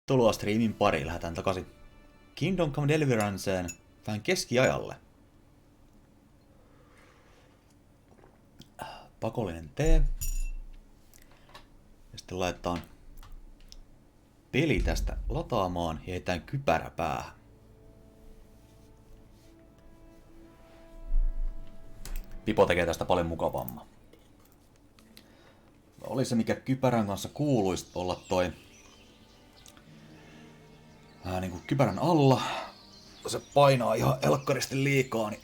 Tervetuloa striimin pariin. Lähdetään takaisin Kingdom Come Deliveranceeen vähän keskiajalle. Pakollinen tee. Ja sitten laitetaan peli tästä lataamaan ja heitetään kypärä päähän. Pipo tekee tästä paljon mukavamman. Oli se mikä kypärän kanssa kuuluisi olla toi niin kuin kypärän alla. Se painaa ihan elkkaristi liikaa, niin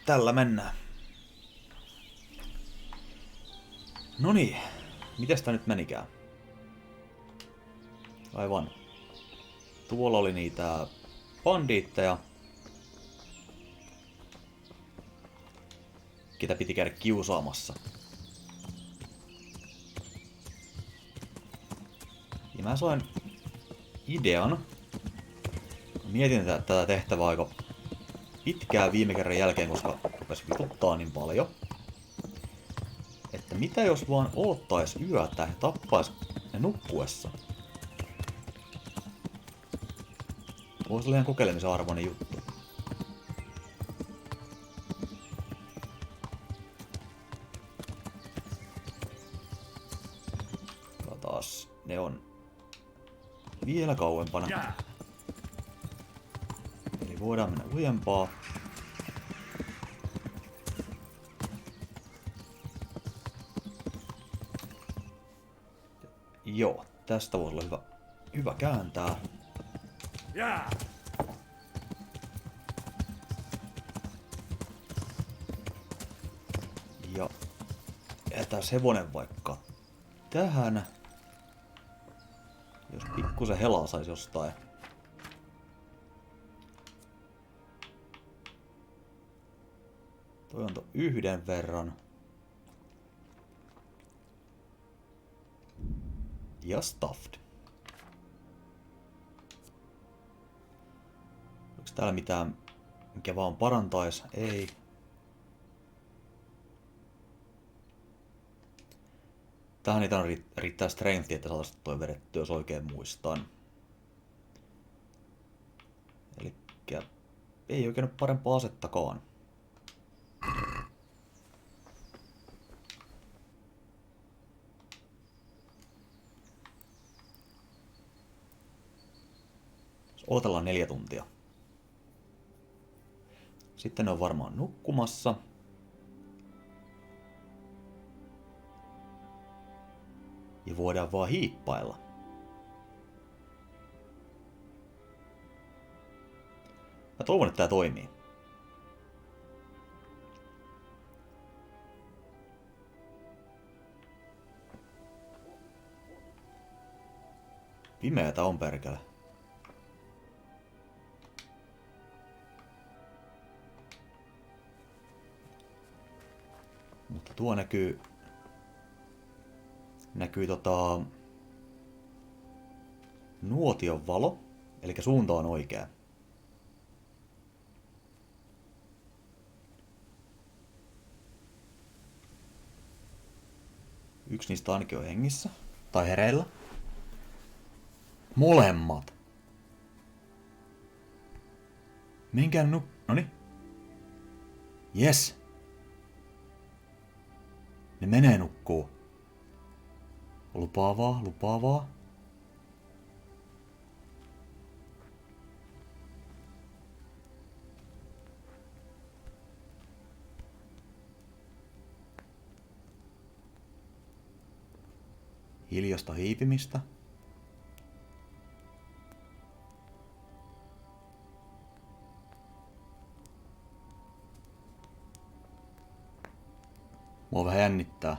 tällä mennään. Noniin, mites tää nyt menikään? Aivan. Tuolla oli niitä bandiitteja. Ketä piti käydä kiusaamassa. Ja mä sain idean. Mietin tätä tehtävää aika pitkään viime kerran jälkeen, koska rupesi vituttaa niin paljon. Että mitä jos vaan oottais yötä ja tappais ne nukkuessa? Voisi olla ihan kokeilemisen arvoinen juttu. Taas ne on vielä kauempana. Eli voidaan mennä lujempaa. Joo, tästä voisi olla hyvä kääntää. Ja jätään hevonen vaikka tähän. Jos pikkusen helaa saisi jostain. Toi on yhden verran. Ja stuffed. Onko täällä mitään, mikä vaan parantais? Ei. Tähän ei riittää strengthia, että saataisiin toi vedettyä, jos oikein muistan. Elikkä ei oikein ole parempaa asettakaan. Odotellaan 4 tuntia. Sitten ne on varmaan nukkumassa. Ja voidaan vaan hiippailla. Mä toivon, että tää toimii. Pimeätä on perkele. Mutta tuo näkyy nuotion valo, eli suunta on oikea. Yksi niistä ainakin on hengissä, tai hereillä. Molemmat. Menkää noni. Yes. Ne menee nukkuu. Lupaavaa, lupaavaa. Hiljasta hiipimistä. Mua vähän jännittää.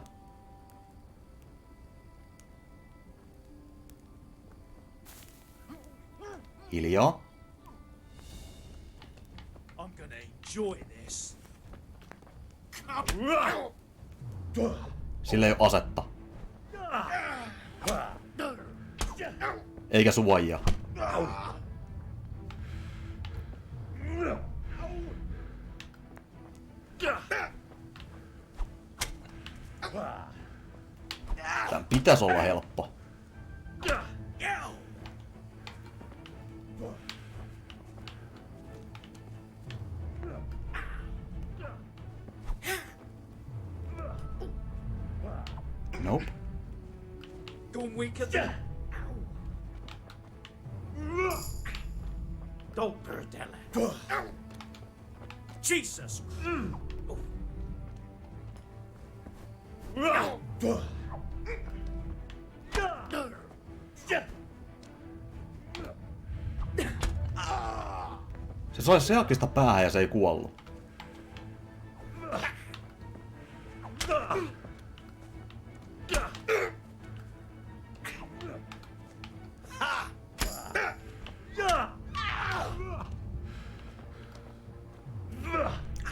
Hiljaa. Sillä ei oo asetta. Eikä suojia. Tän pitäis olla helppo. Nope. Gone weaker than... Don't Burdella. Jesus. Se sai Seakista päähän ja se ei kuollut.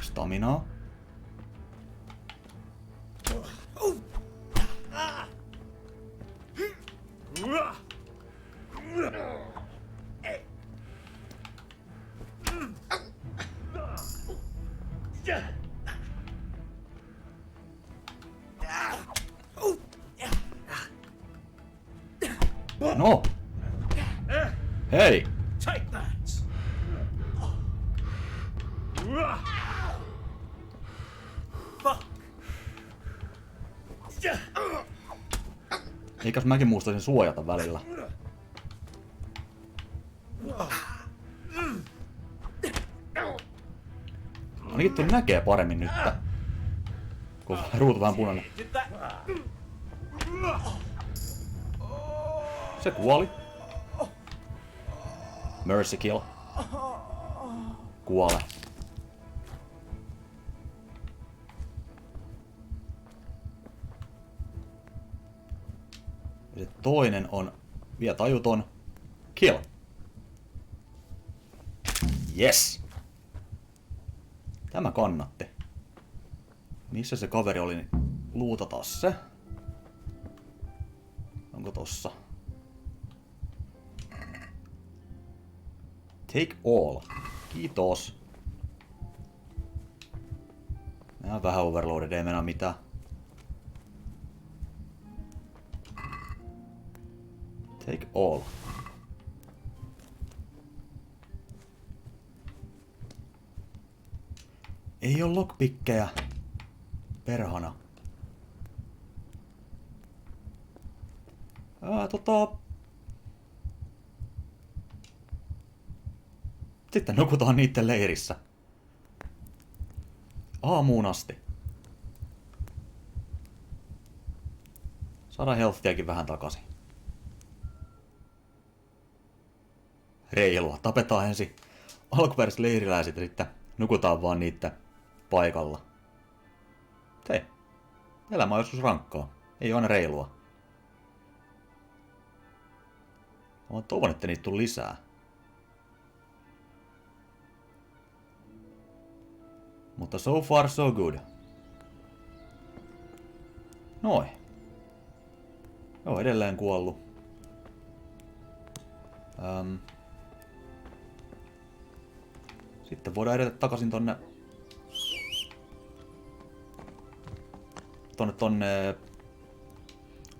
Staminaa. No! Hei! Take that. Fuck. Eikäs mäkin muistaisin suojata välillä. Ainakin tuon näkee paremmin nyt. Kun ruutu vähän punainen. Se kuoli. Mercy kill. Kuole. Ja se toinen on vielä tajuton. Kill. Yes. Tämä kannatti. Missä se kaveri oli, niin luutata se. Onko tossa? Take all. Kiitos. Nää on vähän overloaded, ei mennä mitään. Take all. Ei oo lockpickkejä. Perhana. Sitten nukutaan niitten leirissä. Aamuun asti. Saadaan healthiäkin vähän takaisin. Reilua. Tapetaan ensin alkuperäiset leiriläiset ja sitten nukutaan vaan niitä paikalla. Hei. Elämä on joskus rankkaa. Ei ole aina reilua. Mä toivon, että niitä tuli lisää. Mutta so far so good. Noi. Joo, edelleen kuollut. Sitten voidaan edetä takaisin tonne... Tonne...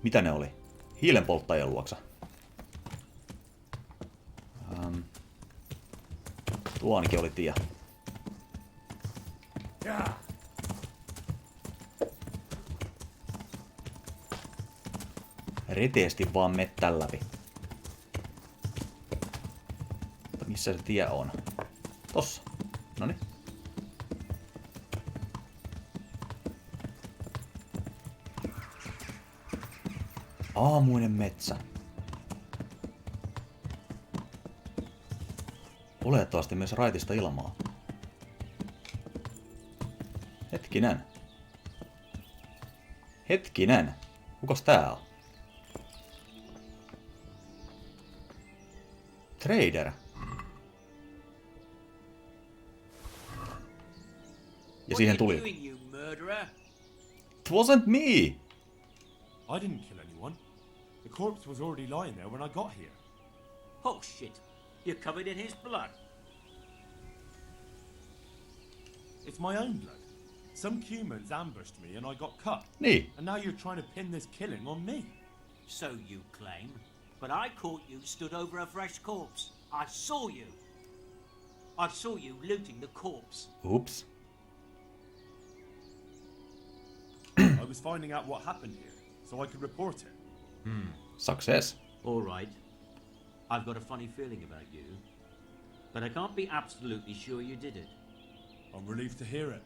Mitä ne oli? Hiilenpolttajien luokse. Tuo ainakin oli tie. Reteesti vaan mettän läpi. Mutta missä se tie on? Tossa. Noniin. Aamuinen metsä. Olettavasti myös raitista ilmaa. Hetkinen. Hetkinen. Kukas tää on? Trader. Ja siihen tuli. It wasn't me! I didn't kill anyone. The corpse was already lying there when I got here. Oh shit. You're covered in his blood. It's my own blood. Some humans ambushed me and I got cut. Niin. And now you're trying to pin this killing on me. So you claim. But I caught you stood over a fresh corpse. I saw you. I saw you looting the corpse. Oops. I was finding out what happened here, so I could report it. Success. All right. I've got a funny feeling about you. But I can't be absolutely sure you did it. I'm relieved to hear it.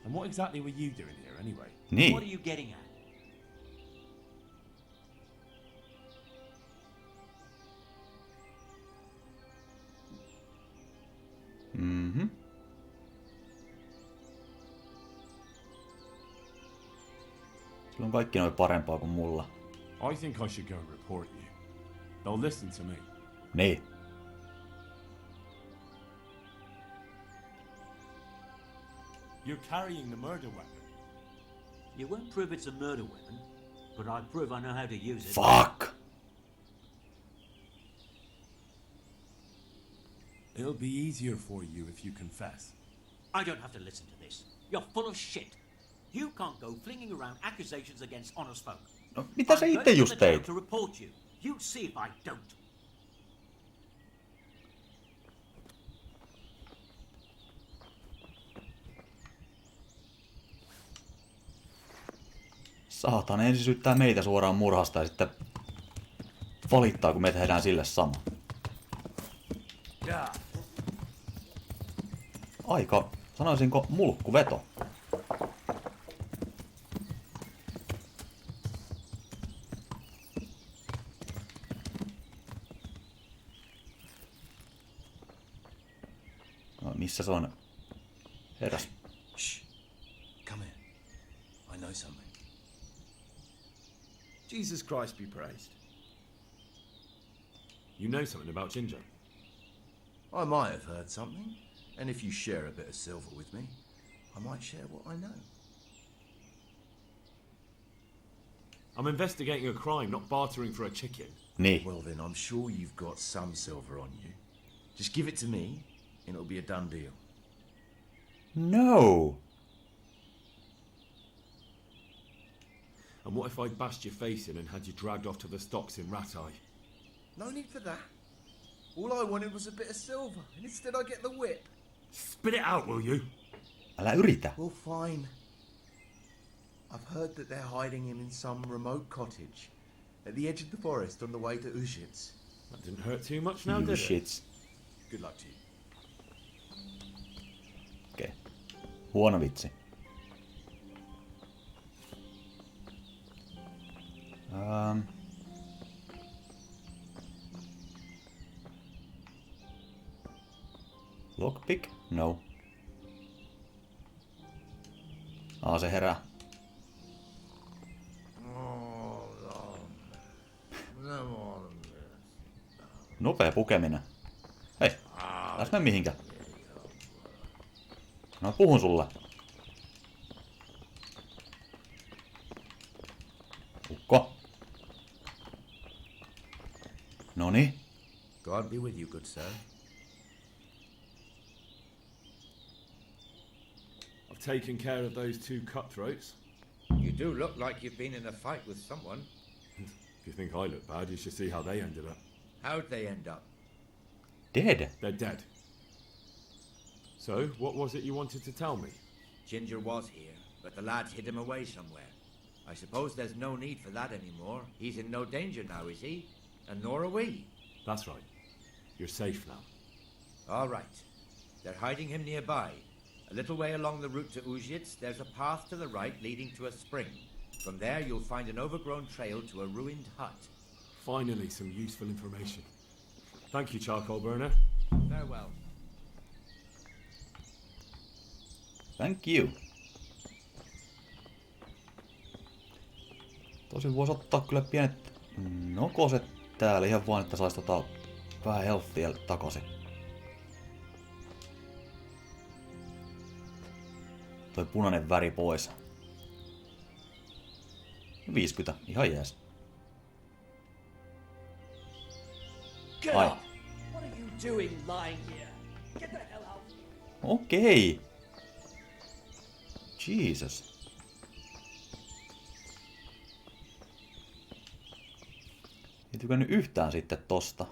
And what exactly were you doing here, anyway? Niin. What are you getting at? Mhm. Sillä on kaikki noin parempaa kuin mulla. I think I should go and report you. They'll listen to me. Niin. You're carrying the murder weapon. You won't prove it's a murder weapon, but I prove I know how to use it. Fuck! It'll be easier for you if you confess. I don't have to listen to this. You're full of shit. You can't go flinging around accusations against honest folk. No, mitä sä I'm itse going just to the jail teit? to report you. You see if I don't. Saatana ensin syyttää meitä suoraan murhasta ja sitten valittaa, kun me tehdään sille sama. Aika, sanoisinko, mulkkuveto. No, missä se on? Herras. Shh. Come here. I know something. Jesus Christ be praised. You know something about Ginger? I might have heard something, and if you share a bit of silver with me, I might share what I know. I'm investigating a crime, not bartering for a chicken. Niin. Well then, I'm sure you've got some silver on you. Just give it to me, and it'll be a done deal. No. And what if I bashed your face in and had you dragged off to the stocks in Rat-Eye? No need for that. All I wanted was a bit of silver, and instead I get the whip. Spit it out, will you? Älä yritä. Well, fine. I've heard that they're hiding him in some remote cottage at the edge of the forest on the way to Ushitz. That didn't hurt too much now, You did it? shits. Good luck to you. Okei. Okay. Huono vitsi. Lockpick? No. Se herää. Nopea pukeminen. Hei, älä mene mihinkään. No puhun sulle. Ukko. Noni. God be with you, good sir. I've taken care of those two cutthroats. You do look like you've been in a fight with someone. If you think I look bad, you should see how they ended up. How'd they end up? Dead. They're dead. So, what was it you wanted to tell me? Ginger was here, but the lads hid him away somewhere. I suppose there's no need for that anymore. He's in no danger now, is he? And nor are we. That's right. You're safe now. All right. They're hiding him nearby. A little way along the route to Uzhitz, there's a path to the right leading to a spring. From there, you'll find an overgrown trail to a ruined hut. Finally, some useful information. Thank you, charcoal burner. Farewell. Thank you. Tosin voisi ottaa kyllä pienet nokoset täällä ihan vaan, että saisi vähän healthia takaisin. Toi punainen väri pois. 50, ihan jees. Get Ai. up! What are you doing lying here? Get the hell out! Okei. Jesus. Ei tykännyt yhtään sitten tosta.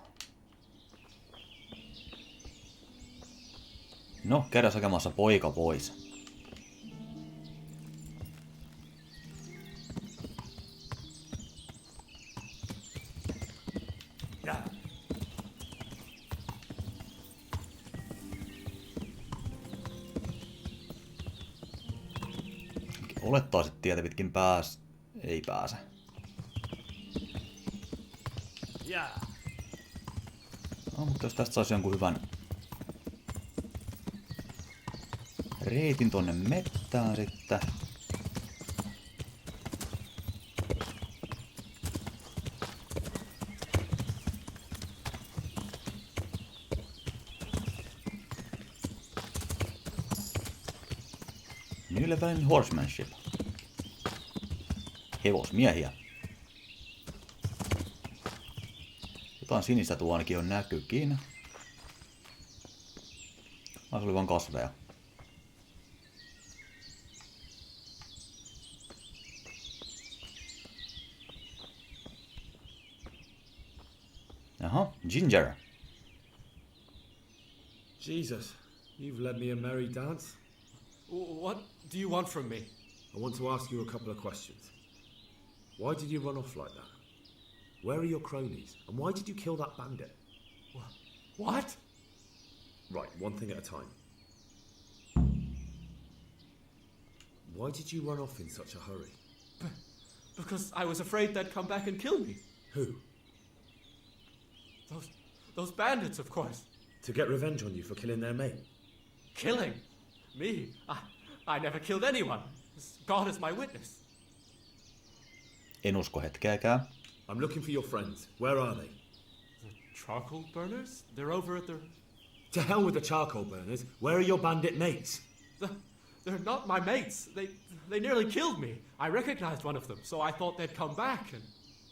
No, käydään hakemassa poika pois. Olettaisi, että tietä pitkin ei pääse. Yeah. No, mutta jos tästä saisi jonkun hyvän reitin tonne mettään sitten. New levelin horsemanship. Hevosmiehiä. Jotain sinistä tuo ainakin on näkykin. Se oli vaan kasveja. Aha, Ginger. Jesus, you've led me a merry dance. What do you want from me? I want to ask you a couple of questions. Why did you run off like that? Where are your cronies? And why did you kill that bandit? What? Right, one thing at a time. Why did you run off in such a hurry? Because I was afraid they'd come back and kill me. Who? Those bandits, of course. To get revenge on you for killing their mate? Killing? Me? I never killed anyone. God is my witness. En usko hetkeäkään. I'm looking for your friends. Where are they? The charcoal burners? They're over at the... To hell with the charcoal burners. Where are your bandit mates? They're not my mates. They nearly killed me. I recognized one of them, so I thought they'd come back and...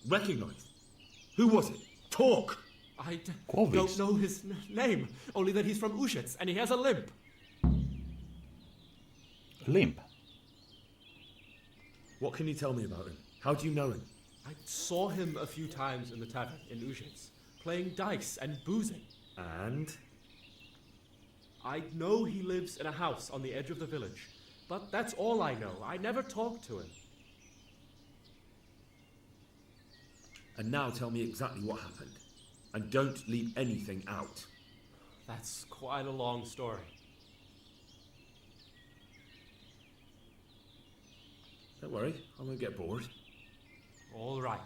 Recognize? Who was it? Talk! I Kovis. don't know his name, only that he's from Ushets and he has a limp. Limp. What can you tell me about him? How do you know him? I saw him a few times in the tavern in Ushets, playing dice and boozing. And? I know he lives in a house on the edge of the village, but that's all I know. I never talked to him. And now tell me exactly what happened. And don't leave anything out. That's quite a long story. Don't worry, I won't get bored. All right.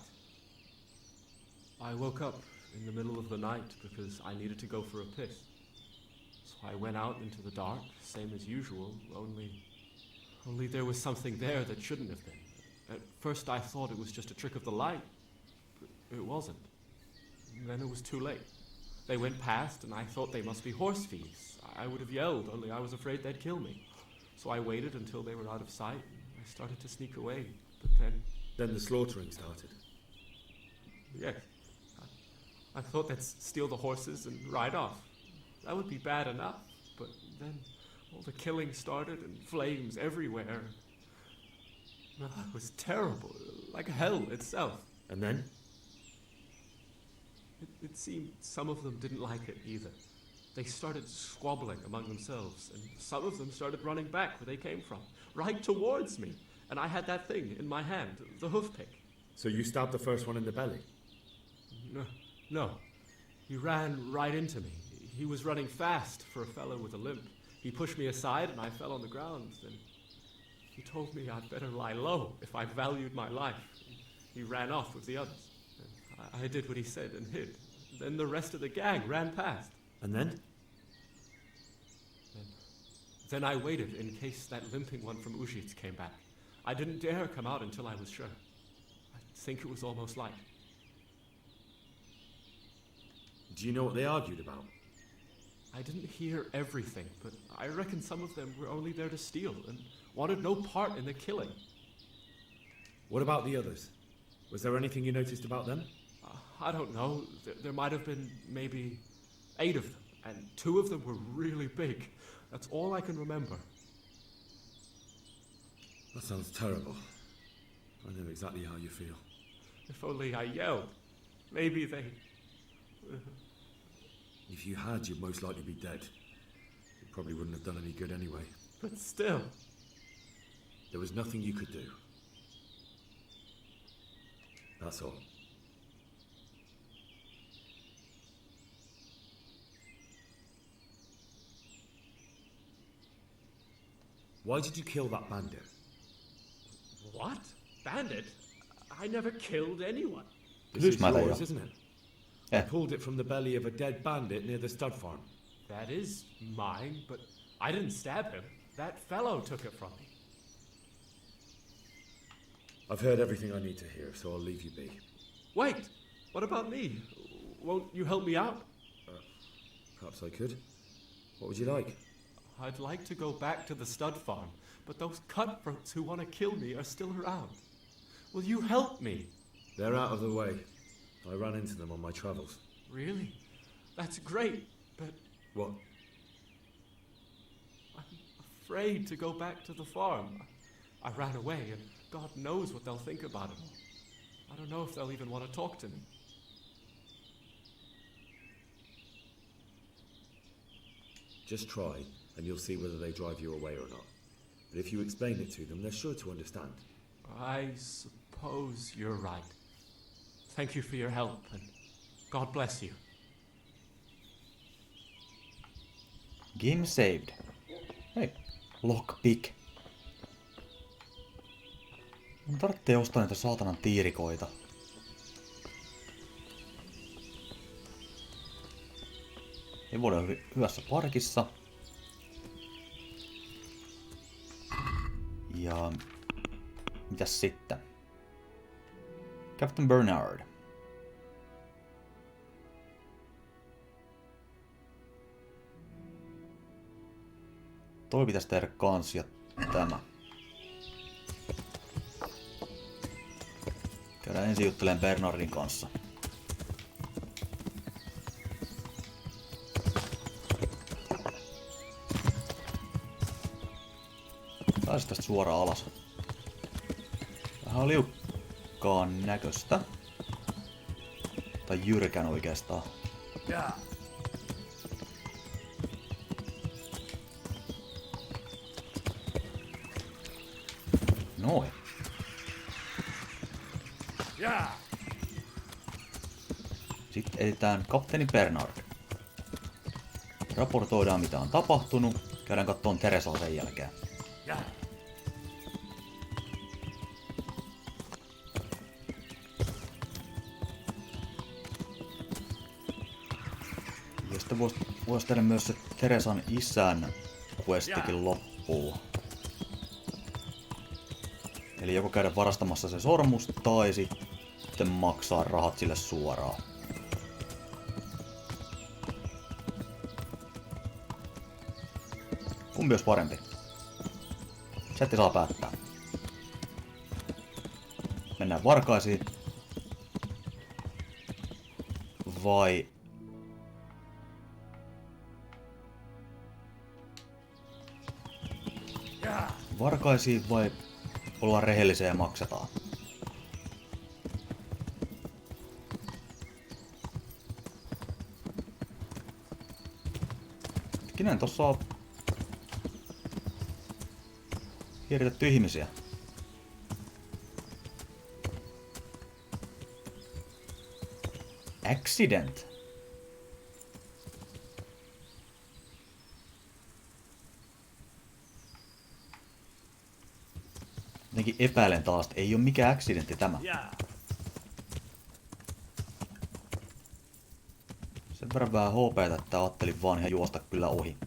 I woke up in the middle of the night because I needed to go for a piss. So I went out into the dark, same as usual, only there was something there that shouldn't have been. At first I thought it was just a trick of the light, but it wasn't. And then it was too late. They went past and I thought they must be horse thieves. I would have yelled, only I was afraid they'd kill me. So I waited until they were out of sight and I started to sneak away, but then... Then the slaughtering started. Yes. I thought they'd steal the horses and ride off. That would be bad enough, but then all the killing started and flames everywhere. It was terrible, like hell itself. And then? It seemed some of them didn't like it either. They started squabbling among themselves, and some of them started running back where they came from, right towards me. And I had that thing in my hand, the hoof pick. So you stabbed the first one in the belly? No. He ran right into me. He was running fast for a fellow with a limp. He pushed me aside and I fell on the ground. Then he told me I'd better lie low if I valued my life. He ran off with the others. And I did what he said and hid. Then the rest of the gang ran past. And then? Then I waited in case that limping one from Ushits came back. I didn't dare come out until I was sure. I think it was almost light. Do you know what they argued about? I didn't hear everything, but I reckon some of them were only there to steal and wanted no part in the killing. What about the others? Was there anything you noticed about them? I don't know. There might have been maybe 8 of them, and 2 of them were really big. That's all I can remember. That sounds terrible. I know exactly how you feel. If only I yelled. Maybe they... If you had, you'd most likely be dead. It probably wouldn't have done any good anyway. But still... There was nothing you could do. That's all. Why did you kill that bandit? What? Bandit? I never killed anyone. This is Kysymys mä yours, jo. isn't it? Eh. I pulled it from the belly of a dead bandit near the stud farm. That is mine, but I didn't stab him. That fellow took it from me. I've heard everything I need to hear, so I'll leave you be. Wait! What about me? Won't you help me out? Perhaps I could. What would you like? I'd like to go back to the stud farm, but those cutthroats who want to kill me are still around. Will you help me? They're out of the way. I ran into them on my travels. Really? That's great, but What? I'm afraid to go back to the farm. I ran away, and God knows what they'll think about it all. I don't know if they'll even want to talk to me. Just try, and you'll see whether they drive you away or not. But if you explain it to them, they're sure to understand. I suppose you're right. Thank you for your help, and God bless you. Game saved. Hei, lockpick. Mun tarvitsee ostaa niitä saatanan tiirikoita. Hevonen on hyvässä parkissa. Ja mitäs sitten? Captain Bernard. Toi pitäisi tehdä kans ja tämä. Käydään ensin juttelemaan Bernardin kanssa. Taisi tästä suoraan alas. Vähän liukkaan näköistä. Tai jyrkän oikeastaan. Noin. Sitten etsitään kapteeni Bernard. Raportoidaan mitä on tapahtunut. Käydään kattoon Teresaa sen jälkeen. Ja sitten vois tehdä myös se Teresan isän questikin loppuun. Eli joko käydä varastamassa se sormus tai sitten maksaa rahat sille suoraan. Kumpi olisi parempi? Chatti saa päättää. Mennään varkaisiin. Vai... Varkaisiin vai ollaan rehellisiä ja maksetaan? Hetkinen, tossa on hieritetty ihmisiä. Accident. Jotenkin epäilen taas, että ei ole mikään accidentti tämä. Sen verran vähän HP:tä, että ajattelin vaan ihan juosta kyllä ohi.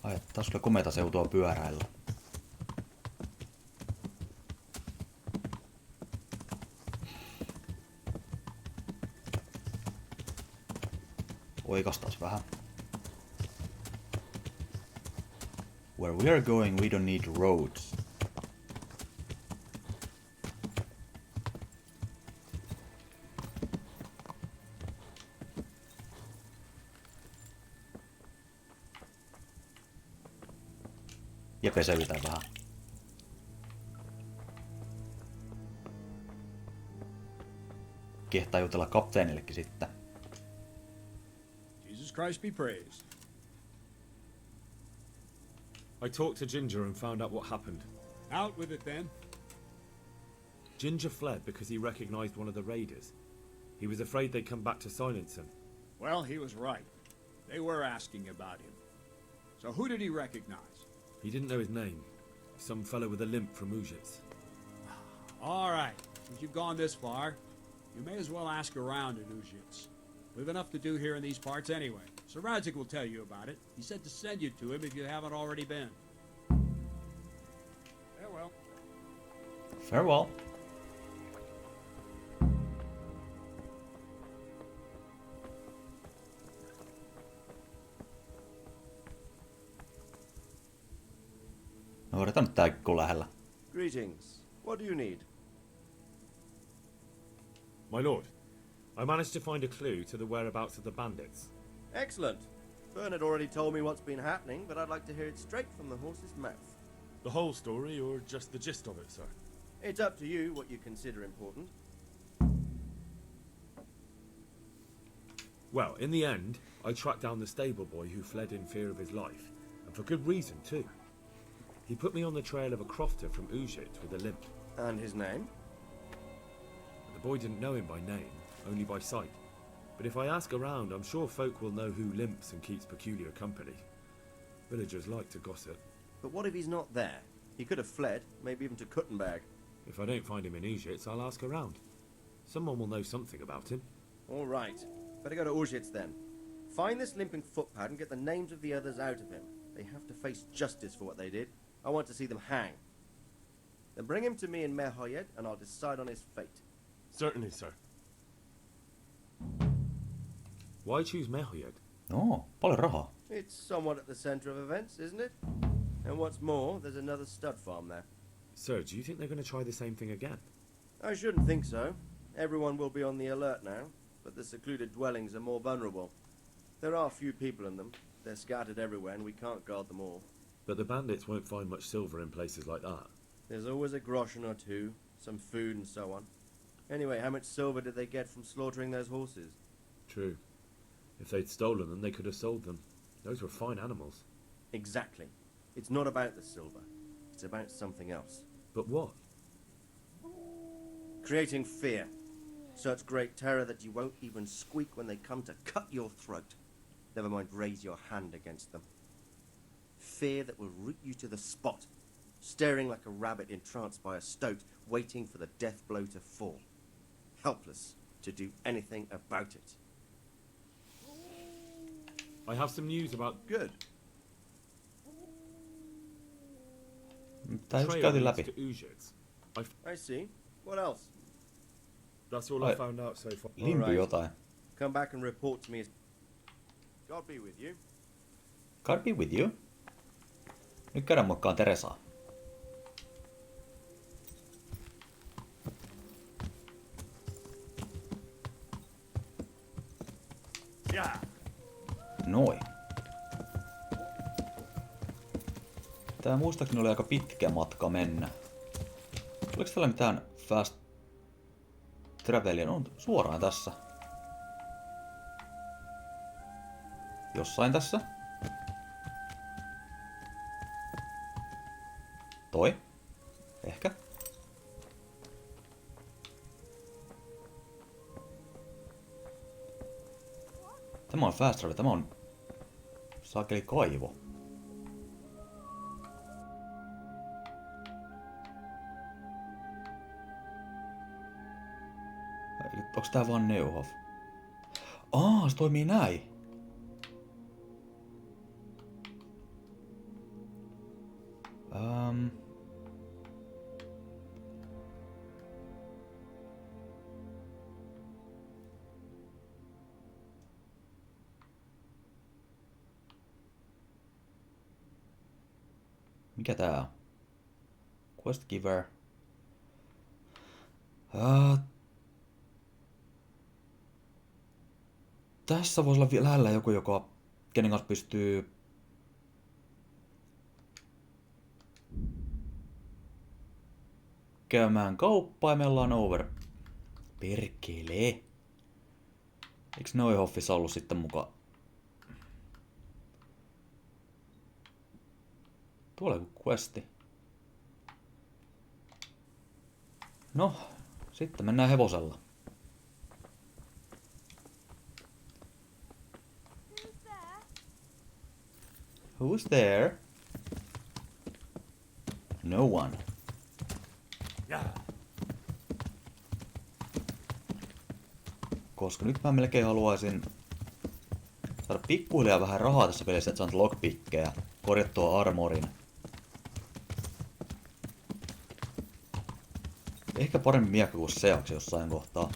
Ai, taas kyllä komeata seutua pyöräillä. Oikastas vähän. Where we are going, we don't need roads. Ja peseytään vähän. Kehtaa jutella kapteenillekin sitten. Jesus Christ be praised. I talked to Ginger and found out what happened. Out with it then. Ginger fled because he recognized one of the raiders. He was afraid they'd come back to silence him. Well, he was right. They were asking about him. So who did he recognize? He didn't know his name. Some fellow with a limp from Ujits. All right. Since you've gone this far, you may as well ask around in Ujits. We've enough to do here in these parts anyway. Sir Radzik will tell you about it. He said to send you to him if you haven't already been. Farewell. Farewell. No odotan nyt tää kun lähellä. Greetings. What do you need? My lord, I managed to find a clue to the whereabouts of the bandits. Excellent. Fern had already told me what's been happening, but I'd like to hear it straight from the horse's mouth. The whole story, or just the gist of it, sir? It's up to you what you consider important. Well, in the end, I tracked down the stable boy who fled in fear of his life, and for good reason, too. He put me on the trail of a crofter from Ujit with a limp. And his name? The boy didn't know him by name, only by sight. But if I ask around, I'm sure folk will know who limps and keeps peculiar company. Villagers like to gossip. But what if he's not there? He could have fled, maybe even to Kuttenberg. If I don't find him in Ujits, I'll ask around. Someone will know something about him. All right. Better go to Ujits then. Find this limping footpad and get the names of the others out of him. They have to face justice for what they did. I want to see them hang. Then bring him to me in Merhoyed and I'll decide on his fate. Certainly, sir. Why choose Merhoyed? No, paljon rahaa. It's somewhat at the centre of events, isn't it? And what's more, there's another stud farm there. Sir, do you think they're going to try the same thing again? I shouldn't think so. Everyone will be on the alert now, but the secluded dwellings are more vulnerable. There are few people in them. They're scattered everywhere and we can't guard them all. But the bandits won't find much silver in places like that. There's always a groschen or two, some food and so on. Anyway, how much silver did they get from slaughtering those horses? True. If they'd stolen them, they could have sold them. Those were fine animals. Exactly. It's not about the silver. It's about something else. But what? Creating fear. Such great terror that you won't even squeak when they come to cut your throat. Never mind raise your hand against them. Fear that will root you to the spot, staring like a rabbit entranced by a stoat, waiting for the death blow to fall. Helpless to do anything about it. I have some news about Good. Tää just trail käytiin leads läpi. to Ujits. I see. What else? That's all I I found out so far. Limpi Alright. jotain. Come back and report to me as... God be with you. God be with you. Nyt käydään moikkaan Teresaa. Noin. Tää muistaakseni oli aika pitkä matka mennä. Oliko täällä mitään fast travelia? On suoraan tässä. Jossain tässä. Toi. Ehkä. Tämä on fast travel. Tämä on saakeli kaivo. Onks tää vaan Neuhoff? Se toimii näin. Mikä tää on? Quest giver. Tässä voisi olla lähellä joku, kenen kanssa pystyy käymään kauppaa ja meillä on over. Perkele. Eiks Neuhoffissa ollut sitten mukaan? Tuolla joku questi. No, sitten mennään hevosella. Who's there? No one. Koska nyt mä melkein haluaisin saada pikkuhiljaa vähän rahaa tässä pelissä, että saan lockpickkejä, korjattua armorin. Ehkä paremmin miekka kuin seaksi jossain kohtaa.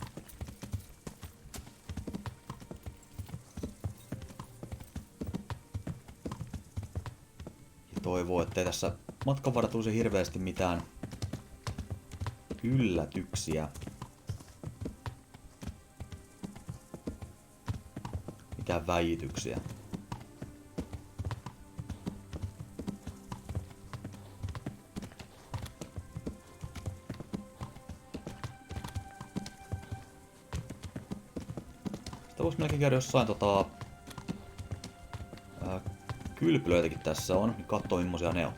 Ja toivoo, ettei tässä matkan varrella tulisi hirveästi mitään yllätyksiä. Mitään väityksiä. Sitä voisi melkein käydä jossain kylpylöitäkin tässä on, niin kattoo millaisia ne on.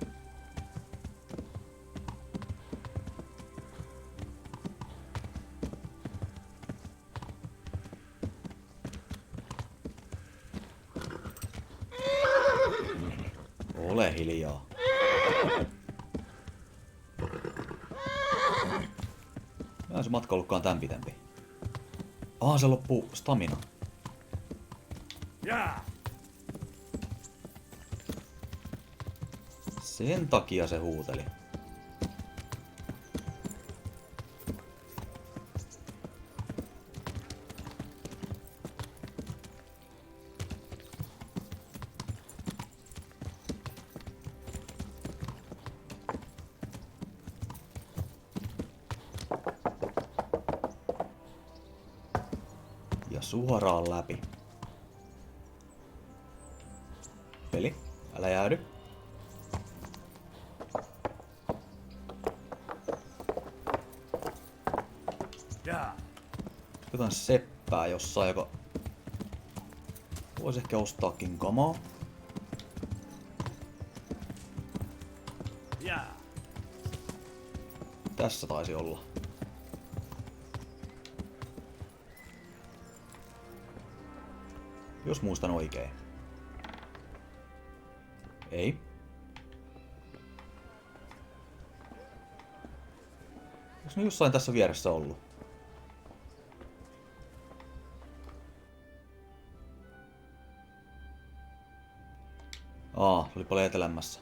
Ole hiljaa. Mä se matka ollutkaan tän pitempi. Se loppuu stamina. Sen takia se huuteli. Ja suoraan läpi. Peli, älä jäädy. Jotain seppää jossain, joka voisi ehkä ostaakin kamaa. Tässä taisi olla. Jos muistan oikein. Ei. Onks ne jossain tässä vieressä ollut? Se oli paljon etelämmässä.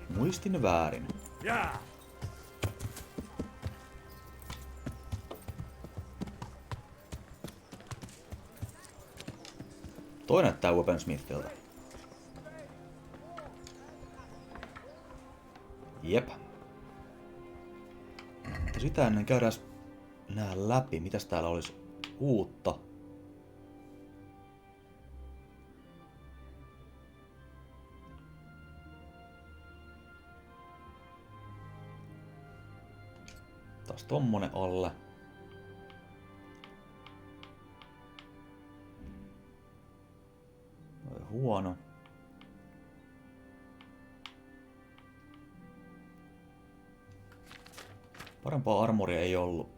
Muistin väärin. Toi näyttää Weaponsmithilta. Jep. Mutta sitä ennen käydään nää läpi. Mitäs täällä olisi uutta? Taas tommonen alle. Huono. Parempaa armoria ei ollut.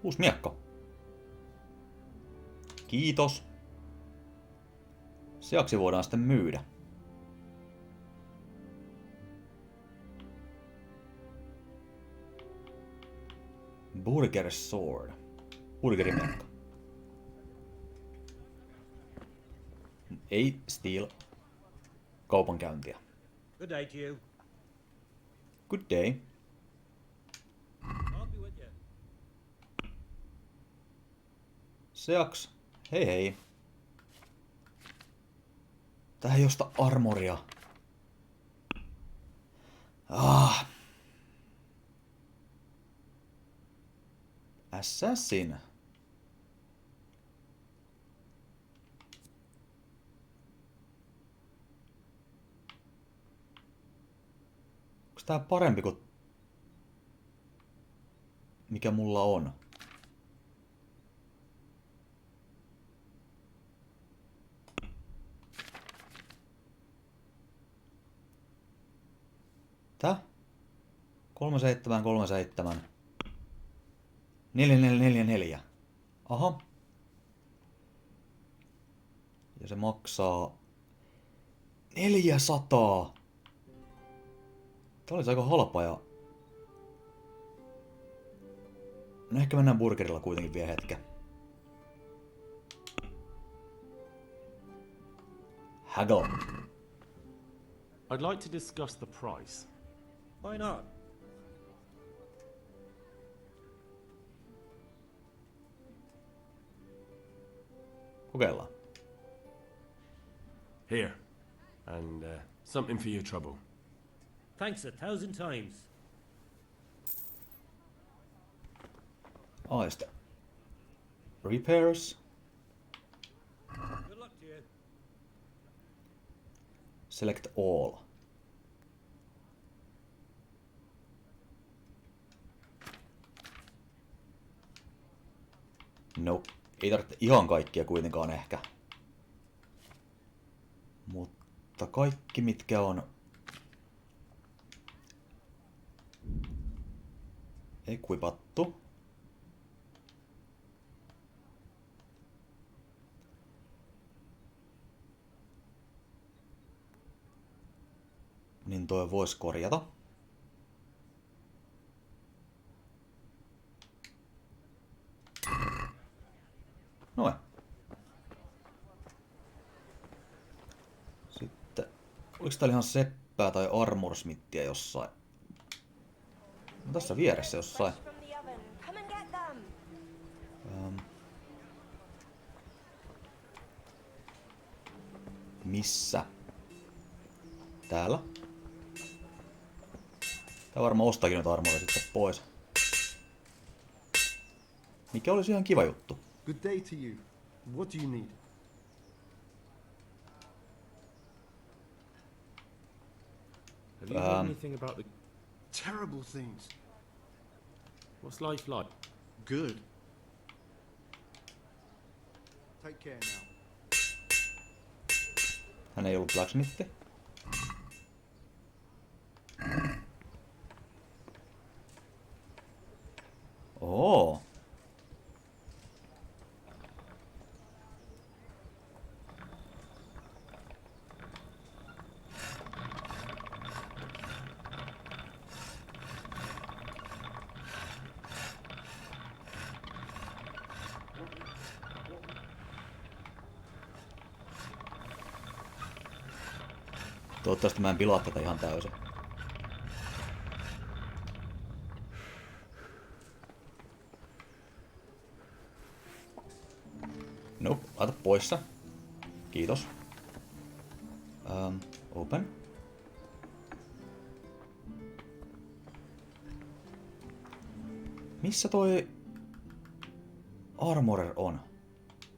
Uusi miekka. Kiitos. Seaksi voidaan sitten myydä. Burger Sword. Burgerimiekka. Ei Steel. Kaupankäyntiä. Good day to you. Good day. I'll be with you. Seaks. Hei hei. Tää ei osta armoria. Assassin. Onks tää parempi kuin mikä mulla on? Tää? 3737. 4444. Aha. Ja se maksaa 400. Tää olisi aika halpa ja... No ehkä mennään burgerilla kuitenkin vielä hetken. Haggle. I'd like to discuss the price. Why not? Kokeillaan. Here. And something for your trouble. Thanks 1,000 times. Aista. Repairs. Good luck to you. Select all. No, ei tarvitse ihan kaikkia kuitenkaan ehkä. Mutta kaikki mitkä on equipattu. Niin toi voisi korjata. Noin. Sitten, oliko täällä ihan seppää tai armorsmittiä jossain? No, tässä vieressä jossain. Missä? Täällä. Tää varmaan ostaakin noita armoria sitten pois. Mikä olisi ihan kiva juttu. Good day to you. What do you need? Have you heard anything about the... Terrible things. What's life like? Good. Take care now. Hän ei ollut blacksmithi. Oo. Toivottavasti mä en pilaa tätä ihan täysin. Nope, laita poissa. Kiitos. Open. Missä toi armorer on?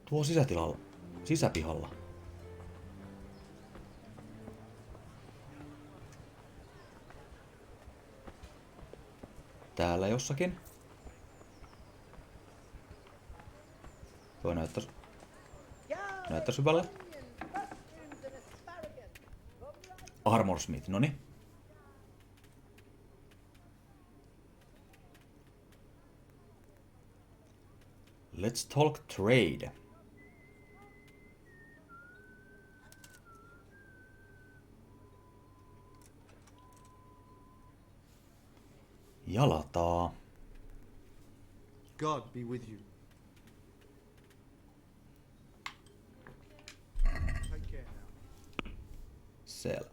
Tuo sisätilalla. Sisäpihalla. Täällä jossakin. Toi näyttäis hyvälle. Armorsmith, noni. Let's talk trade. Jalataa. God be with you. Take care now. Selvä.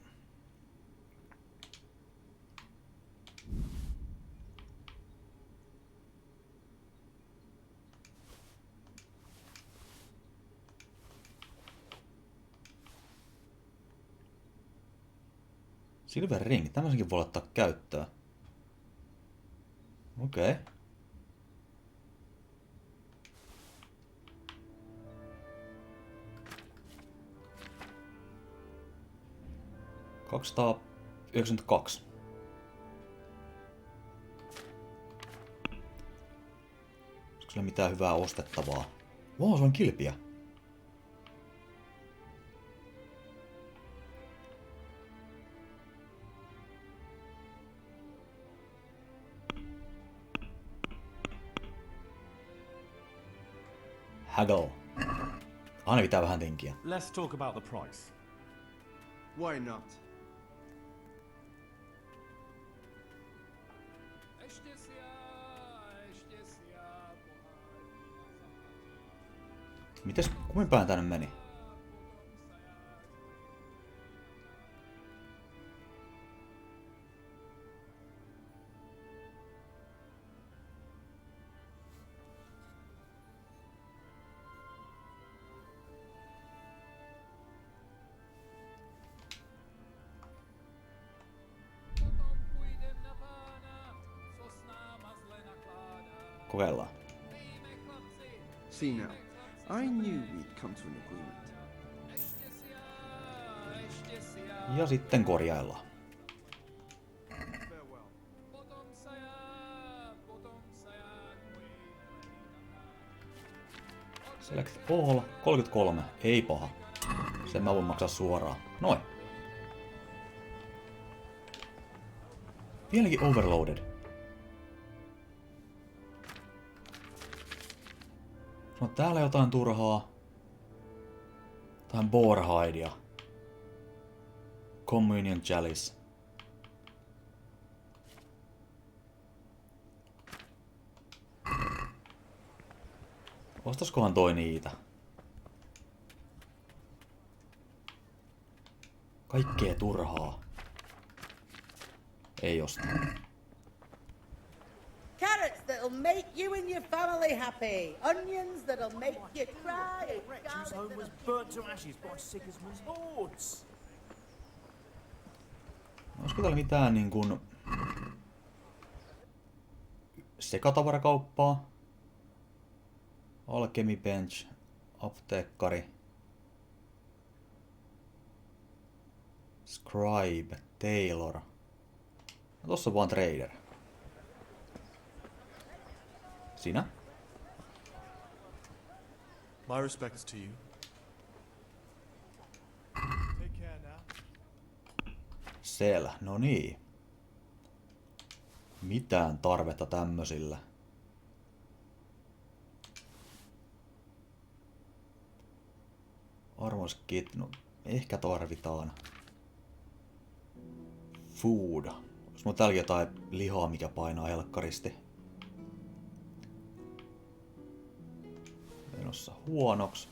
Silver ring. Tämmöisenkin voi ottaa käyttöön. Okei. Okay. $292. Onko sillä mitään hyvää ostettavaa? Wow, se on kilpiä. Haggle. Aina pitää vähän tinkiä. Let's talk about the price. Why not? Mites kuinpäin tänne meni? Kokeillaan. See now, I knew we'd come to an agreement. Ja sitten korjaillaan. Farewell. Select all. 33. Ei paha. Sen mä voin maksaa suoraan. Noin. Vieläkin overloaded. No täällä jotain turhaa. Tähän Borhidea. Communion Chalice. Ostaskohan toi niitä? Kaikkea turhaa. Ei osta. Carrots that'll make you and your family happy. Onions that'll make you cry. Whose home was burnt to ashes by Sigismund's hordes. Olisiko täällä mitään niin kuin sekatavarakauppaa? Alchemy Bench, apteekkari, Scribe, Tailor. No, tossa on vaan trader. Sinä? My respects to you. Take care now. Siellä, no niin. Mitään tarvetta tämmösillä. Armoskit, no ehkä tarvitaan. Food. Jos mulla täällä jotain lihaa, mikä painaa helkkaristi. Menossa huonoksi.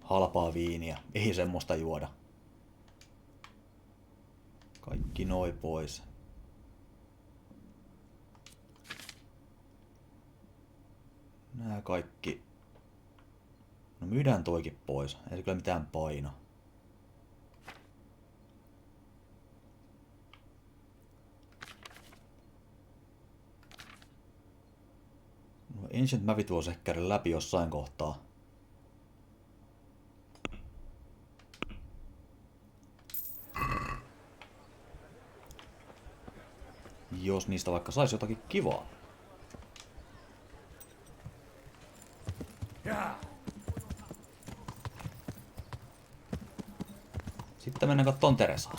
Halpaa viiniä. Ei semmoista juoda. Kaikki noi pois. Nää kaikki. No myydään toikin pois. Ei se kyllä mitään paino. No Ancient Mavit voisi ehkä käydä läpi jossain kohtaa. Jos niistä vaikka saisi jotakin kivaa. Sitten mennään kattoon Teresaa.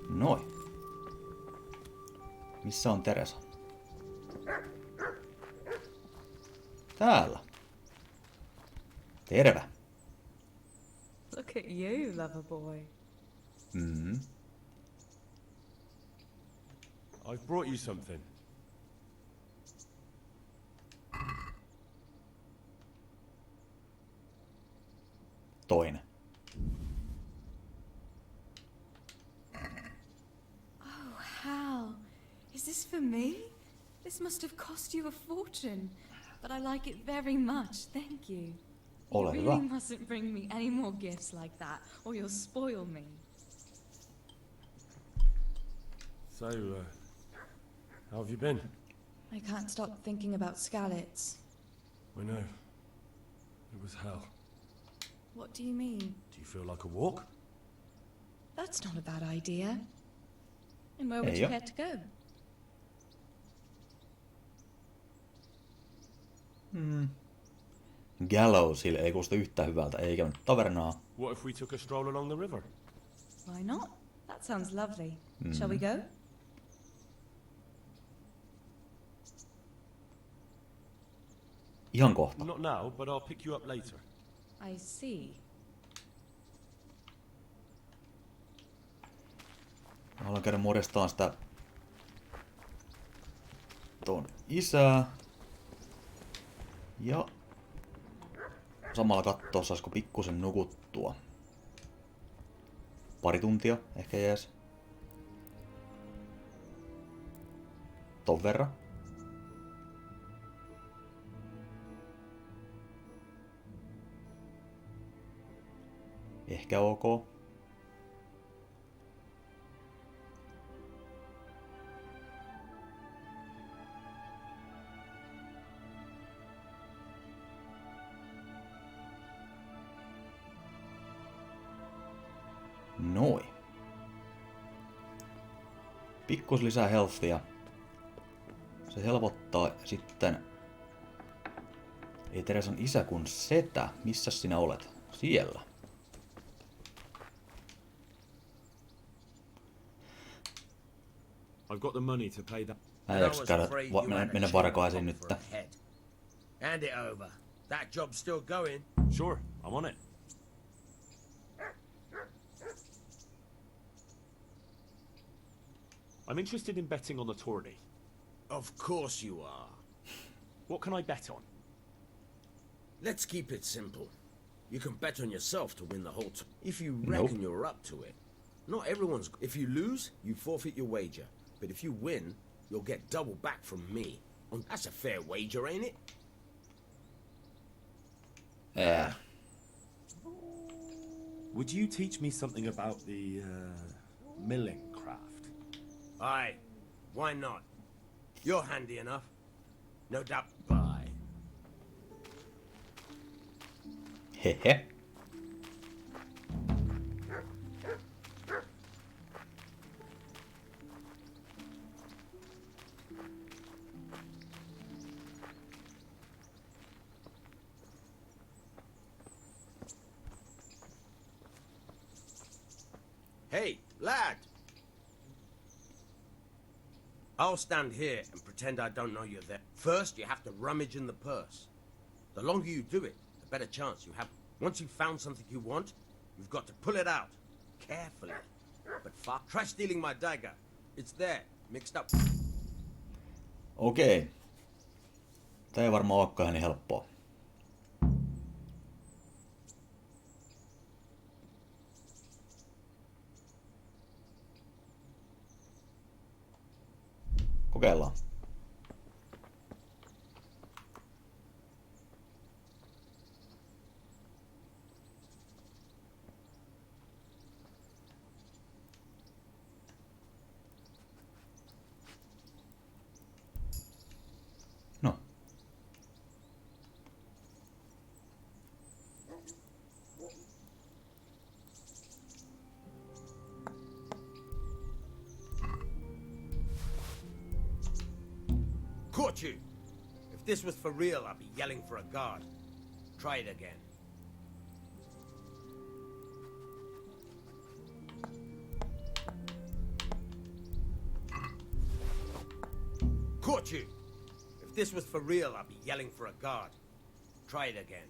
Noin. Missä on Teresa? Täällä. Terve. Look at you, lover boy. Mm. I've brought you something. Toinen. Oh, Hal. Is this for me? This must have cost you a fortune. But I like it very much, thank you. You Ole really hyvä. mustn't bring me any more gifts like that, or you'll spoil me. So, how have you been? I can't stop thinking about Skalitz. I know. It was hell. What do you mean? Do you feel like a walk? That's not a bad idea. And where would Ei you oo. care to go? Gallowsille ei kuulosta yhtään hyvältä, eikä nyt tavernaa. What if we took a stroll along the river? Why not? That sounds lovely. Shall we go? Ihan kohta. Not now, but I'll pick you up later. I see. Mä haluan käydä morjestaan sitä ton isää. Ja samalla kattoo, saisiko pikkusen nukuttua. Pari tuntia, ehkä jees. Ton verran. Ehkä ok. Noin. Pikkus lisää healthia. Se helpottaa sitten. Ei Teresan isä kun setä. Missä sinä olet? Siellä. I've got the money to pay that. Mä en jaksa käydä mennä varkaisiin nyt. Hand it over. That job's still going. Sure, I'm on it. I'm interested in betting on the tourney. Of course you are. What can I bet on? Let's keep it simple. You can bet on yourself to win the whole if you reckon you're up to it. Not everyone's... If you lose, you forfeit your wager. But if you win, you'll get double back from me. That's a fair wager, ain't it? Yeah. Would you teach me something about the, milling craft? Aye. Why not? You're handy enough. No doubt. Bye. Hehe. Hey, lad! I'll stand here and pretend I don't know you're there. First, you have to rummage in the purse. The longer you do it, the better chance you have. Once you've found something you want, you've got to pull it out. Carefully. But fuck, try stealing my dagger. It's there, mixed up. Okei. Tää ei varmaan olekaan niin helppoa. Kokeillaan. No. Caught you! If this was for real, I'd be yelling for a guard. Try it again. Caught you! If this was for real, I'd be yelling for a guard. Try it again.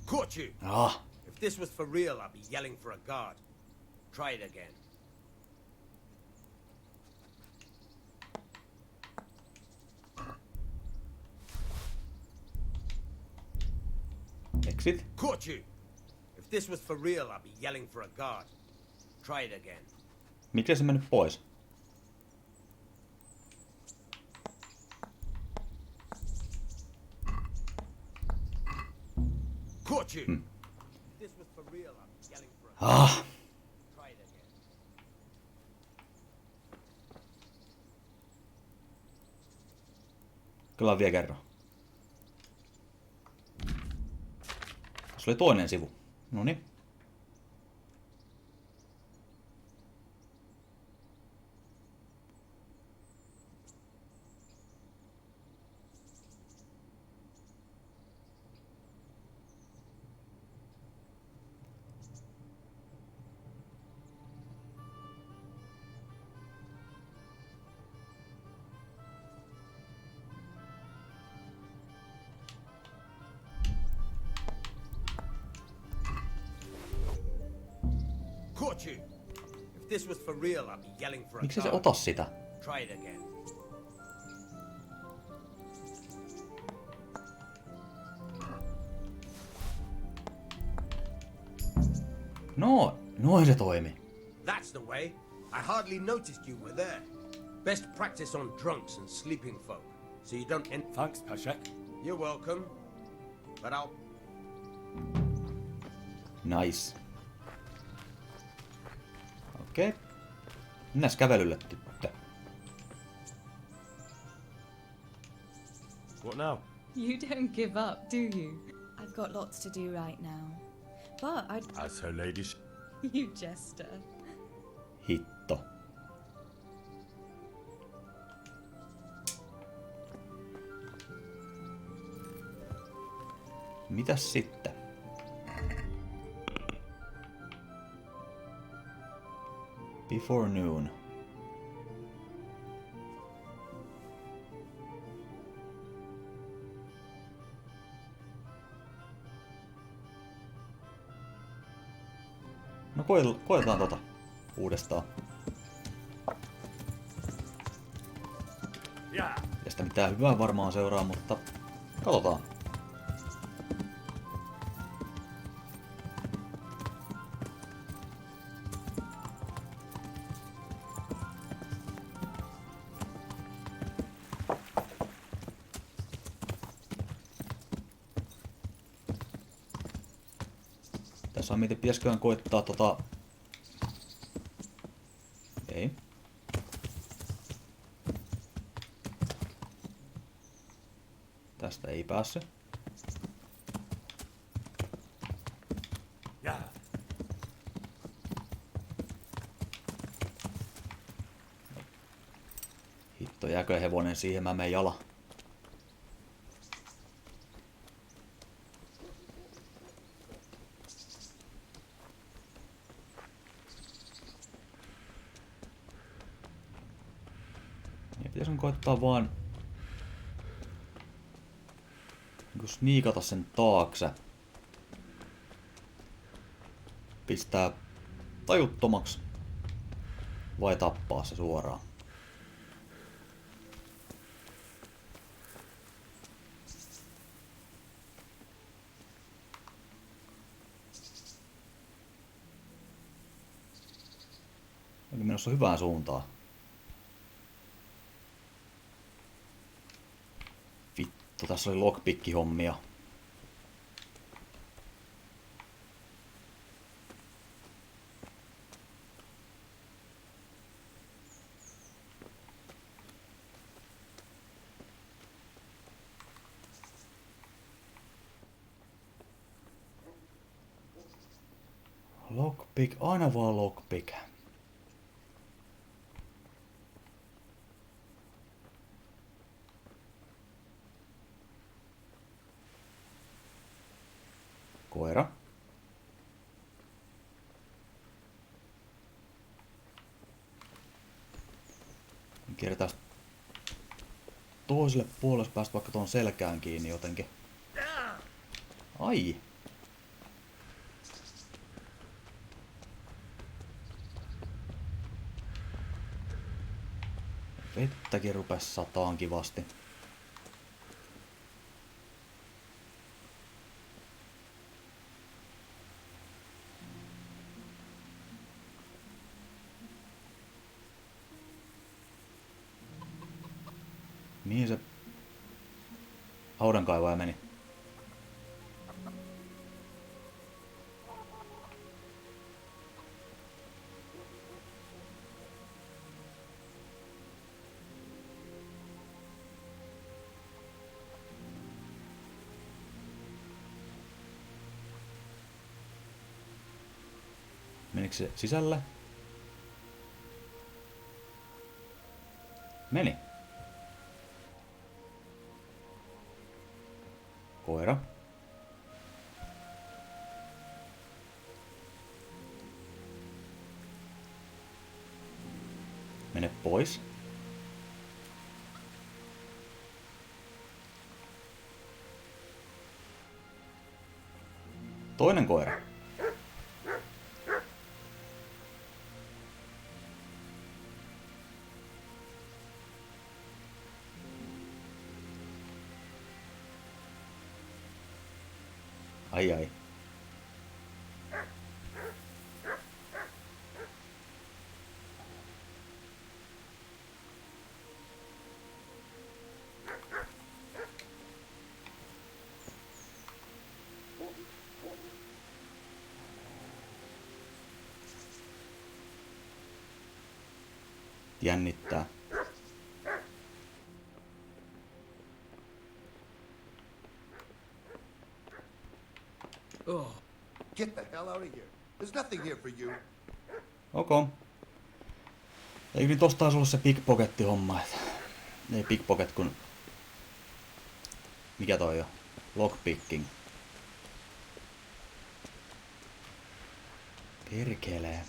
Caught you! Ah. If this was for real, I'd be yelling for a guard. Try it again. Exit. Caught you! If this was for real, I'd be yelling for a guard. Try it again. Miksi se mennyt pois? Caught you. Hmm. This was for real. I'm yelling for a Ah. Try it again. Kyllä vielä kerran. Se oli toinen sivu. Noniin. Caught you. If this was for real, I'd be yelling for a Miksi se car. ota sitä? Try it again. No, noin se toimi. That's the way. I hardly noticed you were there. Best practice on drunks and sleeping folk, so you don't end. Thanks, Pashek. You're welcome. But I'll. Nice. Okei. Okay. Mennäs kävelylle, tyttö. What now? You don't give up, do you? I've got lots to do right now. But As her ladyship. You jester. Hitto. Mitäs sitten? Before noon. No koetaan tota uudestaan. Ja sitä mitään hyvää varmaan seuraa, mutta katsotaan. Tässä on mietin, pitäisiköhän koittaa tota... Ei. Tästä ei päässyt. Hitto, jääkö hevonen siihen, mä menen jala. Pitäisikö koittaa vaan niin sniikata sen taakse. Pistää tajuttomaksi. Vai tappaa se suoraan. Onkin menossa hyvään suuntaan. Vittu, tässä oli lockpick-hommia. Lockpick, aina vaan lockpick. Koira. Kierretään toiselle puolelle päästä vaikka tuon selkään kiinni jotenkin. Ai! Vettäkin rupes sataan kivasti. Mihin se haudankaivaja meni? Menikö se sisälle? Meni. Koira. Mene pois. Toinen koira. Ai ai. Jännittää. Oh. Get the hell out of here. There's nothing here for you. Okay. Eikö niin tosta olisi ollut se pickpocket-homma, että... Ei pickpocket kun... Mikä toi on? Lockpicking. Perkelee.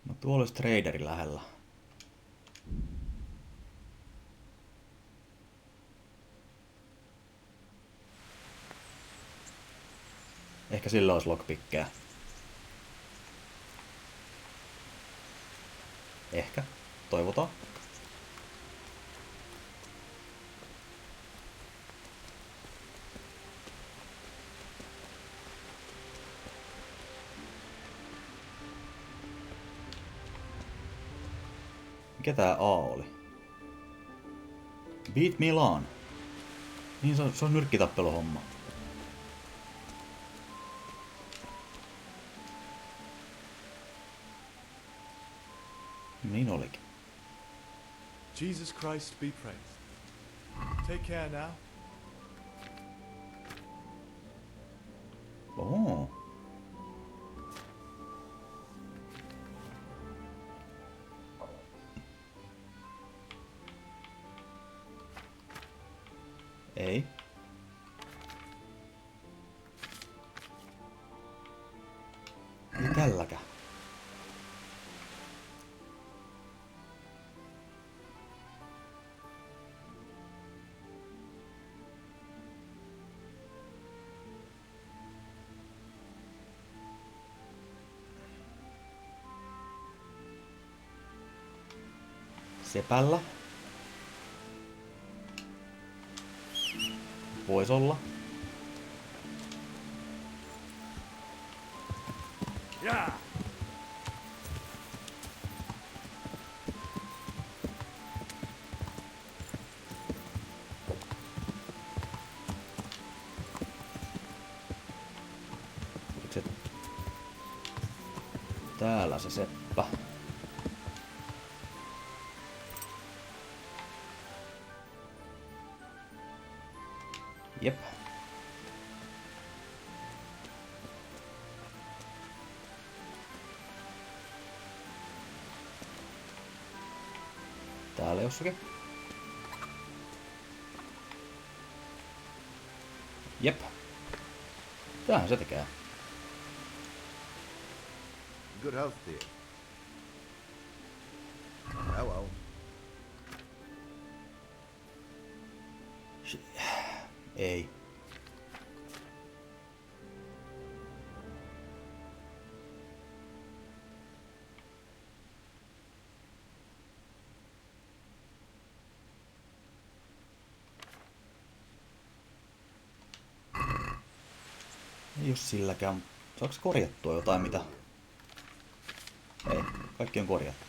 No tuolla olisi traderi lähellä. Ehkä sillä olisi lockpickkejä. Ehkä. Toivotaan. Mikä tää A oli? Beat Milan. Niin se on nyrkkitappeluhomma. Niin olikin. Jesus Christ be praised. Take care now. Oh. Ei. Ei tälläkään. Sepällä. Vois olla. Yeah. Se... Täällä se seppä. Jep. Täällä jossakin. Jep. Tämähän se tekee. Good health, dear. Oh well. Ei. Ei oo silläkään. Saako korjattua jotain mitä? Ei. Kaikki on korjattu.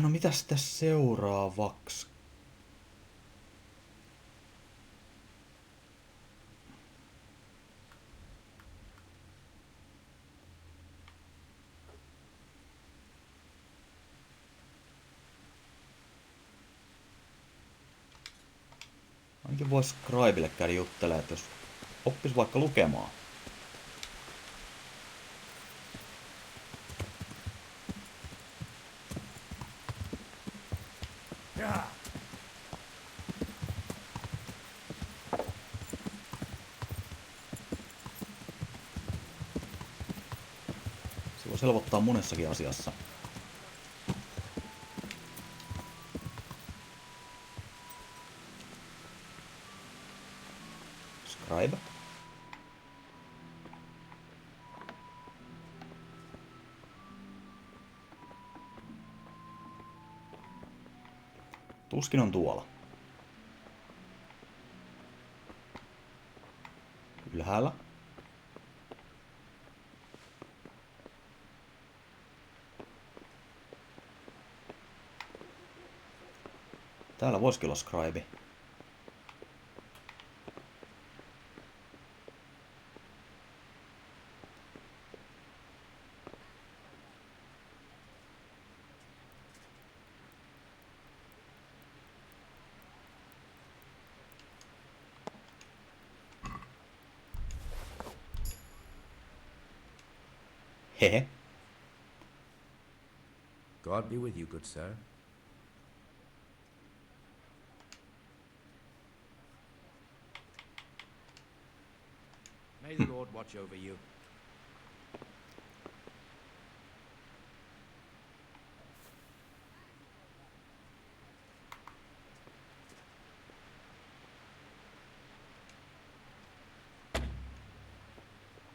No mitäs tässä seuraavaksi? Ainakin vois Scribelle käydä juttelemaan, että jos oppis vaikka lukemaan. Se voisi helpottaa monessakin asiassa. Scribe. Tuskin on tuolla. Ylhäällä. Täällä voisikin olla scribe. Hehe. God be with you, good sir. May the Lord watch over you.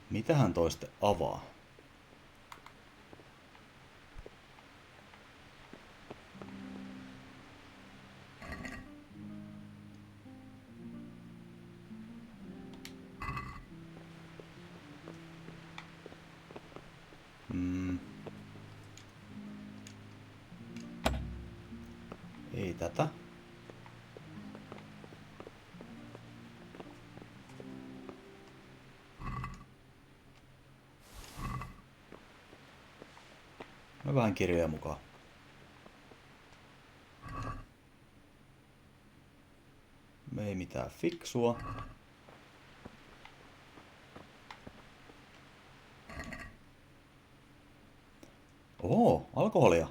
Mitähän toiste avaa? Ei tätä. No vähän kirjoja mukaan. Ei mitään fiksua. Oo, alkoholia.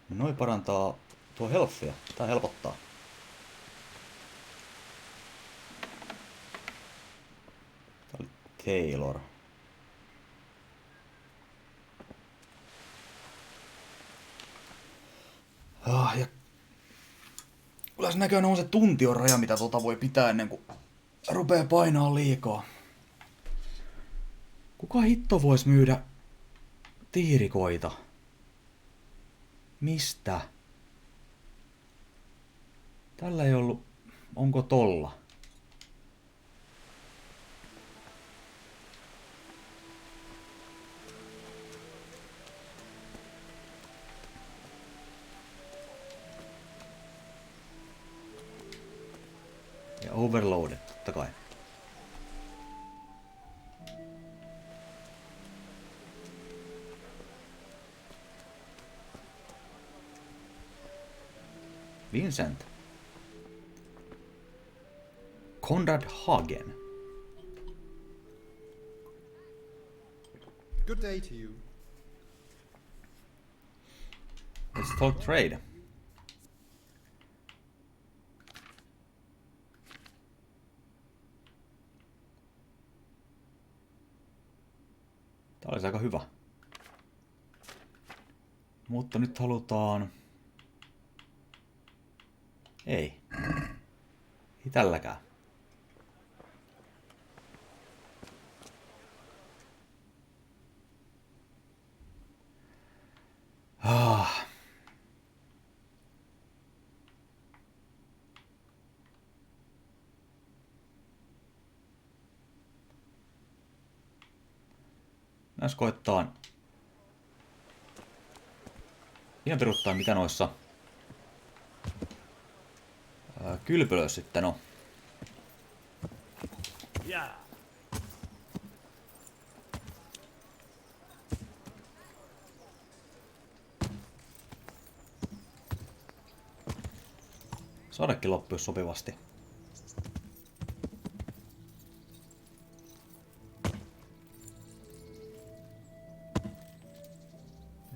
Noi parantaa tuo healthia. Tää helpottaa. Tää oli Taylor. Ja kyllä se näköjään on se tuntion raja, mitä voi pitää ennen kuin rupeaa painaa liikaa. Kuka hitto vois myydä tiirikoita? Mistä? Tällä ei ollut... Onko tolla? Ja overloaded, totta kai. Vincent. Konrad Hagen. Good day to you. Let's talk trade. Tää olisi aika hyvä. Mutta nyt halutaan... Ei. Ei tälläkään. Näis koittaa ihan peruttaa mitä noissa kylpylöissä sitten on. Sadekin loppuisi sopivasti.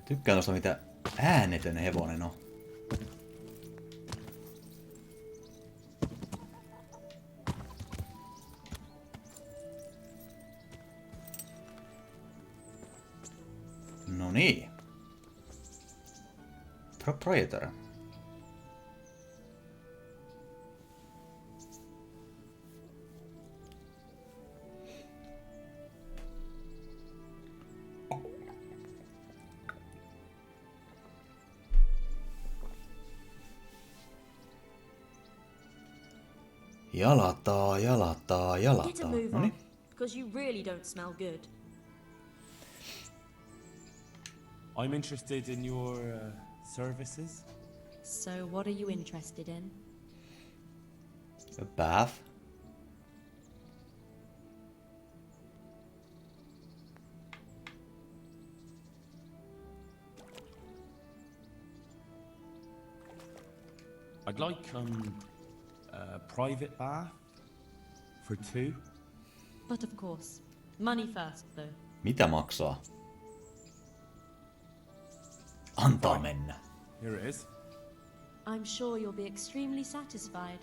Tykkään tosta mitä äänetön hevonen on. No niin. Proprietor. Jalataa. Get a move on, because you really don't smell good. I'm interested in your services. So what are you interested in? A bath. I'd like a private bath for 2. But of course, money first though. Mitä maksaa? Antaa mennä. Here it is. I'm sure you'll be extremely satisfied.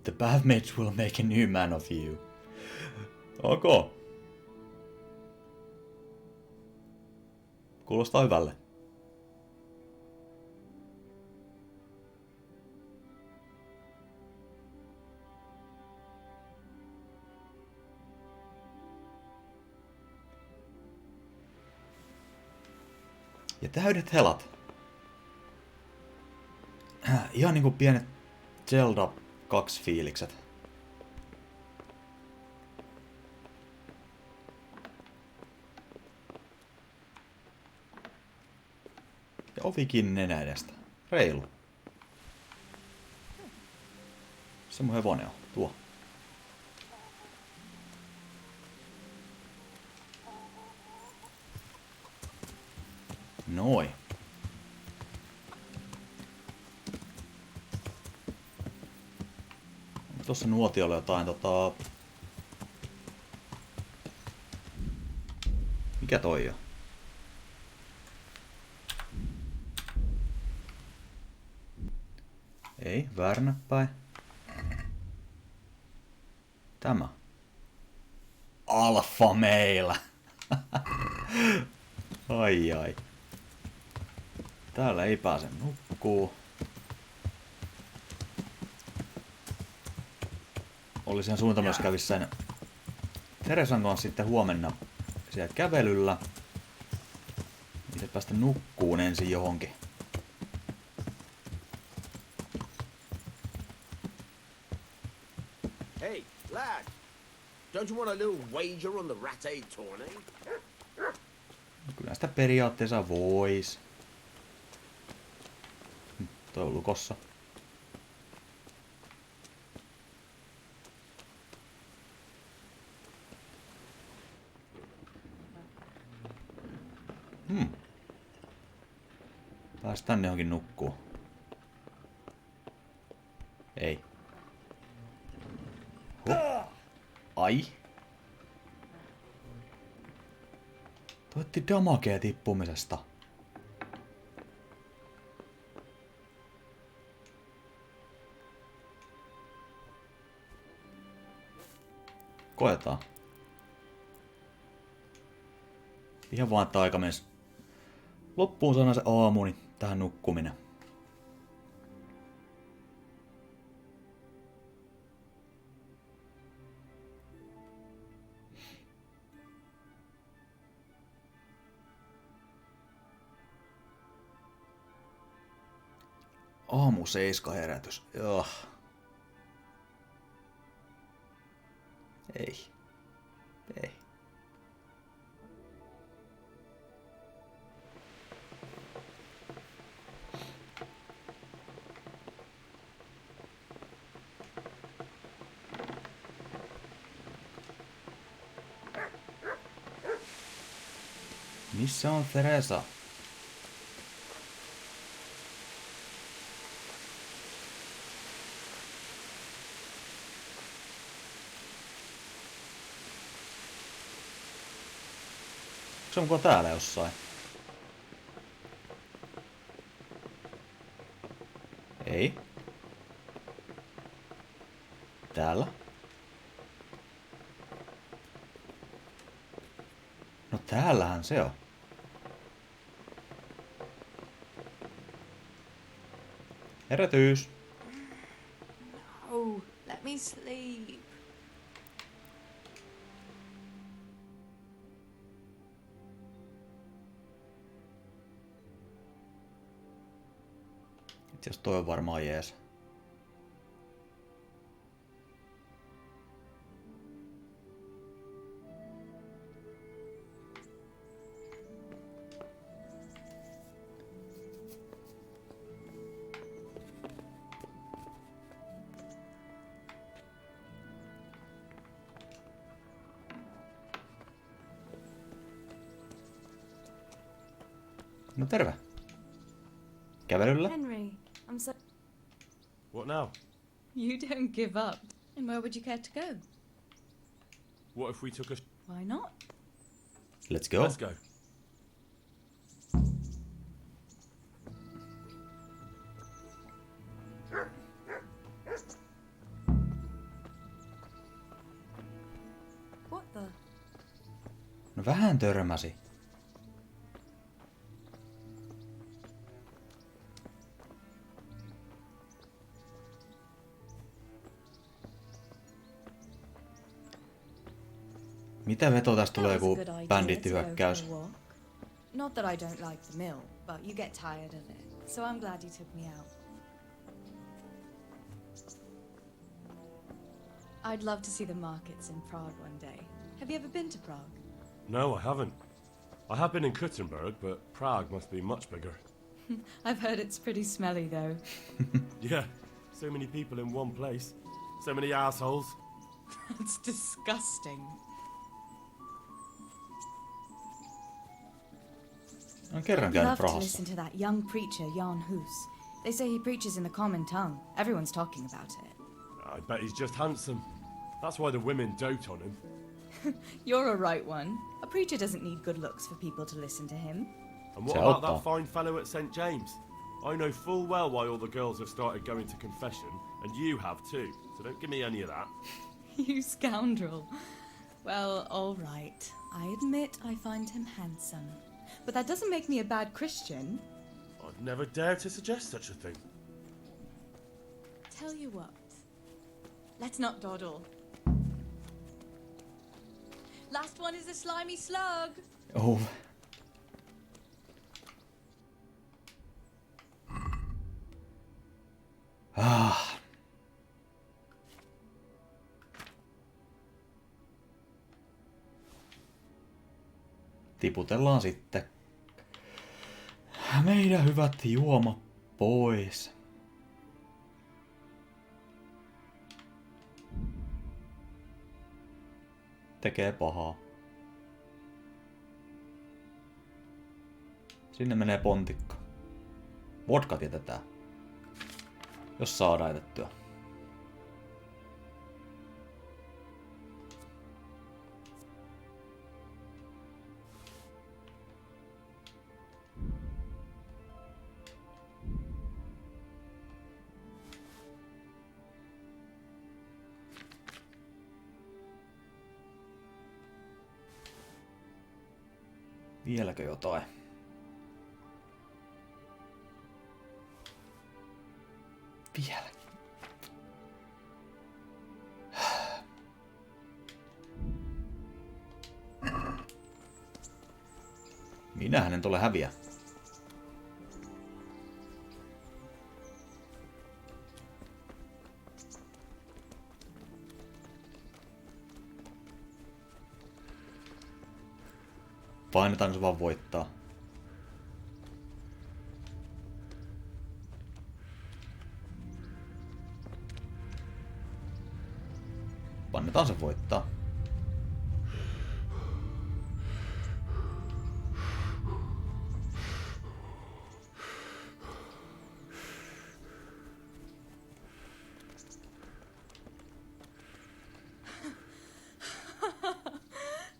The bathmate will make a new man of you. Ok. Kuulostaa hyvälle. Ja täydet helat. Ihan niinku pienet Zelda 2 fiilikset. Ja ovikin nenä edestä. Reilu. Se mun hevonen on. Tuo. Noin. Tuossa nuotiolla jotain Mikä toi on? Ei, vääränäpäin. Tämä. Alfa meillä. Ai. Täällä ei pääse nukkuu. Olisin suunnitelma, jos kävis sen Teresan kanssa sitten huomenna siellä kävelyllä. Itse päästä nukkuun ensin johonkin. Hey, lad. Don't you want a little wager on the Ratte tourney? Kyllä sitä periaatteessa vois. Toi on lukossa. Pääs tänne johonkin nukkuu. Ei. Ai. Toitti damakea tippumisesta. Koetaan. Ihan vaan, että aika mens loppuun saadaan se aamu, niin tähän nukkuminen. Aamu 7 herätys. Joo. Ei. Ei. Missä on Teresa? Se onko täällä jossain? Ei. Täällä? No täällähän se on. Herätys. Oh, let me sleep. Itse asiassa toi on varmaan jees. No terve. Kävelyllä? Henry, I'm so... What now? You don't give up. And where would you care to go? What if we took a... Why not? Let's go. Let's go. What the? No vähän törmäsi. Mitä veto tästä tulee joku bändittihyökkäys? Not that I don't like the mill, but you get tired of it. So I'm glad you took me out. I'd love to see the markets in Prague one day. Have you ever been to Prague? No, I haven't. I have been in Kuttenberg, but Prague must be much bigger. I've heard it's pretty smelly though. Yeah, so many people in one place. So many assholes. That's disgusting. On kerran I'd käynyt love to Prahassa. listen to that young preacher, Jan Hus. They say he preaches in the common tongue. Everyone's talking about it. I bet he's just handsome. That's why the women dote on him. You're a right one. A preacher doesn't need good looks for people to listen to him. And what about that fine fellow at St. James? I know full well why all the girls have started going to confession, and you have too, so don't give me any of that. You scoundrel. Well, all right. I admit I find him handsome. But that doesn't make me a bad Christian. I'd never dare to suggest such a thing. Tell you what. Let's not dawdle. Last one is a slimy slug. Oh. Ah. Tiputellaan sitten meidän hyvät juoma pois. Tekee pahaa. Sinne menee pontikka. Vodka tietetään. Jos saadaan etettyä. Vieläkö jotain? Vielä. Minähän en tule häviä. painetaanko se vaan voittaa? Painetaan se voittaa.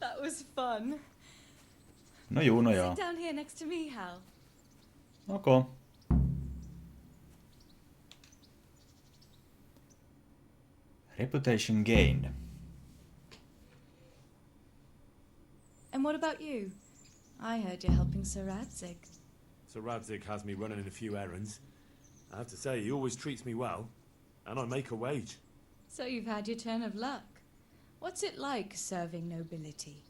That was fun. No juu, no joo. Sit down here next to me, Hal. Okay. Reputation gained. And what about you? I heard you're helping Sir Radzig. Sir Radzig has me running a few errands. I have to say, he always treats me well, and I make a wage. So you've had your turn of luck. What's it like serving nobility?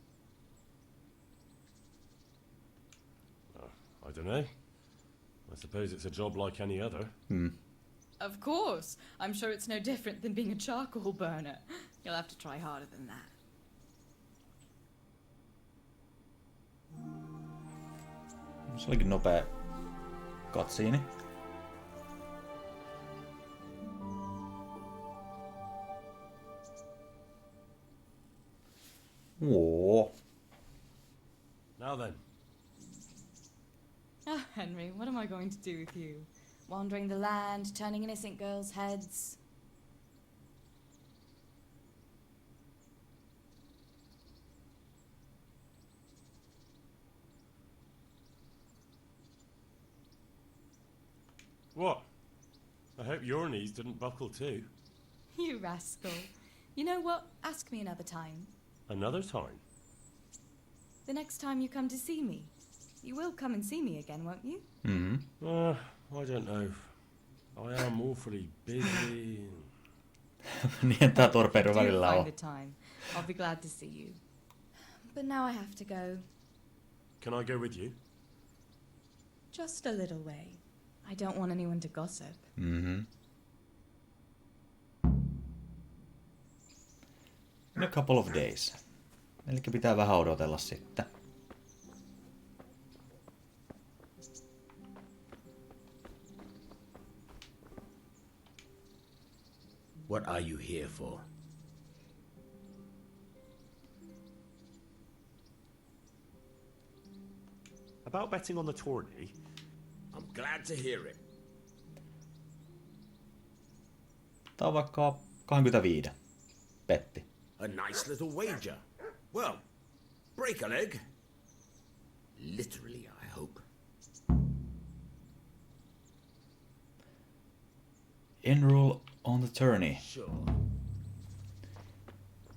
I don't know. I suppose it's a job like any other. Of course. I'm sure it's no different than being a charcoal burner. You'll have to try harder than that. Se olikin nopea katsiini. Whoa. Now then. Oh, Henry, what am I going to do with you? Wandering the land, turning innocent girls' heads. What? I hope your knees didn't buckle too. You rascal. You know what? Ask me another time. Another time? The next time you come to see me. You will come and see me again, won't you? I don't know. I am awfully busy. Niin tää torpedo Do välillä find on. the time. I'll be glad to see you. But now I have to go. Can I go with you? Just a little way. I don't want anyone to gossip. In a couple of days. Elikkä pitää vähän odotella sitten. What are you here for? About betting on the tourney? I'm glad to hear it. Tää on vaikka 25. Petti. A nice little wager. Well, break a leg. Literally, I hope. Enroll on the tourney. Sure.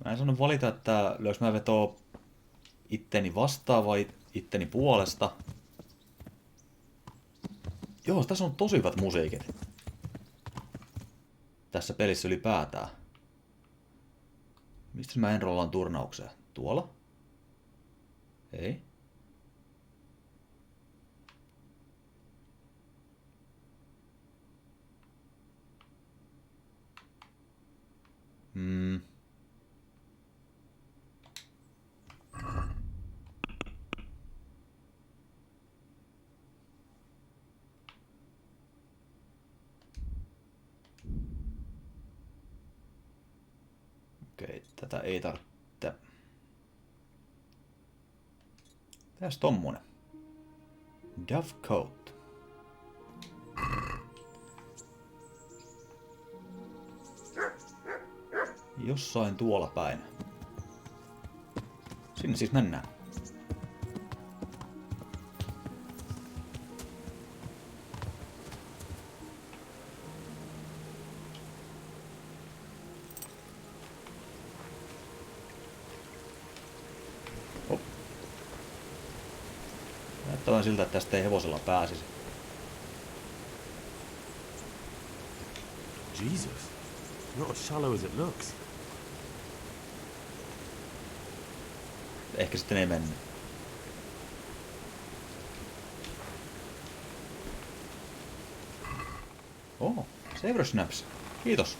Mä en saanut valita, että löys mä vetoo itteni vastaan vai itteni puolesta. Joo, tässä on tosi hyvät musiikit. Tässä pelissä ylipäätään. Mistä mä enrollaan turnaukseen? Tuolla? Ei. Okei, tätä ei tarvitse. Täs tommonen. Dovecoat. Jossain tuolla päin. Sinne siis mennään. Näyttää siltä, että tästä ei hevosella pääsisi. Jesus, not as shallow as it looks. Ehkä sitten ei mennyt. Oh, Saver Snaps. Kiitos.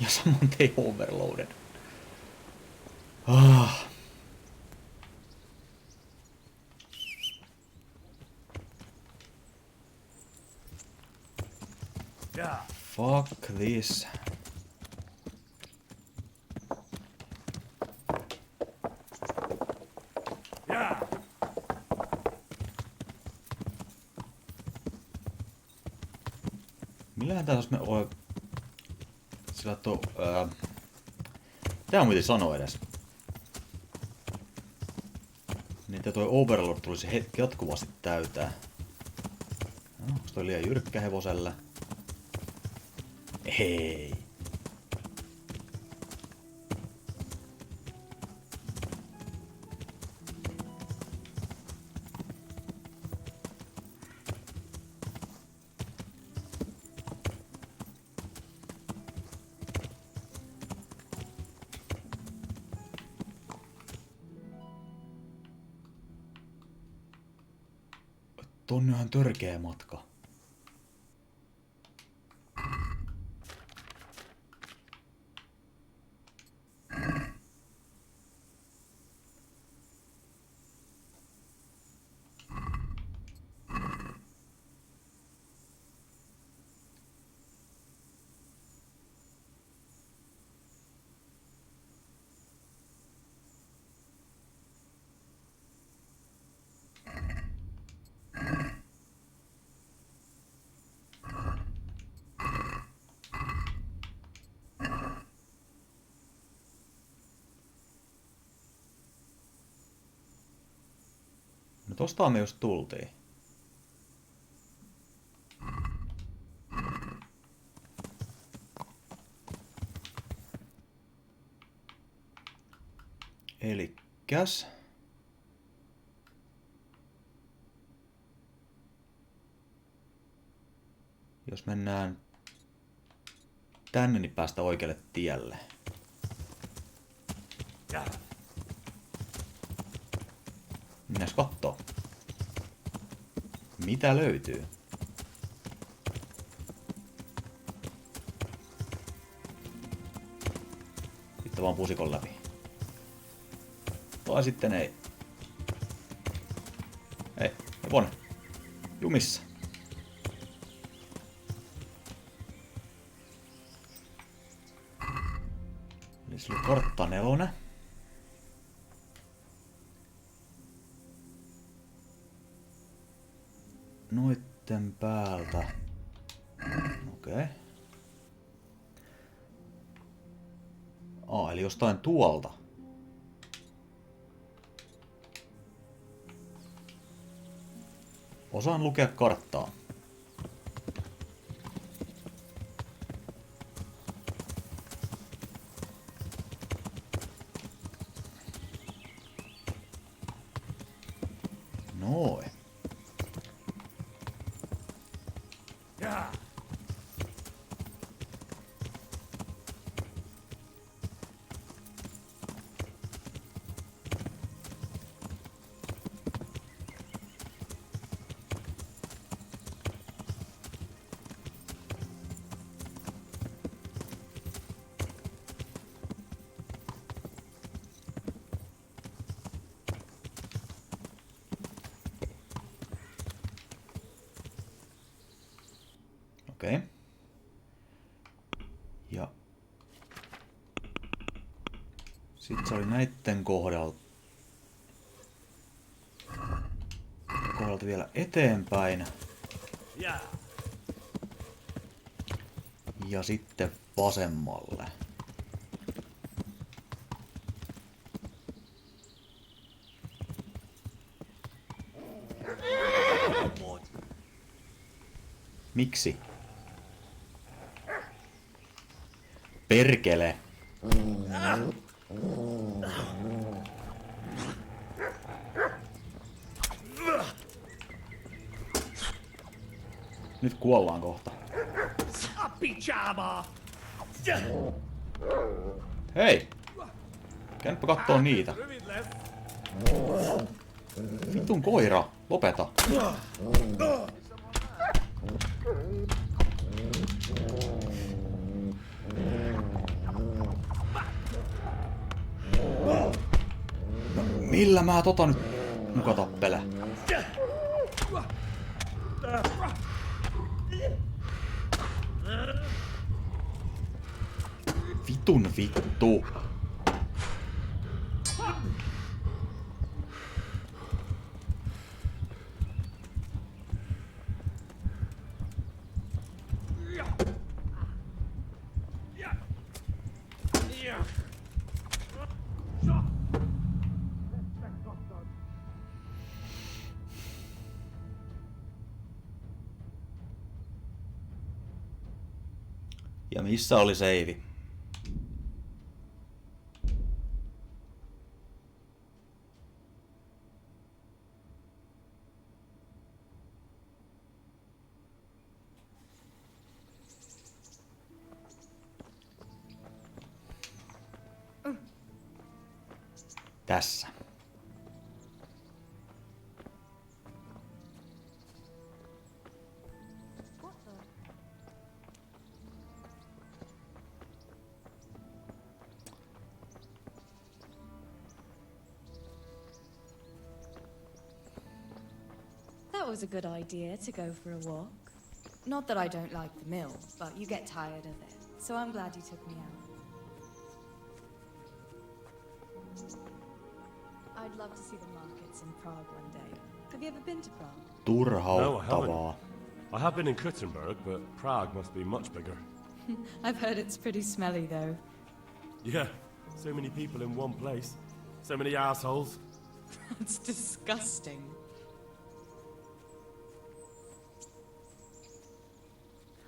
Ja saman tein Overloaded. Ah. Fuck this. Millähän tää me ole... Sillä tää on mitä sanoa edes. Niitä toi Overlord tulisi jatkuvasti täytää. No, onks toi liian jyrkkä hevoselle? Hei. Tonne on ihan törkeä matka. No tosta me just tultiin. Elikkäs. Jos mennään tänne, niin päästään oikealle tielle. Mennääs kattoo. Mitä löytyy? Sitten vaan pusikon läpi. Tai sitten ei. Ei, hevonen. Jumissa. Eli se oli kartta 4. Noitten päältä. Okei. Eli jostain tuolta. Osaan lukea karttaa. Noin. Okei. Ja sitten se oli näitten kohdalta vielä eteenpäin. Ja sitten vasemmalle. Miksi? Perkele. Nyt kuollaan kohta. Hei! Käypä kattoo niitä. Vitun koira, lopeta. No, millä mä tota nyt muka tappele? Vitun vittu. Ja missä oli seivi? Tässä. That was a good idea to go for a walk. Not that I don't like the mill, but you get tired of it. So I'm glad you took me out. I'd love to see the markets in Prague one day. Have you ever been to Prague? Turhauttavaa. No, I have been in Kuttenberg, but Prague must be much bigger. I've heard it's pretty smelly though. Yeah, so many people in one place. So many assholes. That's disgusting.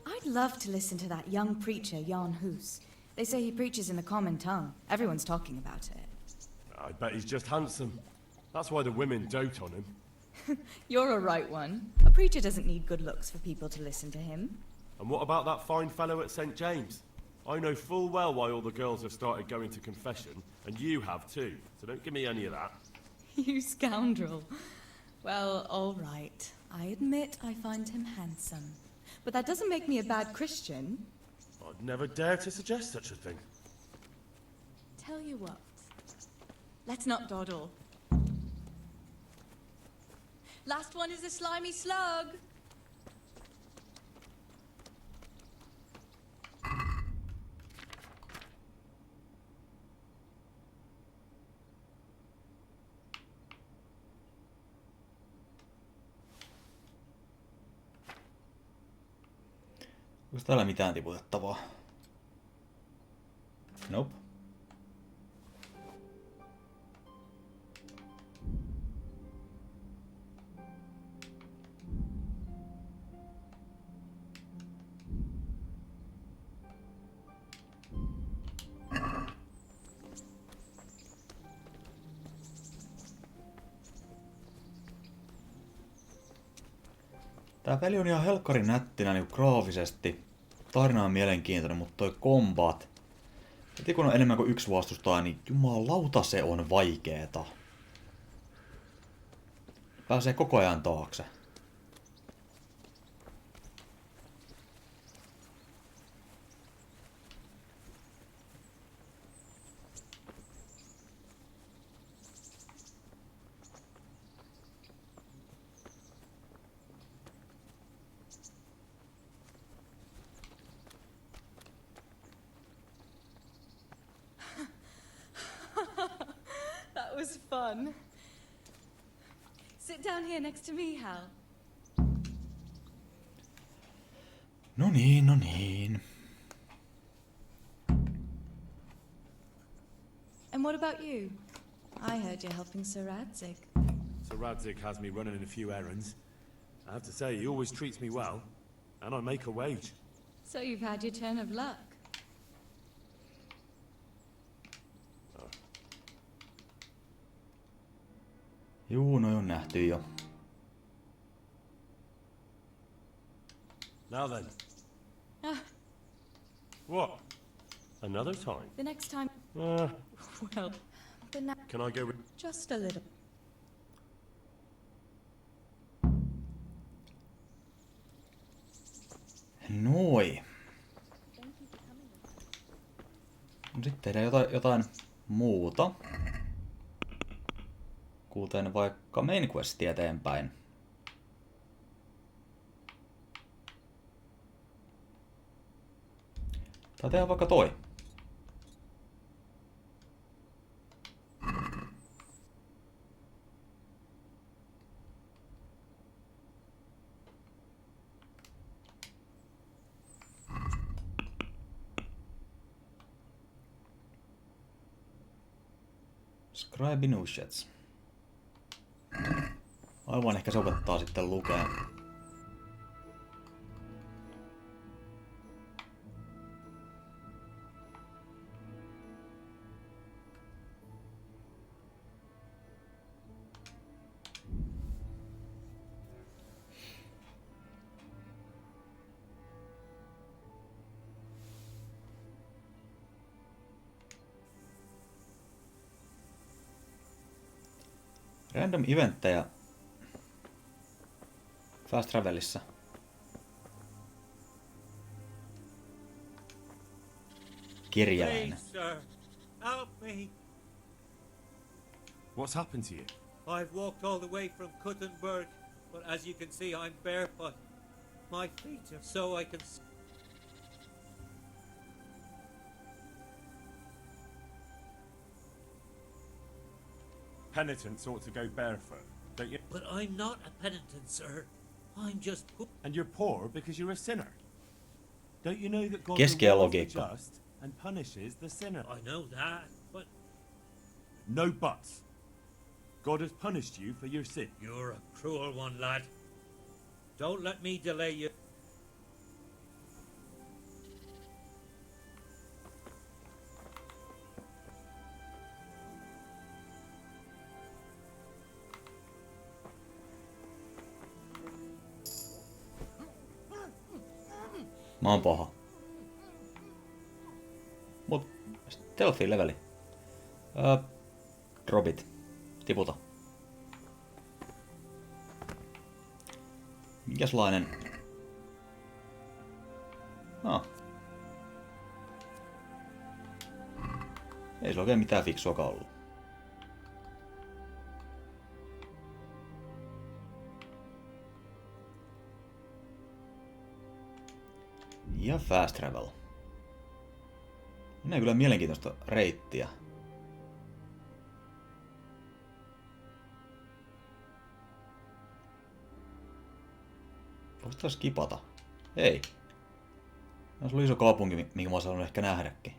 I'd love to listen to that young preacher, Jan Hus. They say he preaches in the common tongue. Everyone's talking about it. I bet he's just handsome. That's why the women dote on him. You're a right one. A preacher doesn't need good looks for people to listen to him. And what about that fine fellow at St. James? I know full well why all the girls have started going to confession, and you have too, so don't give me any of that. You scoundrel. Well, all right. I admit I find him handsome. But that doesn't make me a bad Christian. I'd never dare to suggest such a thing. Tell you what. Let's not dawdle. Last one is a slimy slug. Onko täällä mitään tiputettavaa? Nope. Tää peli on ihan helkkarin nättinä niinku graafisesti. Tarina on mielenkiintoinen, mutta toi kombat. Heti kun on enemmän kuin yksi vastustaja, niin jumalauta se on vaikeeta. Pääsee koko ajan taakse. That was fun. Sit down here next to me, Hal. No niin, no niin. And what about you? I heard you're helping Sir Radzig. Sir Radzig has me running a few errands. I have to say, he always treats me well, and I make a wage. So you've had your turn of luck. Juu, noi on nähty jo. Now then. Ah, What? Another time? the next time... Uh, Well, but now... can I go with... Just a little. Noi. Sitten tehdään jotain muuta. Kuten vaikka main questia eteenpäin. Tai tehdään vaikka toi. Scribe Nushets. Aivan, ehkä se opettaa sitten lukea. Random eventtejä Fast Travelissa. Kirjalainen. Please, sir, help me. What's happened to you? I've walked all the way from Kuttenberg, but as you can see, I'm barefoot. My feet are so I can... Penitents ought to go barefoot, don't you? But I'm not a penitent, sir. I'm just... And you're poor because you're a sinner. Don't you know that God Keskeä rewards the logiikka. just and punishes the sinner? I know that, but... No buts. God has punished you for your sin. You're a cruel one, lad. Don't let me delay you. Mä oon paha. Mut stealthy leveli. Dropit. Tiputa. Minkäslainen? Ei se oikein mitään fiksuakaan ollut. Ja fast travel. Mennään kyllä mielenkiintoista reittiä. Voisi taas skipata. Ei. No, se oli iso kaupunki, minkä mä oon saanut ehkä nähdäkin.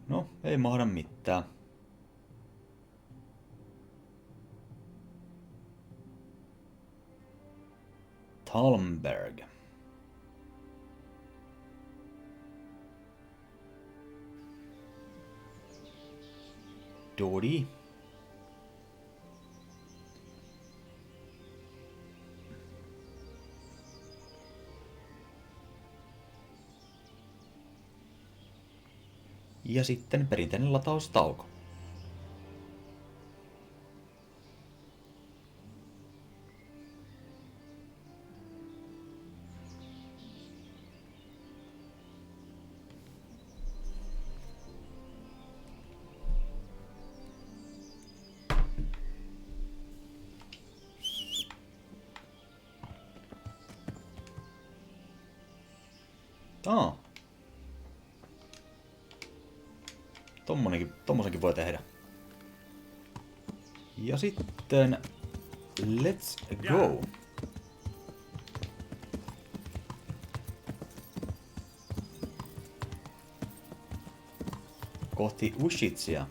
No, ei mahda mitään. Talmberg. Dodi. Ja sitten perinteinen lataustauko. Tommosenkin voi tehdä. Ja sitten let's go. Kohti Ushitsia.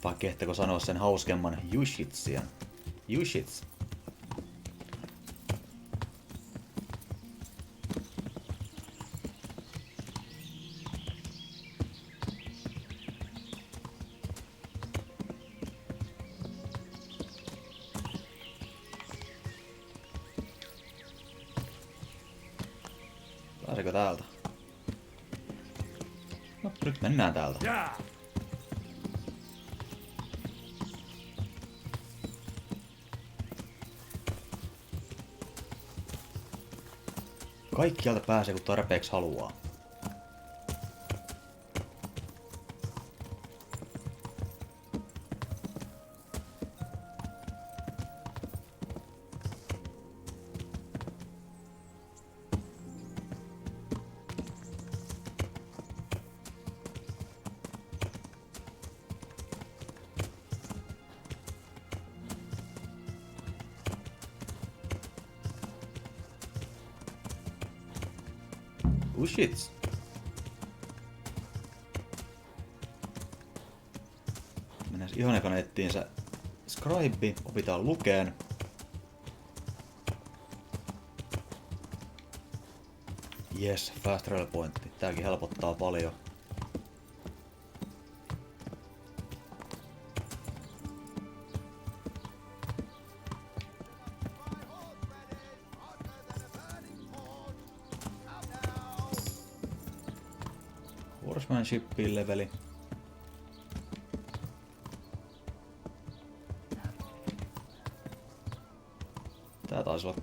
Vai kehtako sanoa sen hauskemman Ushitsia? Ushits. Pääsekö täältä? No, nyt mennään täältä. Kaikkialta pääsee, kun tarpeeksi haluaa. Shits. Mennään ihan ekana ettiin se scribe, opitaan lukeen. Yes, fast travel pointti. Tääkin helpottaa paljon. Horsemanshipin leveli. Tää taisi olla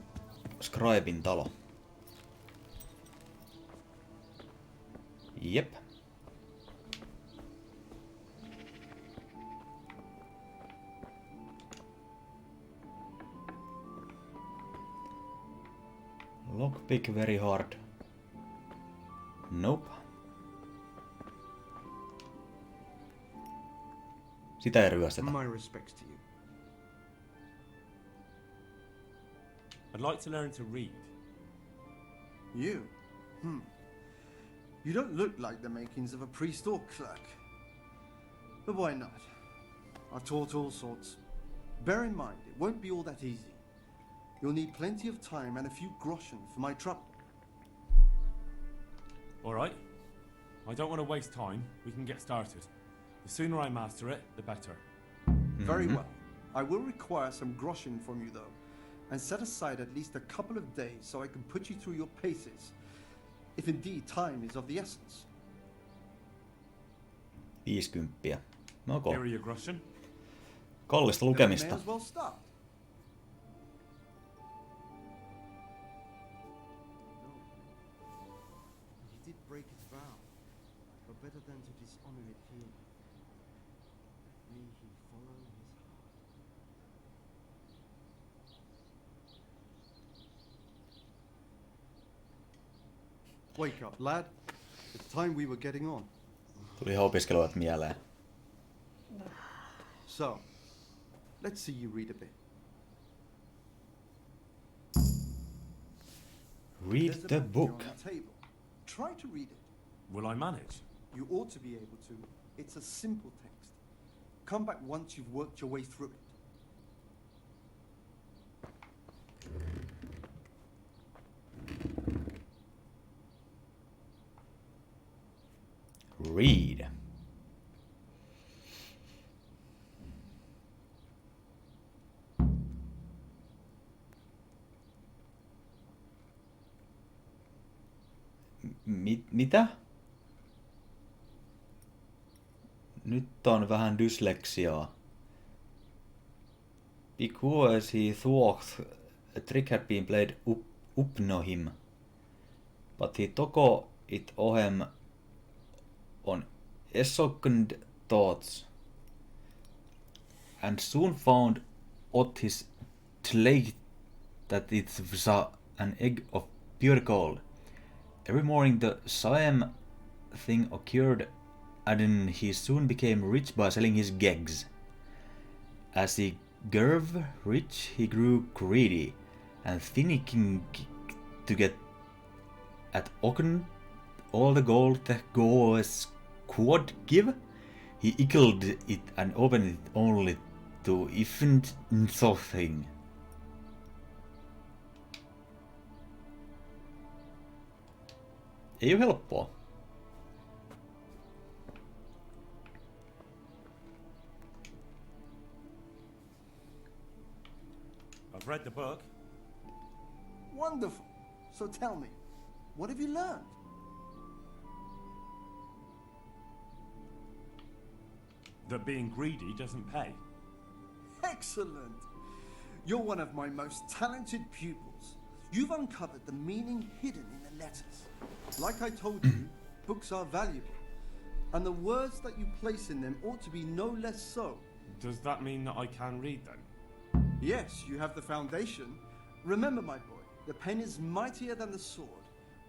Scriben talo. Jep. Lockpick very hard. Nope. Sitä ei ryöstetä. My respects to you. I'd like to learn to read. You? You don't look like the makings of a priest or clerk. But why not? I've taught all sorts. Bear in mind, it won't be all that easy. You'll need plenty of time and a few groschen for my trouble. Alright. I don't want to waste time. We can get started. The sooner I master it, the better. Very well. I will require some groschen from you though, and set aside at least a couple of days so I can put you through your paces, if indeed time is of the essence. 50. Okay. Here are your groschen. Kallista May lukemista. as well start. He did break his vow, but better than to dishonor it here. May he follow his heart. Wake up, lad. It's time we were getting on. Tuli ihan opiskelevat mieleen. So, let's see you read a bit. Read There's a the book book. here on the table. Try to read it. Will I manage? You ought to be able to. It's a simple text. Come back once you've worked your way through it. Read. Mitä? Nyt on vähän dysleksiaa. Because he thought a trick had been played upon him. But he took it ohem on second thoughts. And soon found out his slate that it was an egg of pure gold. Every morning the same thing occurred, and then he soon became rich by selling his geggs. As he grew rich, he grew greedy, and thinking to get at Ocken all the gold the goers could give, he eagled it and opened it only to find something. Ei oo helppoa. I've read the book. Wonderful. So tell me, what have you learned? That being greedy doesn't pay. Excellent. You're one of my most talented pupils. You've uncovered the meaning hidden in the letters. Like I told you, books are valuable, and the words that you place in them ought to be no less so. Does that mean that I can read then? Yes, you have the foundation. Remember, my boy, the pen is mightier than the sword.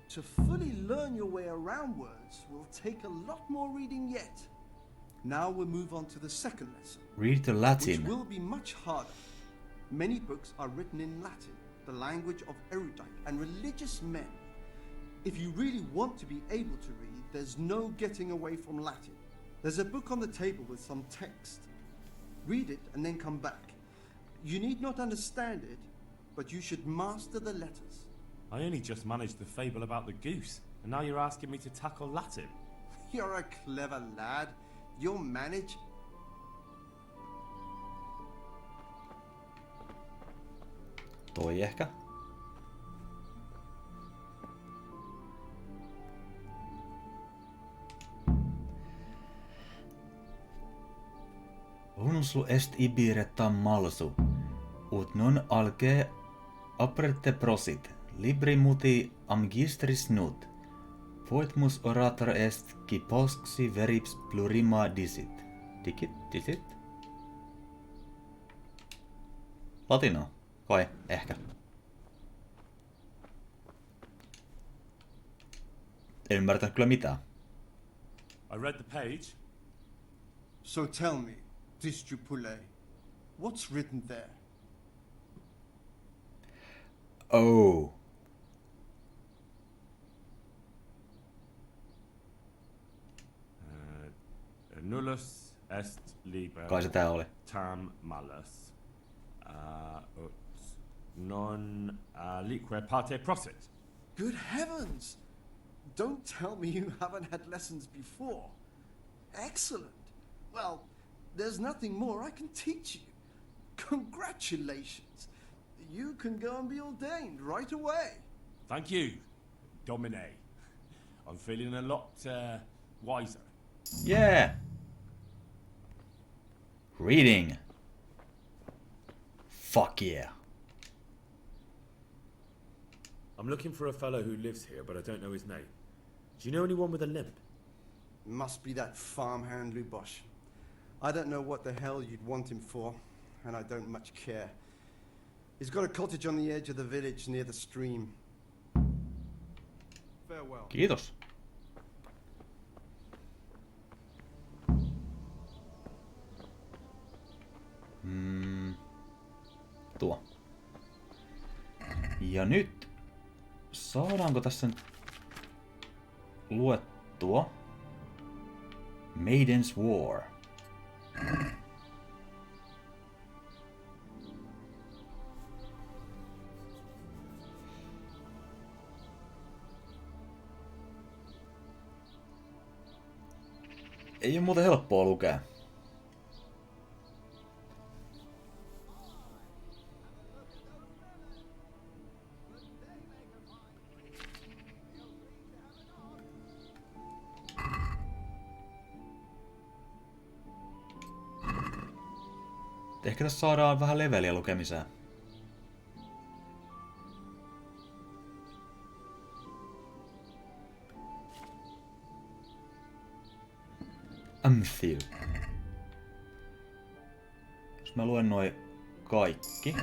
To fully learn your way around words will take a lot more reading yet. Now we'll move on to the second lesson. Read the Latin. Which will be much harder. Many books are written in Latin, the language of erudite and religious men. If you really want to be able to read, there's no getting away from Latin. There's a book on the table with some text. Read it and then come back. You need not understand it, but you should master the letters. I only just managed the fable about the goose, and now you're asking me to tackle Latin. You're a clever lad. You'll manage. Toi ehkä. Unsu est ibire tam malsu, ut non alge aprete prosit, libri muti amgistris nut, poetmus orator est qui posxi verips plurima dicit. Dicit? Latinaa? Vai ehkä? En ymmärtänyt kyllä mitään. I read the page. So tell me, Distupule, what's written there? Oh. Nullus est liber. Kai se tää oli. Tam malus. Ut non lique parte prosit. Good heavens! Don't tell me you haven't had lessons before. Excellent. Well, there's nothing more I can teach you. Congratulations. You can go and be ordained right away. Thank you, Domine. I'm feeling a lot wiser. Yeah. Reading. Fuck yeah. I'm looking for a fellow who lives here, but I don't know his name. Do you know anyone with a limp? Must be that farmhand Lubosh. I don't know what the hell you'd want him for, and I don't much care. He's got a cottage on the edge of the village near the stream. Farewell. Kiitos. Tuo. Ja nyt saadaanko tässä nyt luettua Maiden's War. Ei ole muuten helppoa lukea. Ehkä tässä saadaan vähän leveliä lukemiseen. Amphil. Jos mä luen noi kaikki.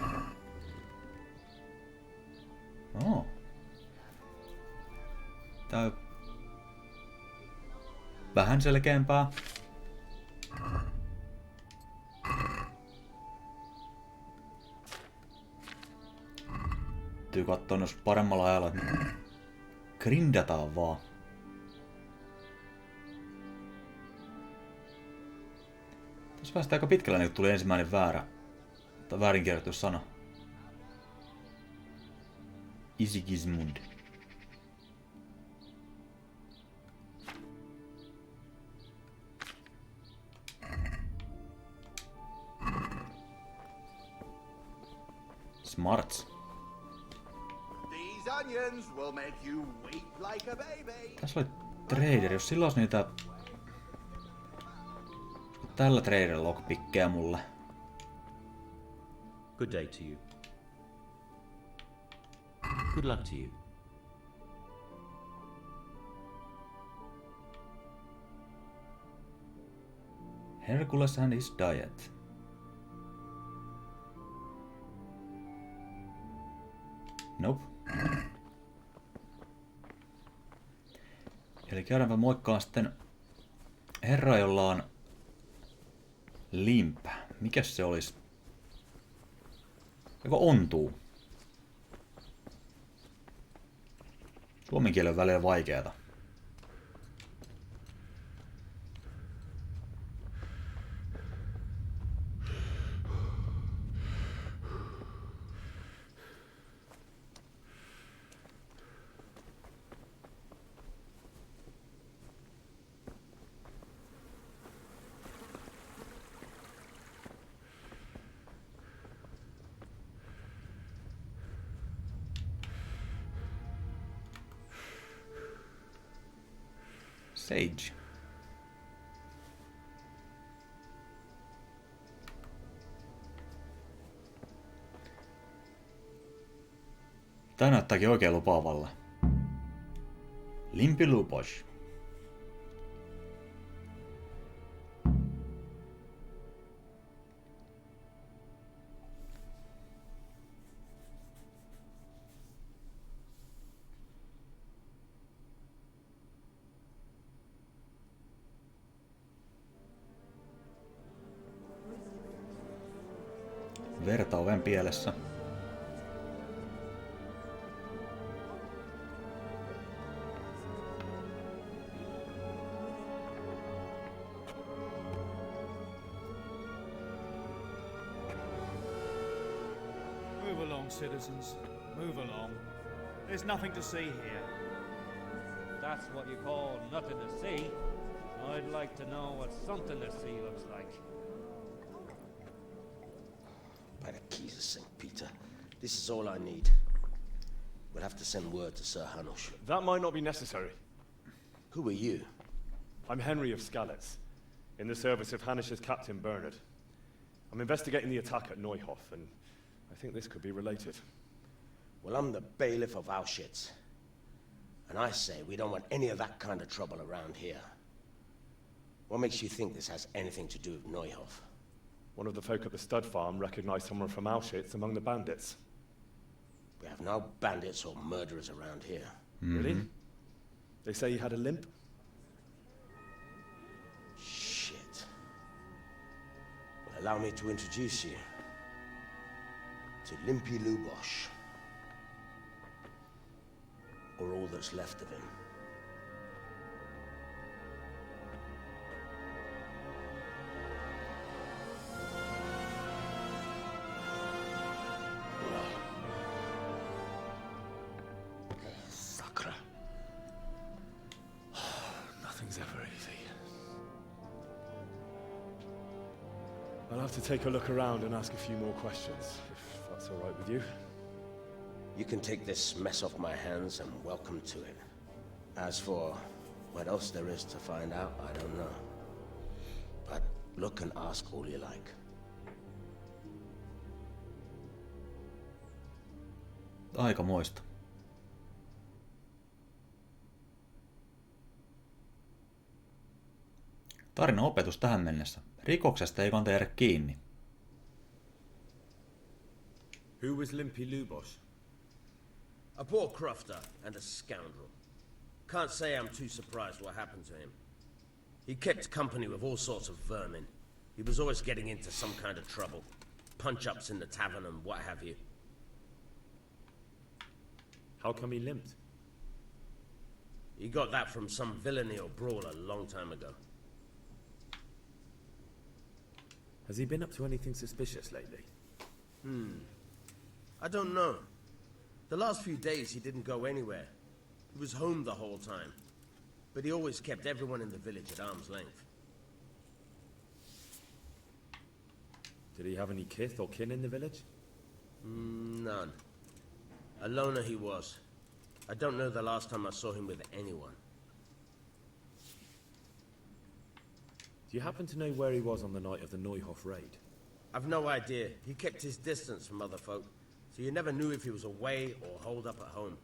Oh. Tää on vähän selkeämpää. Täytyy katsoa jos paremmalla ajalla, että grindataan vaan. Tässä päästään aika pitkällä, niin tuli ensimmäinen väärinkirjoitettu sana. Isigismund. Smarts. These onions will make you weep like a baby. Tässä oli trader, jos sillä olisi niitä... Tällä trader lockpickkejä mulle. Good day to you. Good luck to you. Hercules and his diet. Nope. Eli käydäänpä moikkaan sitten herra, jolla on limp. Mikäs se olisi? Joko ontuu? Suomen kieli on välillä vaikeeta. Sage. Tää näyttääkin oikein lupaavalle. Limpi Lubos. Verta oven pielessä. Move along, citizens. Move along. There's nothing to see here. That's what you call nothing to see. I'd like to know what something to see looks like. By the keys of St. Peter, this is all I need. We'll have to send word to Sir Hanush. That might not be necessary. Who are you? I'm Henry of Skalitz, in the service of Hanush's Captain Bernard. I'm investigating the attack at Neuhof, and I think this could be related. Well, I'm the bailiff of Auschwitz. And I say we don't want any of that kind of trouble around here. What makes you think this has anything to do with Neuhof? One of the folk at the stud farm recognized someone from Auschwitz among the bandits. We have no bandits or murderers around here. Really? They say he had a limp? Shit. Well, allow me to introduce you to Limpy Lubosh. Or all that's left of him. Sakra. Nothing's ever easy. I'll have to take a look around and ask a few more questions, if that's all right with you. You can take this mess off my hands and welcome to it. As for what else there is to find out, I don't know. But look and ask all you like. Aikamoista. Tarinan opetus tähän mennessä. Rikoksesta ei kannata jäädä kiinni. Who was Limpy Lubosh? A poor crofter and a scoundrel. Can't say I'm too surprised what happened to him. He kept company with all sorts of vermin. He was always getting into some kind of trouble. Punch-ups in the tavern and what have you. How come he limped? He got that from some villainy or brawl a long time ago. Has he been up to anything suspicious lately? I don't know. The last few days he didn't go anywhere. He was home the whole time. But he always kept everyone in the village at arm's length. Did he have any kith or kin in the village? None. A loner he was. I don't know the last time I saw him with anyone. Do you happen to know where he was on the night of the Neuhof raid? I've no idea. He kept his distance from other folk, so you never knew if he was away or holed up at home.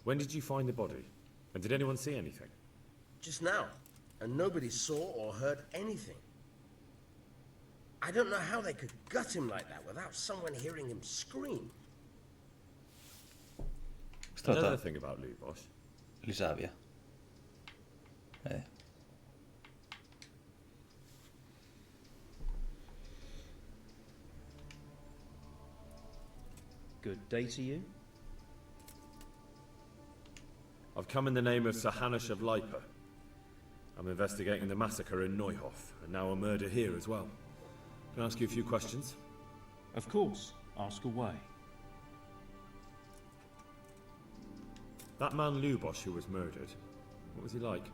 When did you find the body? And did anyone see anything? Just now, and nobody saw or heard anything. I don't know how they could gut him like that without someone hearing him scream. Another thing about Lubosh. Lisääviä. Ei. Good day to you. I've come in the name of Sir Hanush of Lipa. I'm investigating the massacre in Neuhof, and now a murder here as well. Can I ask you a few questions? Of course. Ask away. That man Lubosh who was murdered, what was he like?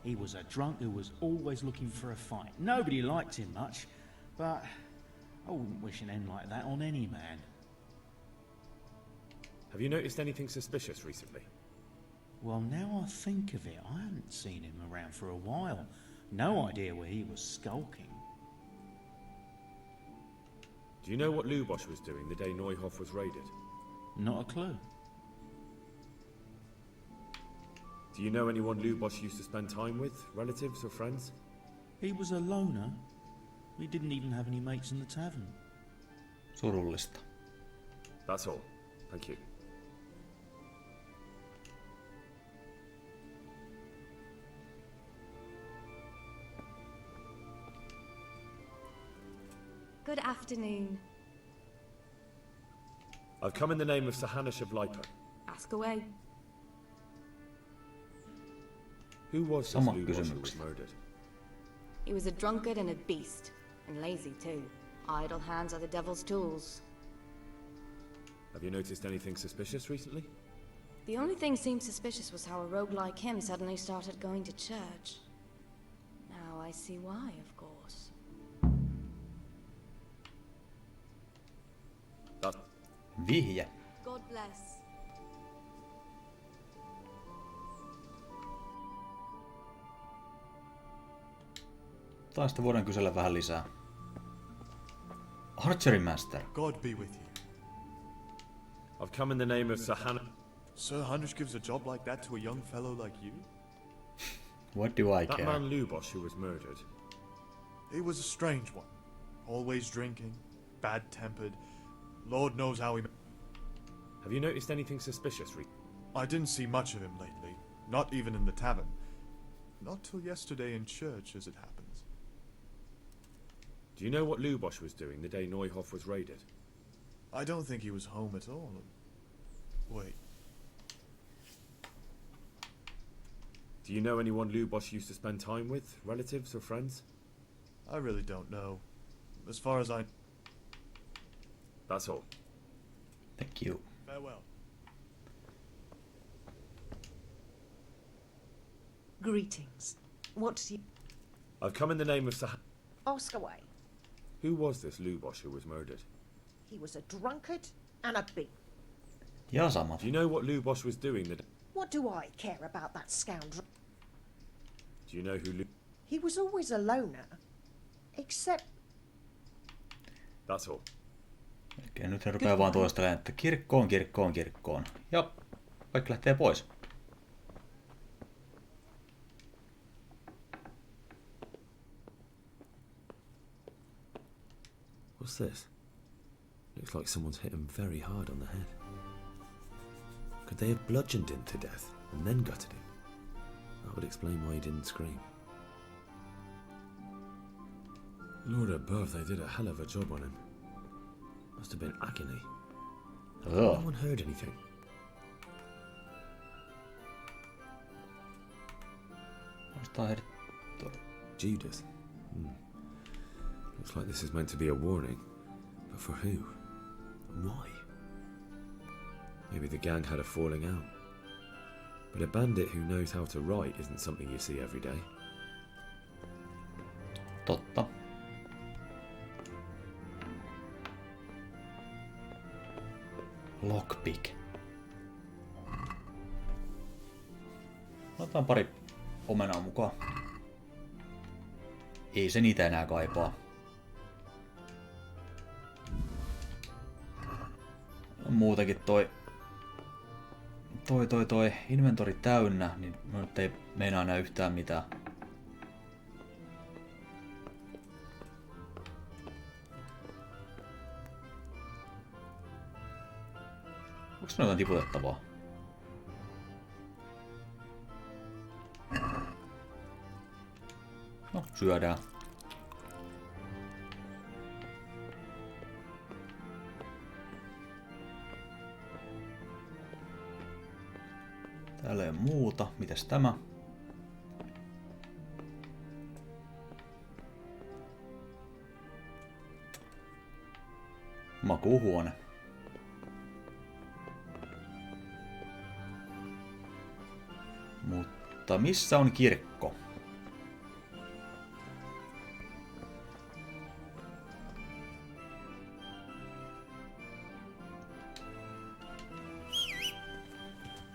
He was a drunk who was always looking for a fight. Nobody liked him much, but I wouldn't wish an end like that on any man. Have you noticed anything suspicious recently? Well, now I think of it, I hadn't seen him around for a while. No idea where he was skulking. Do you know what Lubosh was doing the day Neuhof was raided? Not a clue. Do you know anyone Lubosh used to spend time with? Relatives or friends? He was a loner. We didn't even have any mates in the tavern. Surullista. That's all. Thank you. Good afternoon. I've come in the name of Sir Hanush of Lipa. Ask away. Who was this Lubosh who was murdered? He was a drunkard and a beast. And lazy too. Idle hands are the devil's tools. Have you noticed anything suspicious recently? The only thing seemed suspicious was how a rogue like him suddenly started going to church. Now I see why, of course. Vihje. God bless. Taista voidaan kysellä vähän lisää. Archery Master. God be with you. I've come in the name of Sir Hanush. Sir Hanush gives a job like that to a young fellow like you? What do I That care? man Lubosh who was murdered. He was a strange one. Always drinking, bad-tempered. Lord knows how he... Have you noticed anything suspicious I didn't see much of him lately. Not even in the tavern. Not till yesterday in church, as it happens. Do you know what Lubosh was doing the day Neuhof was raided? I don't think he was home at all. Wait. Do you know anyone Lubosh used to spend time with? Relatives or friends? I really don't know. As far as I... That's all. Thank you. Farewell. Greetings. What do you... I've come in the name of Sir... Ask away. Who was this Lubosh who was murdered? He was a drunkard and a beast. Ja sama. Do you know what Lubosh was doing the... What do I care about that scoundrel? Do you know who He was always a loner. Except... That's all. Okei, nyt he rupeaa vaan toistelemaan, että kirkkoon, kirkkoon, kirkkoon. Ja vaikka lähtee pois. What's this? Looks like someone's hit him very hard on the head. Could they have bludgeoned him to death and then gutted him? That would explain why he didn't scream. Lord above, they did a hell of a job on him. Must have been agony. No one heard anything. Judas. Looks like this is meant to be a warning. But for who? And why? Maybe the gang had a falling out. But a bandit who knows how to write isn't something you see every day. Totta. Lockpick. Otetaan pari omenaa mukaan. Ei se niitä enää kaipaa. Muutenkin toi inventori täynnä, niin nyt ei meinaa enää yhtään mitään. Onks ne jotain tiputettavaa? No, syödään. Täällä ei ole muuta. Mitäs tämä? Makuuhuone. Mutta missä on kirkko?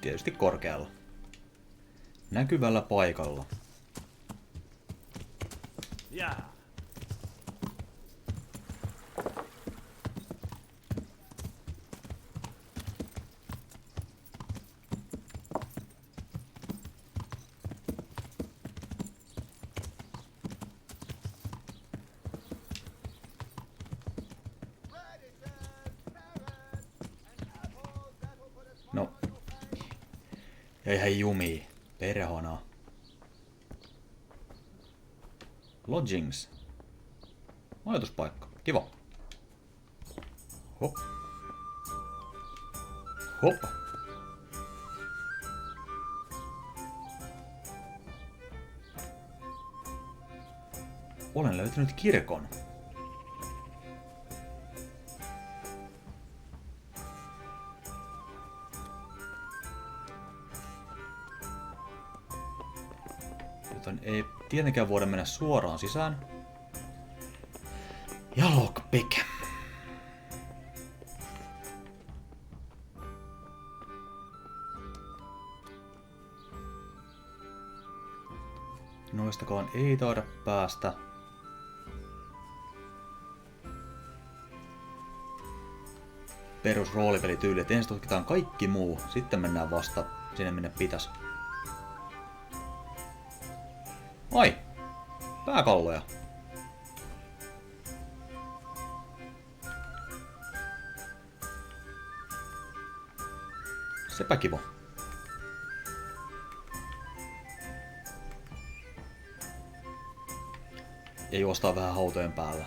Tietysti korkealla. Näkyvällä paikalla. Yeah. No. Ja ihan jumii. Perhana. Lodgings. Majoituspaikka. Kiva. Hop. Hop. Olen löytänyt kirkon. Joten ei tietenkään voida mennä suoraan sisään. Ja lockpick. Noistakaan ei taida päästä. Perus roolipelityyli, että ensin tutkitaan kaikki muu, sitten mennään vasta sinne minne pitäisi. Ai! Pääkalloja. Sepä kiva. Ja juostaa vähän hautojen päällä.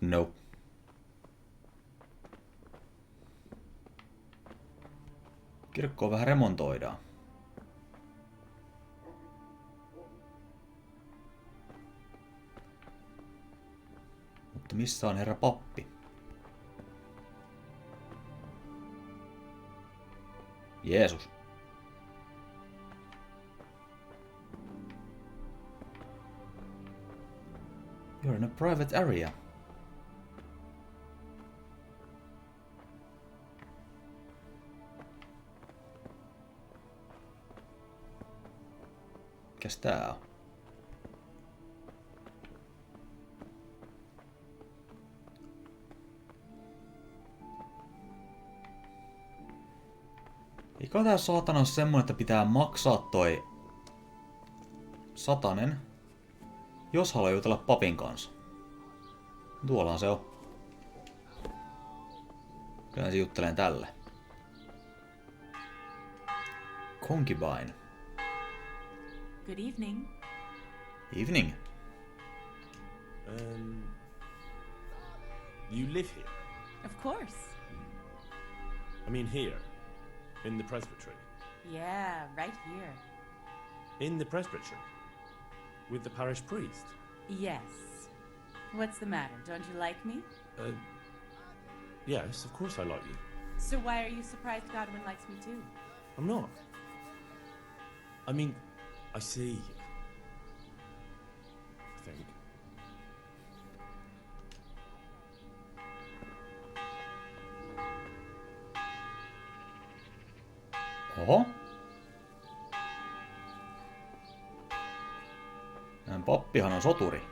Nope. Kirkkoa vähän remontoidaan. Mutta missä on herra pappi? Jeesus. You're in a private area. Mikäs tää on? Eikä tää saatana ole semmonen, että pitää maksaa toi 100, jos haluaa jutella papin kanssa. Tuollahan se on. Kyllä se juttelen tälle. Concubine. Good evening. Evening. You live here? Of course. I mean here, in the presbytery. Yeah, right here. In the presbytery? With the parish priest? Yes. What's the matter? Don't you like me? Yes, of course I like you. So why are you surprised Godwin likes me too? I'm not. I mean, I see. I think. Oho. Näin pappihan on soturi.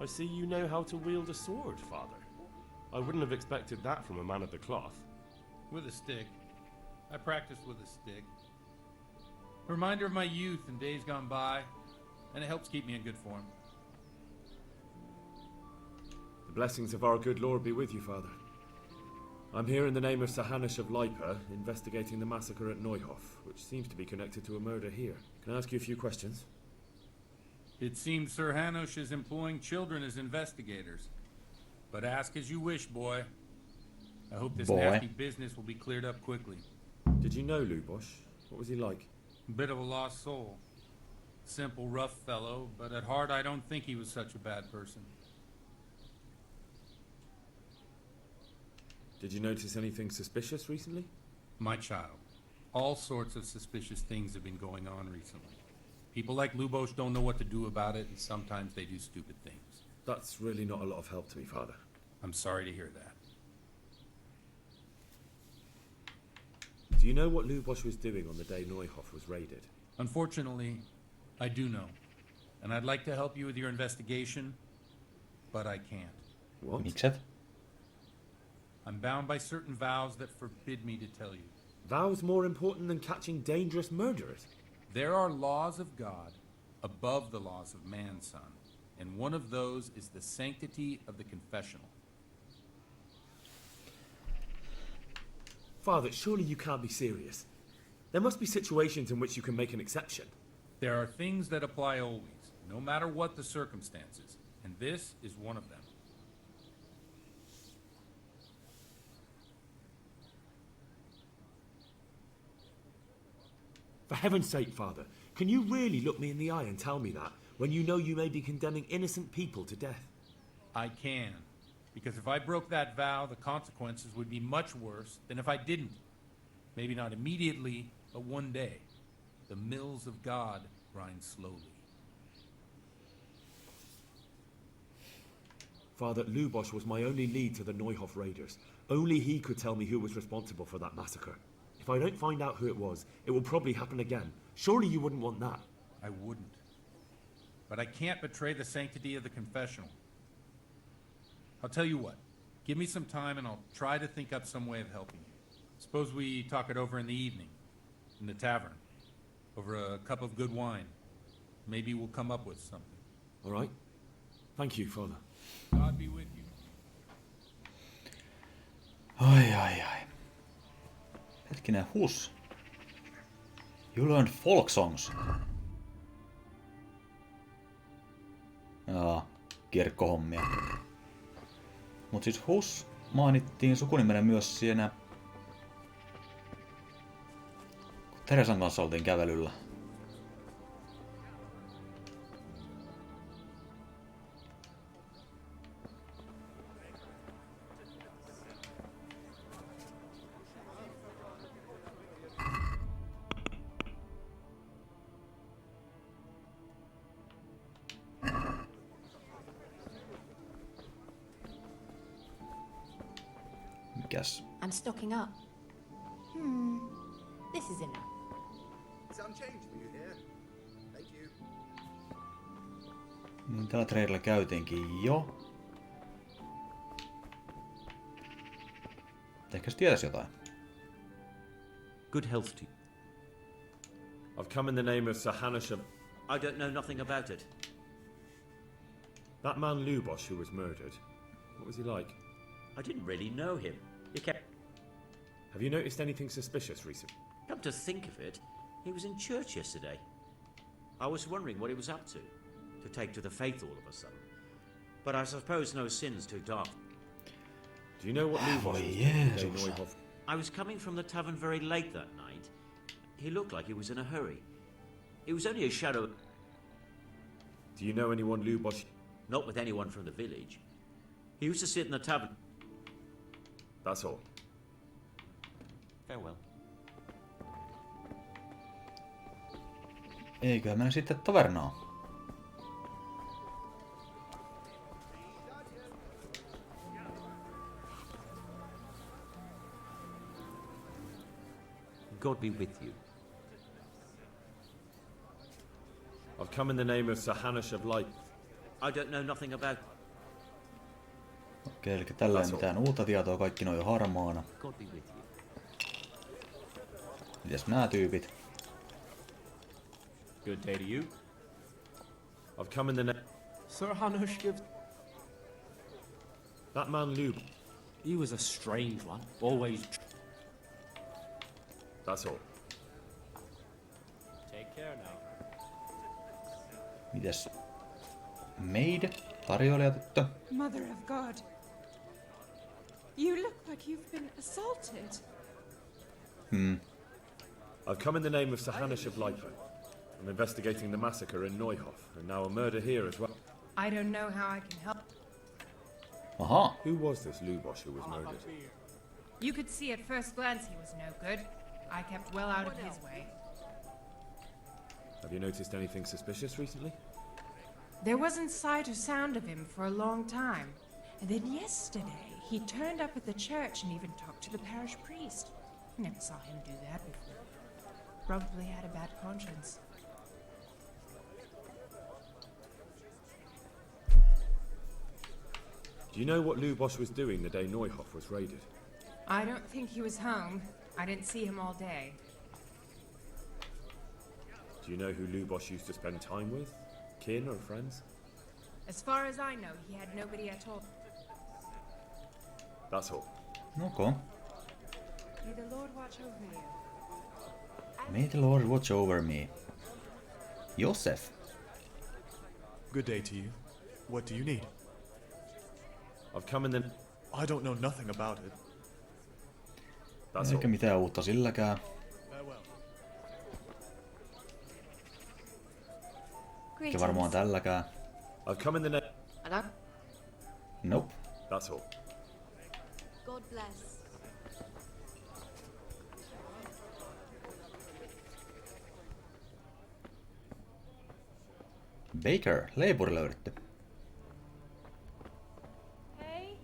I see you know how to wield a sword, Father. I wouldn't have expected that from a man of the cloth. With a stick. I practiced with a stick. A reminder of my youth and days gone by, and it helps keep me in good form. The blessings of our good Lord be with you, Father. I'm here in the name of Sir Hanush of Lipa, investigating the massacre at Neuhof, which seems to be connected to a murder here. Can I ask you a few questions? It seems Sir Hanush is employing children as investigators. But ask as you wish, boy. I hope this nasty business will be cleared up quickly. Did you know Lubosh? What was he like? A bit of a lost soul. Simple, rough fellow, but at heart I don't think he was such a bad person. Did you notice anything suspicious recently? My child, all sorts of suspicious things have been going on recently. People like Lubosh don't know what to do about it, and sometimes they do stupid things. That's really not a lot of help to me, Father. I'm sorry to hear that. Do you know what Lubosh was doing on the day Neuhof was raided? Unfortunately, I do know. And I'd like to help you with your investigation, but I can't. What? Mikset? I'm bound by certain vows that forbid me to tell you. Vows more important than catching dangerous murderers? There are laws of God above the laws of man, son. And one of those is the sanctity of the confessional. Father, surely you can't be serious. There must be situations in which you can make an exception. There are things that apply always, no matter what the circumstances. And this is one of them. For heaven's sake, Father, can you really look me in the eye and tell me that, when you know you may be condemning innocent people to death? I can. Because if I broke that vow, the consequences would be much worse than if I didn't. Maybe not immediately, but one day. The mills of God grind slowly. Father, Lubosh was my only lead to the Neuhof raiders. Only he could tell me who was responsible for that massacre. If I don't find out who it was, it will probably happen again. Surely you wouldn't want that. I wouldn't. But I can't betray the sanctity of the confessional. I'll tell you what. Give me some time and I'll try to think up some way of helping you. Suppose we talk it over in the evening. In the tavern. Over a cup of good wine. Maybe we'll come up with something. All right. Thank you, Father. God be with you. Ai. Hetkinen, Hus. You learned folk songs. Jaa, kirkkohommia. Mut siis Hus mainittiin sukunimenä myös siinä, kun Teresan kanssa oltiin kävelyllä. Mikäs? I'm stocking up. This is enough. Some change for you here. Thank you. Niin tällä treidillä käytiinkin jo. Ehkä se tietäisi jotain. Good health to you. I've come in the name of Sir Hanush of... I don't know nothing about it. That man Lubosh who was murdered. What was he like? I didn't really know him. He kept... Have you noticed anything suspicious recently? Come to think of it, he was in church yesterday. I was wondering what he was up to take to the faith all of a sudden. But I suppose no sin's too dark. Do you know what Lubosh was doing today, Neuhof? I was coming from the tavern very late that night. He looked like he was in a hurry. It was only a shadow. Do you know anyone Lubosh... Not with anyone from the village. He used to sit in the tavern. That's all. Farewell. Eiköhän mennä sitten tavernaan. God be with you. I've come in the name of Sir Hanush of Light. I don't know nothing about... Okei, eli tällä ei mitään uutta tietoa, kaikki ne on jo harmaana. God be with you. Mitäs nää tyypit? Good day to you. I've come in the name... Sir Hanush gives... That man Lub... He was a strange one. Always. That's all. Take care now. Mites? Maid? Tarjoilijatyttö? Mother of God. You look like you've been assaulted. I've come in the name of Sir Hanish of Lipo. I'm investigating the massacre in Neuhof, and now a murder here as well. I don't know how I can help. Aha. Who was this Lubosh who was murdered? You could see at first glance he was no good. I kept well out of his way. Have you noticed anything suspicious recently? There wasn't sight or sound of him for a long time. And then yesterday, he turned up at the church and even talked to the parish priest. Never saw him do that before. Probably had a bad conscience. Do you know what Lubosh was doing the day Neuhof was raided? I don't think he was home. I didn't see him all day. Do you know who Lubosh used to spend time with? Kin or friends? As far as I know, he had nobody at all. That's all. Okay. May the Lord watch over you. May the Lord watch over me. Joseph. Good day to you. What do you need? I've come in the... I don't know nothing about it. That's all. Eikä mitään uutta silläkään. Eikä varmaan tälläkään. I've come in the Nope. That's all. God bless. Baker, leipuri löydetty. Hey?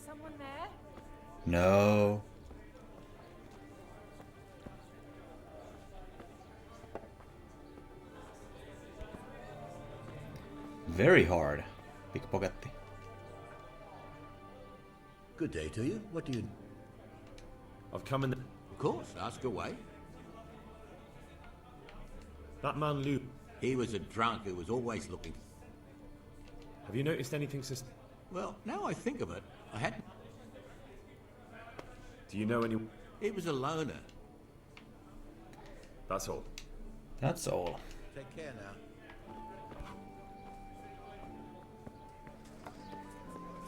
Someone there? No. Very hard. Pickpocketti. Good day to you. What do you... I've come in the... Of course, ask away. That man Lu... He was a drunk who was always looking... Have you noticed anything Well, now I think of it, I hadn't... Do you know any... He was a loner. That's all. That's all. Take care now.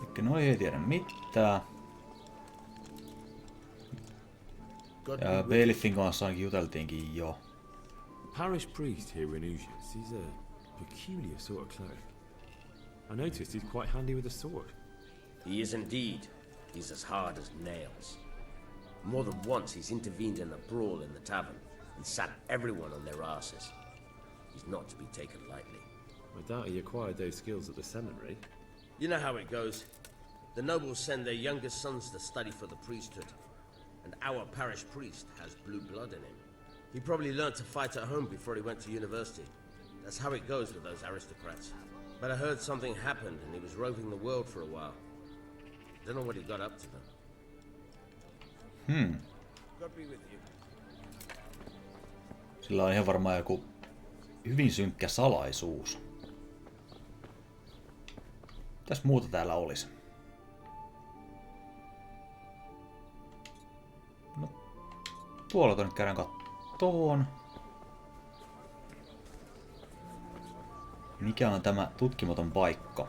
Elikkä noi ei tiedä mitään. Ja Bailiffin kanssa ainakin juteltiinkin jo. Parish priest here in Ujias. He's a peculiar sort of cleric. I noticed he's quite handy with a sword. He is indeed. He's as hard as nails. More than once he's intervened in a brawl in the tavern and sat everyone on their asses. He's not to be taken lightly. I doubt he acquired those skills at the seminary. You know how it goes. The nobles send their youngest sons to study for the priesthood, and our parish priest has blue blood in him. He probably learned to fight at home before he went to university. That's how it goes with those aristocrats. But I heard something happened and he was roving the world for a while. Don't know what he got up to though. God be with you. Sillä on ihan varmaan joku hyvin synkkä salaisuus. Mitäs muuta täällä olisi? No, tuolla tonne käydään kattoon. Mikä on tämä tutkimaton paikka?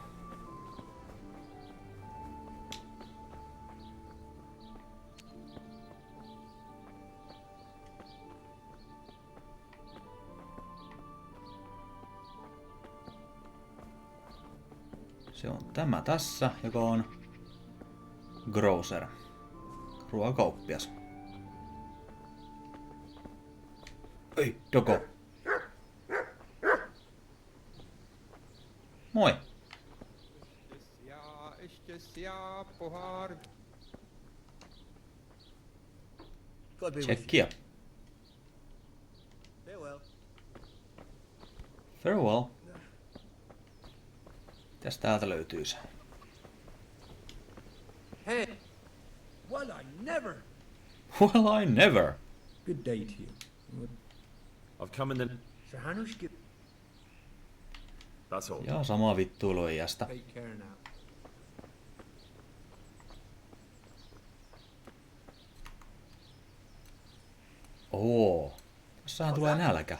Se on tämä tässä, joka on grocer, ruokakauppias. Ei, Doko. Moi. Tsekkiä. Farewell. Farewell. Mitäs täältä löytyy se? Hey! Well, I never! Well, I never. Good day to you. I've come in the... Sir Hanush, That's all. Ja sama vittuilu iästä. take care now. Oo. Tässähän tulee nälkä.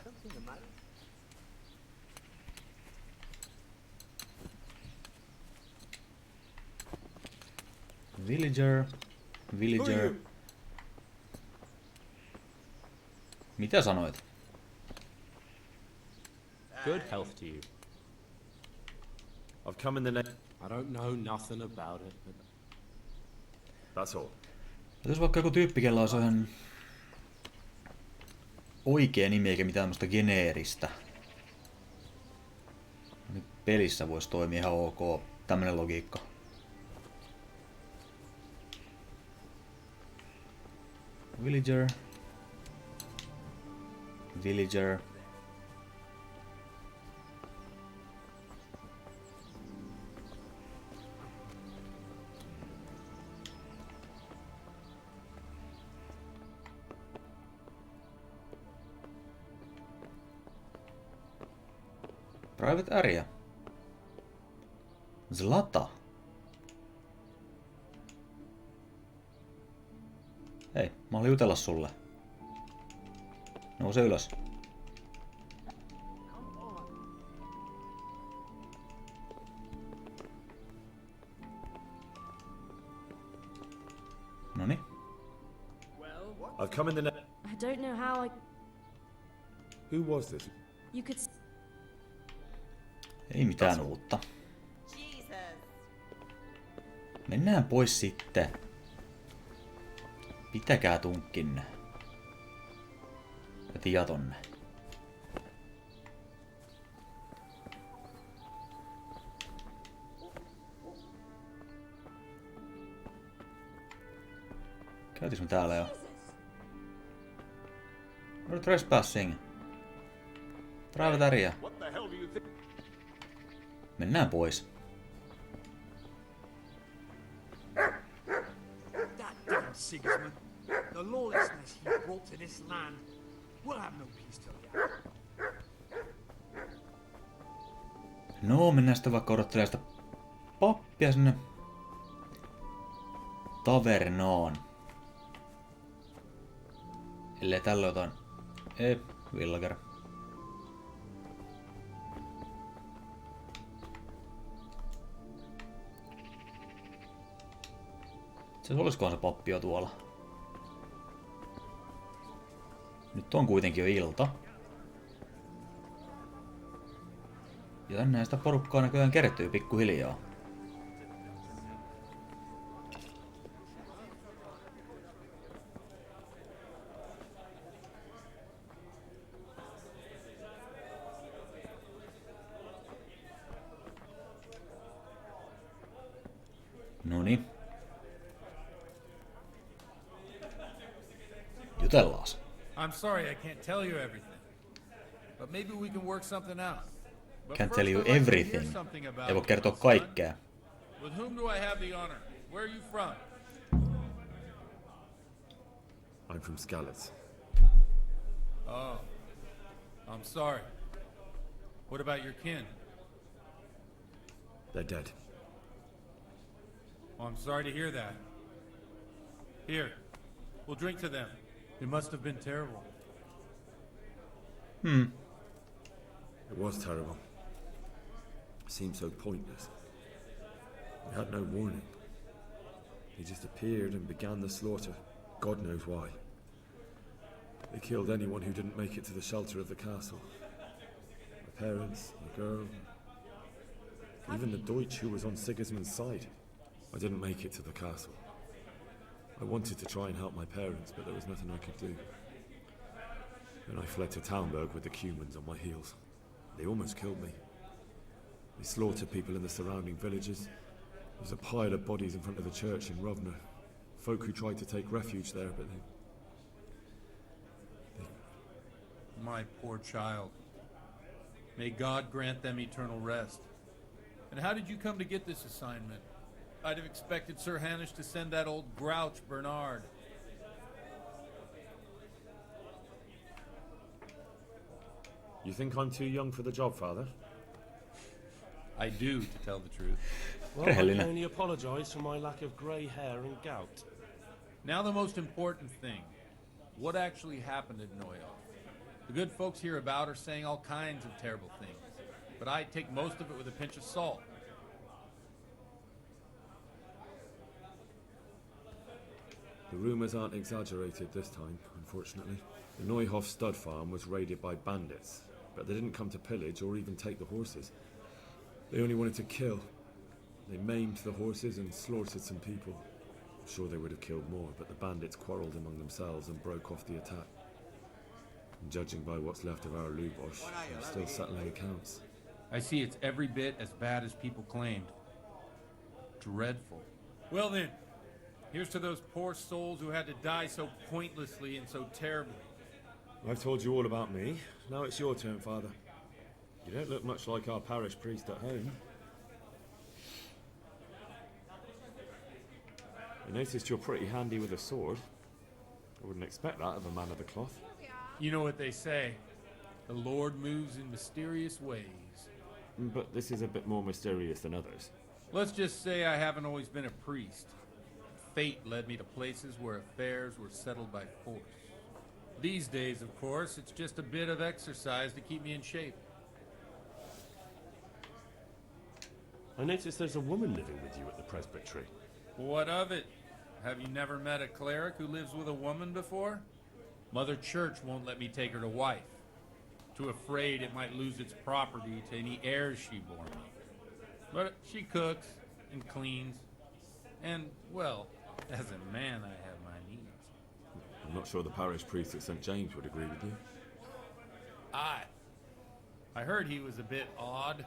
Villager. Villager. Mitä sanoit? Good health to you. I've come in the name. I don't know nothing about it, but That's all. Jos vaikka joku tyyppi, kella olisi ihan oikea nimi eikä mitään tämmöistä geneeristä. Nyt pelissä voisi toimia ihan ok. Tämmönen logiikka. Villager. Villager. Private area. Zlata. Hei, mä olin jutella sulle. Nouse ylös. Noni. I've come in the name. I don't know how I... Who was this? You could... Ei mitään uutta. Mennään pois sitten. Pitäkää tunkkinne. Ja tiatonne. Käytis me täällä jo? We're trespassing. Private area. Mennään pois. That damn Sigismund. The lawlessness he brought to this land. We'll have no peace till the end. No, mennään sitten vaikka odottelemaan sitä pappia sinne tavernaan. Ellei tällä jotain... Ei, villager. Se olisikohan se pappi jo tuolla. Nyt on kuitenkin jo ilta. Ja tänne sitä porukkaa näköjään kertyy pikkuhiljaa. Noniin. Jutellaas. I'm sorry I can't tell you everything, but maybe we can work something out. But Can't first tell you I'd like to hear everything. something about Ei voi you, kertoa son. kaikkea. With whom do I have the honor? Where are you from? I'm from Skalitz. Oh, I'm sorry. What about your kin? They're dead. Oh, I'm sorry to hear that. Here, we'll drink to them. It must have been terrible. It was terrible. It seemed so pointless. We had no warning. He just appeared and began the slaughter. God knows why. They killed anyone who didn't make it to the shelter of the castle. My parents, the girl, even the Deutsch who was on Sigismund's side. I didn't make it to the castle. I wanted to try and help my parents, but there was nothing I could do. Then I fled to Talmberg with the Cumans on my heels. They almost killed me. They slaughtered people in the surrounding villages. There was a pile of bodies in front of the church in Rovno. Folk who tried to take refuge there, but they... My poor child. May God grant them eternal rest. And how did you come to get this assignment? I'd have expected Sir Hanish to send that old grouch Bernard. You think I'm too young for the job, Father? I do, to tell the truth. well, I can only apologise for my lack of grey hair and gout. Now the most important thing. What actually happened at Neuhoff? The good folks hereabout are saying all kinds of terrible things, but I take most of it with a pinch of salt. The rumours aren't exaggerated this time, unfortunately. The Neuhoff stud farm was raided by bandits, but they didn't come to pillage or even take the horses. They only wanted to kill. They maimed the horses and slaughtered some people. I'm sure they would have killed more, but the bandits quarrelled among themselves and broke off the attack. And judging by what's left of our Lubosh, they're still settling accounts. I see it's every bit as bad as people claimed. Dreadful. Well then, here's to those poor souls who had to die so pointlessly and so terribly. I've told you all about me. Now it's your turn, Father. You don't look much like our parish priest at home. I noticed you're pretty handy with a sword. I wouldn't expect that of a man of the cloth. You know what they say. The Lord moves in mysterious ways. But this is a bit more mysterious than others. Let's just say I haven't always been a priest. Fate led me to places where affairs were settled by force. These days, of course, it's just a bit of exercise to keep me in shape. I noticed there's a woman living with you at the presbytery. What of it? Have you never met a cleric who lives with a woman before? Mother Church won't let me take her to wife. Too afraid it might lose its property to any heirs she bore me. But she cooks and cleans. And, well, as a man I have my needs. I'm not sure the parish priest at St. James would agree with you. I heard he was a bit odd.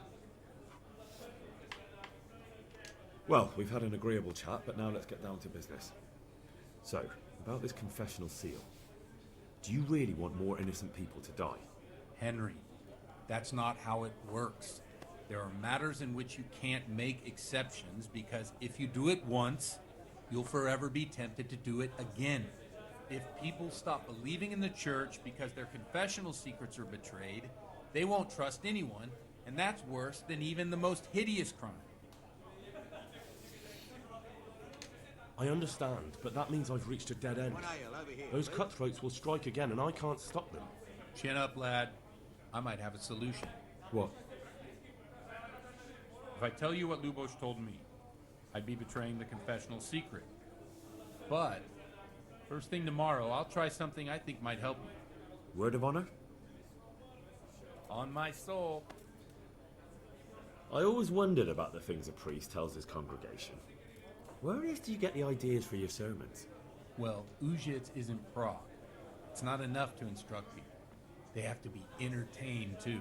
Well, we've had an agreeable chat, but now let's get down to business. So, about this confessional seal. Do you really want more innocent people to die? Henry, that's not how it works. There are matters in which you can't make exceptions because if you do it once, you'll forever be tempted to do it again. If people stop believing in the church because their confessional secrets are betrayed, they won't trust anyone, and that's worse than even the most hideous crime. I understand, but that means I've reached a dead end. Those cutthroats will strike again, and I can't stop them. Chin up, lad. I might have a solution. What? If I tell you what Lubosh told me, I'd be betraying the confessional secret. But, first thing tomorrow, I'll try something I think might help you. Word of honor? On my soul. I always wondered about the things a priest tells his congregation. Where on earth do you get the ideas for your sermons? Well, Ujits isn't Prague. It's not enough to instruct people. They have to be entertained, too.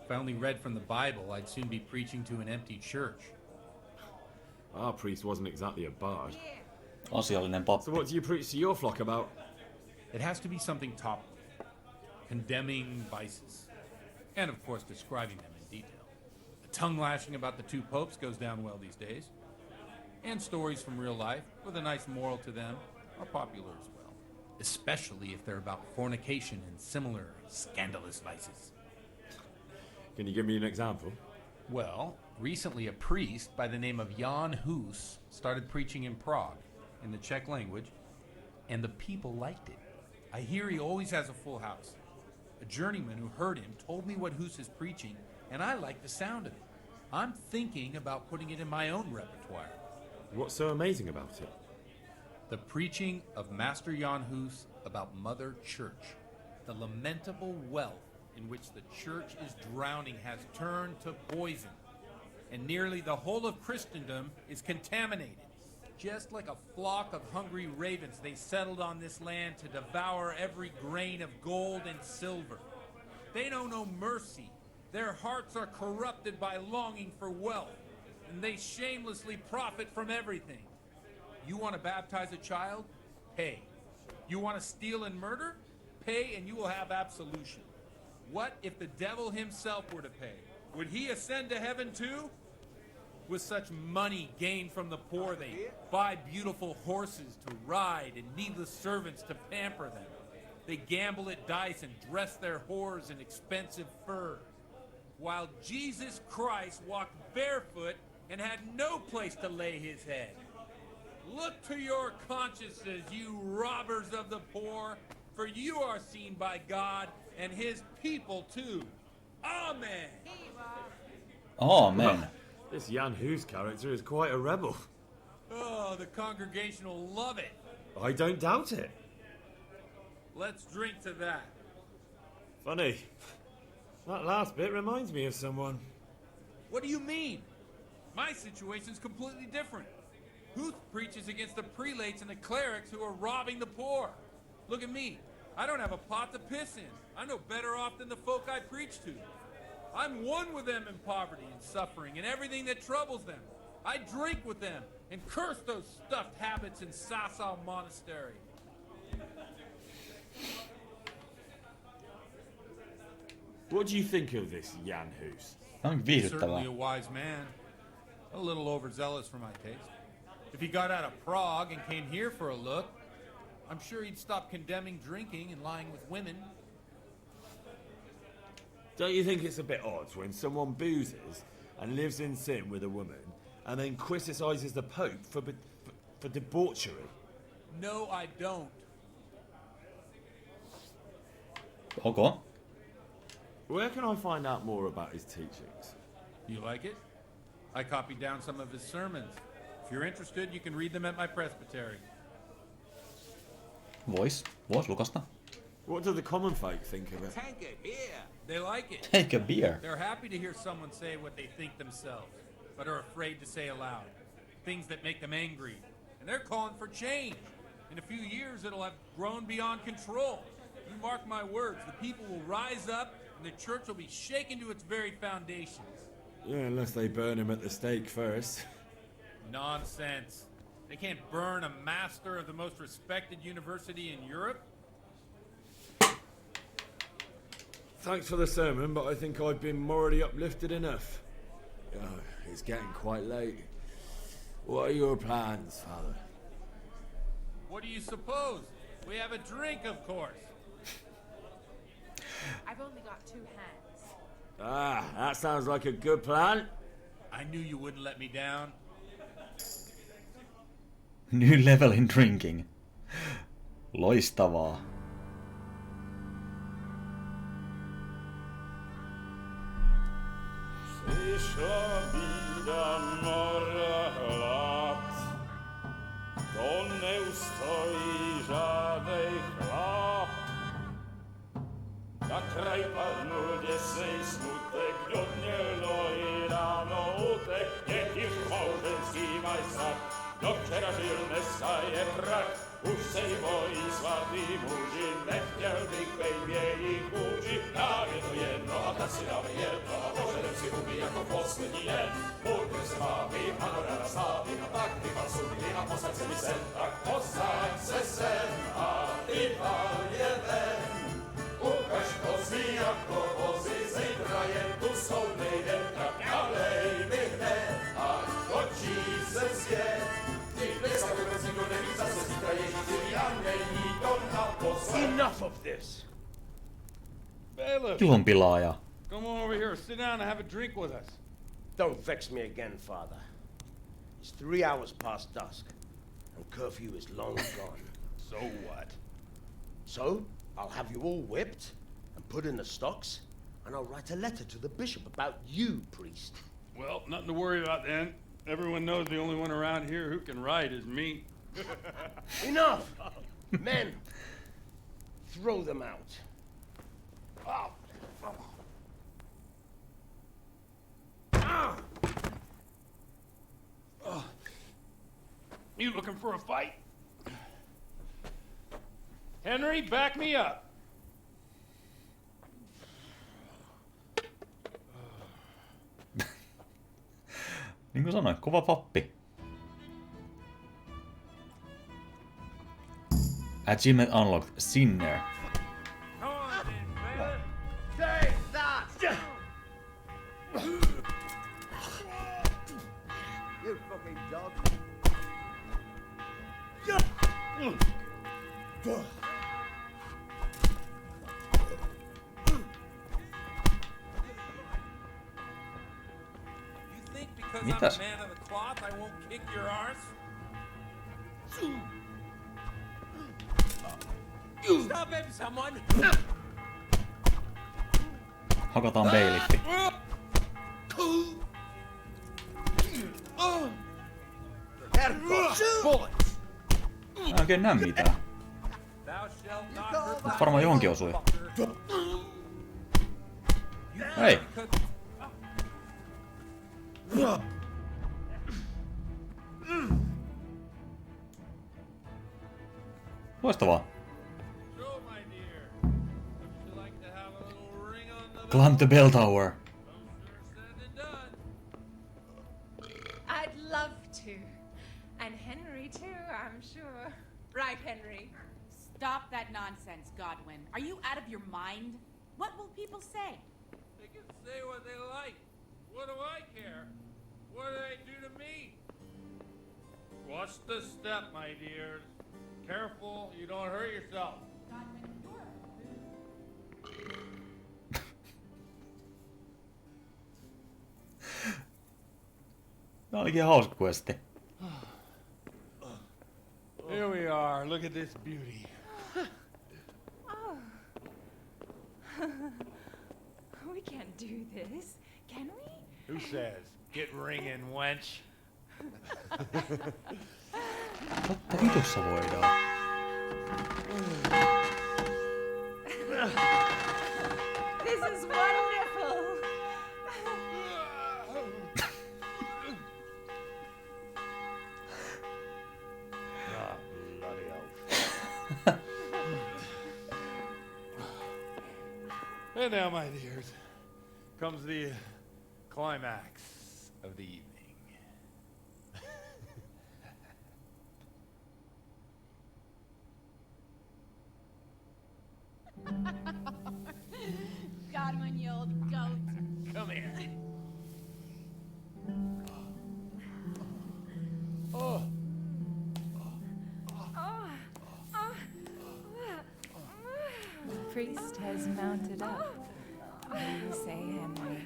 If I only read from the Bible, I'd soon be preaching to an empty church. Our priest wasn't exactly a bard. Asiallinen pappi. So what do you preach to your flock about? It has to be something topical. Condemning vices. And, of course, describing them in detail. The tongue-lashing about the two popes goes down well these days. And stories from real life, with a nice moral to them, are popular as well. Especially if they're about fornication and similar scandalous vices. Can you give me an example? Well, recently a priest by the name of Jan Hus started preaching in Prague, in the Czech language, and the people liked it. I hear he always has a full house. A journeyman who heard him told me what Hus is preaching, and I like the sound of it. I'm thinking about putting it in my own repertoire. What's so amazing about it? The preaching of Master Jan Hus about Mother Church. The lamentable wealth in which the church is drowning has turned to poison. And nearly the whole of Christendom is contaminated. Just like a flock of hungry ravens, they settled on this land to devour every grain of gold and silver. They know no mercy. Their hearts are corrupted by longing for wealth. And they shamelessly profit from everything. You want to baptize a child? Pay. You want to steal and murder? Pay and you will have absolution. What if the devil himself were to pay? Would he ascend to heaven too? With such money gained from the poor, they buy beautiful horses to ride and needless servants to pamper them. They gamble at dice and dress their whores in expensive fur. While Jesus Christ walked barefoot and had no place to lay his head. Look to your consciences, you robbers of the poor. for you are seen by God and his people too. Amen. Amen. This Jan Hus character is quite a rebel. Oh, the congregation will love it. I don't doubt it. Let's drink to that. Funny. That last bit reminds me of someone. What do you mean? My situation's completely different. Huth preaches against the prelates and the clerics who are robbing the poor. Look at me. I don't have a pot to piss in. I'm no better off than the folk I preach to. I'm one with them in poverty and suffering and everything that troubles them. I drink with them and curse those stuffed habits in Sasau Monastery. What do you think of this Jan Hus? Certainly a wise man. A little overzealous for my taste. If he got out of Prague and came here for a look, I'm sure he'd stop condemning drinking and lying with women. Don't you think it's a bit odd when someone boozes and lives in sin with a woman and then criticises the Pope for debauchery? No, I don't. Okay. Where can I find out more about his teachings? You like it? I copied down some of his sermons. If you're interested, you can read them at my presbytery. Vois lukasta. What do the common folk think of it? Take a beer. They like it. Take a beer. They're happy to hear someone say what they think themselves, but are afraid to say aloud. Things that make them angry. And they're calling for change. In a few years, it'll have grown beyond control. You mark my words, the people will rise up and the church will be shaken to its very foundations. Yeah, unless they burn him at the stake first. Nonsense. They can't burn a master of the most respected university in Europe? Thanks for the sermon, but I think I've been morally uplifted enough. Oh, it's getting quite late. What are your plans, Father? What do you suppose? We have a drink, of course. I've only got 2 hands. Ah, that sounds like a good plan. I knew you wouldn't let me down. New level in drinking. Loistavaa. To neustoi żadnej chlap. Na kraj padnął dziesięć smutek, wiodnielo i rano utek, jakiż małżeński majstak, do wczera żylne staje brak. Už sej mojí svatý muži, nechtěl bych bejbě jich kůži, právě to jedno a tak si dáme jedno a požadem si umí jako poslední den. Půjďme se mámy, ano rada slávy, a tak vypal sudy a posaď se mi sem, tak posaď se sem a vypal je ven. Ukaž kozy jako vozy, zítra jen tu jsou nejden, tak nalej mi hned a točí se svět. Enough of this! Bailiff! Juhon pilaaja. Come on over here, sit down and have a drink with us. Don't vex me again, Father. It's 3 hours past dusk, and curfew is long gone. So what? So, I'll have you all whipped and put in the stocks, and I'll write a letter to the bishop about you, priest. Well, nothing to worry about then. Everyone knows the only one around here who can write is me. Enough! Men, throw them out. Oh. Oh. You looking for a fight? Henry, back me up. Niin kuin sanoin, kova pappi. Achievement unlocked. Sinner. Take that! You fucking dog. Because Mitäs? I'm a man of the cloth, I won't kick your arse? Stop him, someone! Hakataan bailiffi. Mä en oikein näe mitään. Mut varmaan johonkin osui. Hei! Loistavaa. Climb the bell tower. I'd love to. And Henry too, I'm sure. Right, Henry? Stop that nonsense, Godwin. Are you out of your mind? What will people say? They can say what they like. What do I care? What do they do to me? Watch the step, my dears. Careful, you don't hurt yourself. Tää olikin hauska questi. Here we are. Look at this beauty. Oh. We can't do this, can we? Who says? Get ringing, wench. Totta vitussa voidaan. This is wonderful. Ah, bloody hell. And now, my dears, comes the climax of the evening. Godwin, you old goat. Come here. Oh. The priest has mounted up. What do you say, Henry?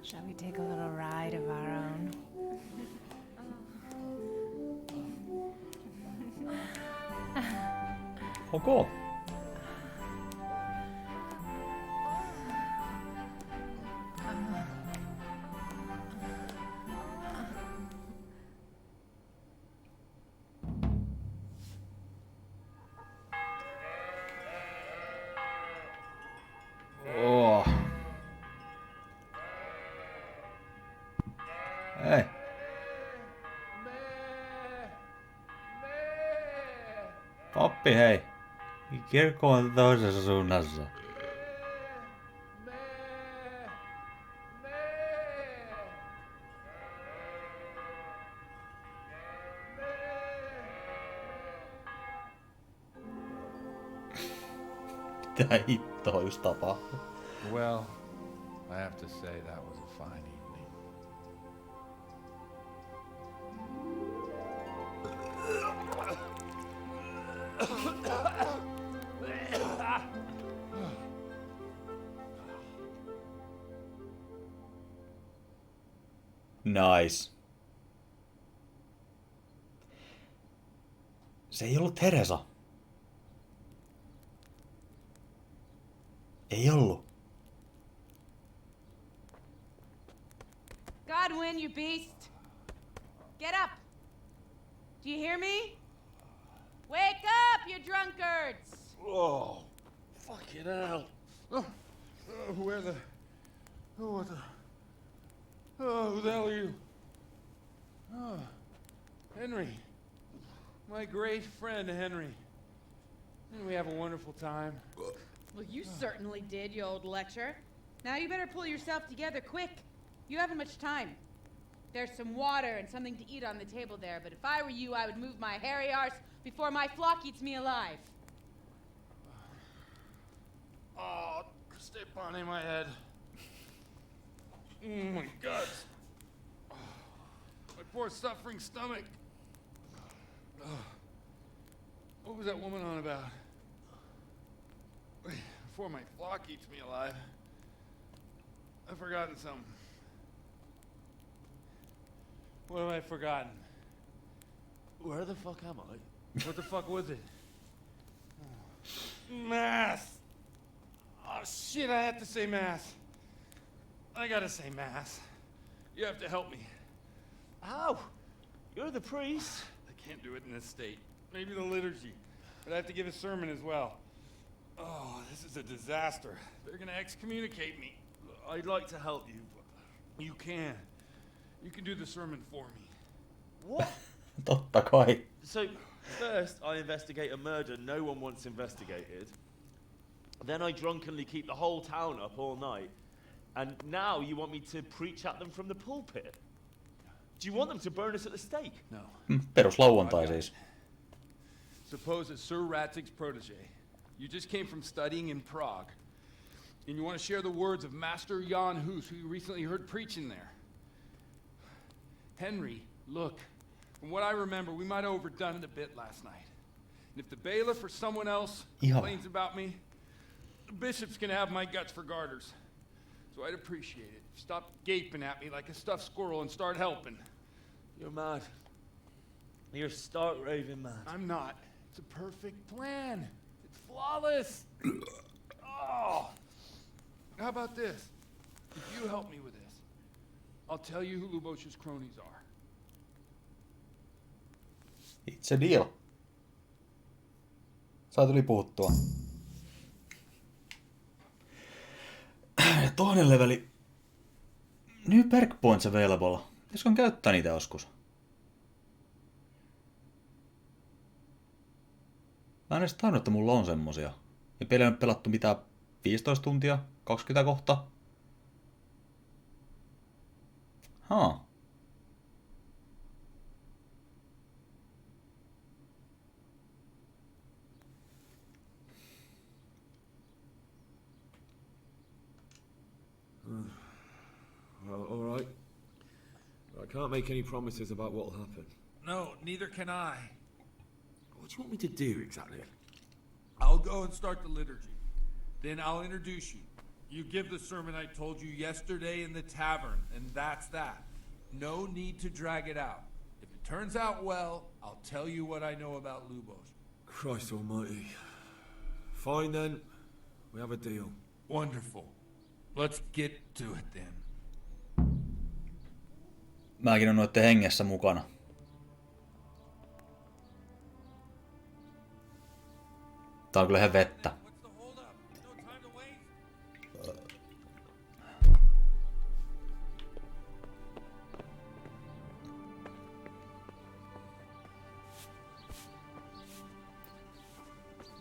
Shall we take a little ride of our own? Okay. Oh. Hei. Pappi, hei. Kirkko on toisessa suunnassa. Mitä hittoa just tapahtui? Well, I have to say that was a fine evening. Nice. Se ei ollut Teresa. Ei ollut. Godwin, you beast. Get up. Do you hear me? Wake up, you drunkards. Oh, fucking hell. Where the... Oh, what the... Oh, who the hell are you? Oh, Henry. My great friend, Henry. Didn't we have a wonderful time? Well, you certainly did, you old lecher. Now you better pull yourself together quick. You haven't much time. There's some water and something to eat on the table there, but if I were you, I would move my hairy arse before my flock eats me alive. Oh, stay on my head. Oh my God. My poor suffering stomach. What was that woman on about? Before my flock eats me alive. I've forgotten something. What have I forgotten? Where the fuck am I? What the fuck was it? Mass. Oh, shit, I have to say mass. I gotta say mass. You have to help me. How? You're the priest. I can't do it in this state. Maybe the liturgy. But I have to give a sermon as well. Oh, this is a disaster. They're gonna excommunicate me. I'd like to help you, but... You can. You can do the sermon for me. What? Totta kai. So, first I investigate a murder no one wants investigated. Then I drunkenly keep the whole town up all night. And now you want me to preach at them from the pulpit? Do you want them to burn us at the stake? No. Peruslauantai siis. Suppose that Sir Ratzig's protege. You just came from studying in Prague. And you want to share the words of Master Jan Hus, who you recently heard preaching there. Henry, look. From what I remember, we might have overdone it a bit last night. And if the bailiff or someone else complains about me, the bishop's gonna have my guts for garters. So I'd appreciate it. Stop gaping at me like a stuffed squirrel and start helping. You're mad. You're stark raving mad. I'm not. It's a perfect plan. It's flawless. Oh. How about this? If you help me with this, I'll tell you who Lubosh's cronies are. It's a deal. Sai tuli puhuttua. Toinen leveli. New perk points available. Pitäisikö käyttää niitä joskus? Mä en edes tainnut, että mulla on semmosia. Ja peli on pelattu mitä 15 tuntia? 20 kohta? Haa. Well, all right. I can't make any promises about what'll happen. No, neither can I. What do you want me to do exactly? I'll go and start the liturgy. Then I'll introduce you. You give the sermon I told you yesterday in the tavern, and that's that. No need to drag it out. If it turns out well, I'll tell you what I know about Lubosh. Christ almighty. Fine then. We have a deal. Wonderful. Let's get to it then. Mäkin on noitten hengessä mukana. Tää on kyllä ihan vettä.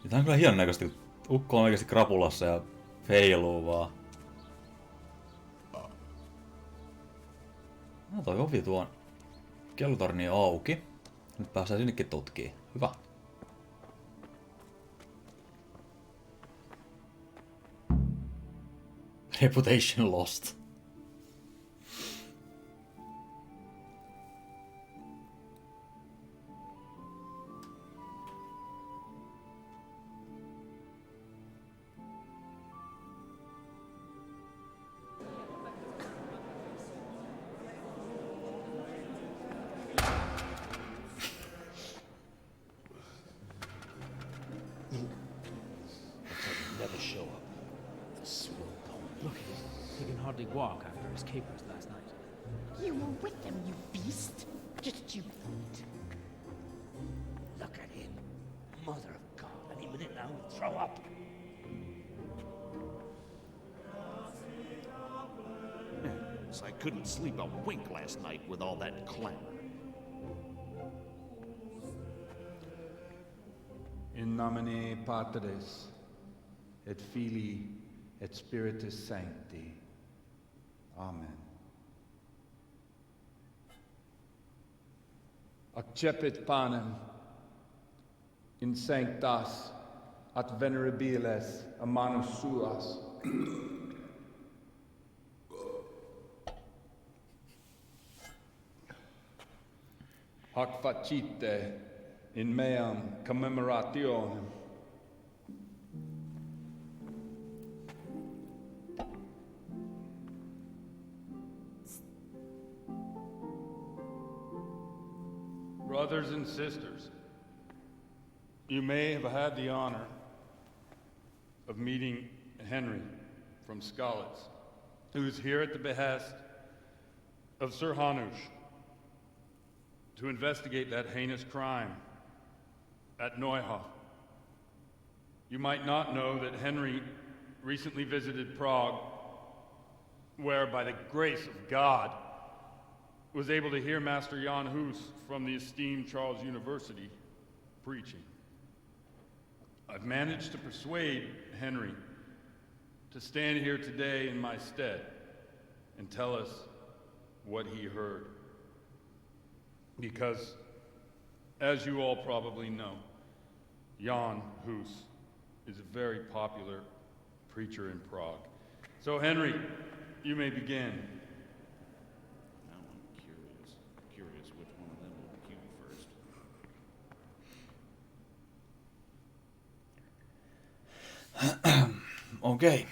Tää on kyllä hienon näköisesti. Ukko on oikeasti krapulassa ja heiluu vaan. No toi ovi tuon kellotorni auki. Nyt päästään sinnekin tutkiin. Hyvä. Reputation lost. Never show up. The swole dog. Look, he can hardly walk after his capers last night. You were with them, you beast. Just you wait. Look at him. Mother of God. Any minute now he'll throw up. So I couldn't sleep a wink last night with all that clamor. In nomine Patris, et Filii, et Spiritus Sancti. Amen. Accepit panem in sanctas at venerabiles a manus suas. Hac facite in meam commemorationem. Brothers and sisters, you may have had the honor of meeting Henry from Skalitz, who is here at the behest of Sir Hanush to investigate that heinous crime at Neuhof. You might not know that Henry recently visited Prague, where, by the grace of God, was able to hear Master Jan Hus from the esteemed Charles University preaching. I've managed to persuade Henry to stand here today in my stead and tell us what he heard. Because, as you all probably know, Jan Hus is a very popular preacher in Prague. So, Henry, you may begin. Now I'm curious which one of them will cue first. Okay.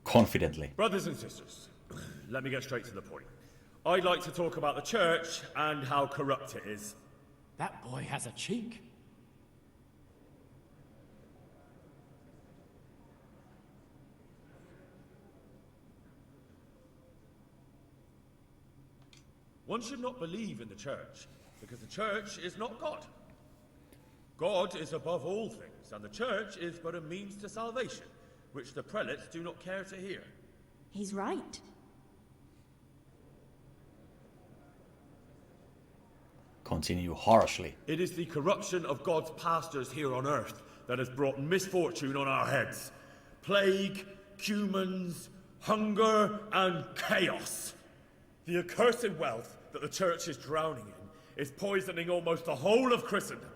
Confidently. Brothers and sisters, let me get straight to the point. I'd like to talk about the church and how corrupt it is. That boy has a cheek. One should not believe in the church, because the church is not God. God is above all things, and the church is but a means to salvation, which the prelates do not care to hear. He's right. Continue harshly. It is the corruption of God's pastors here on earth that has brought misfortune on our heads. Plague, cumens, hunger, and chaos. The accursed wealth that the church is drowning in is poisoning almost the whole of Christendom.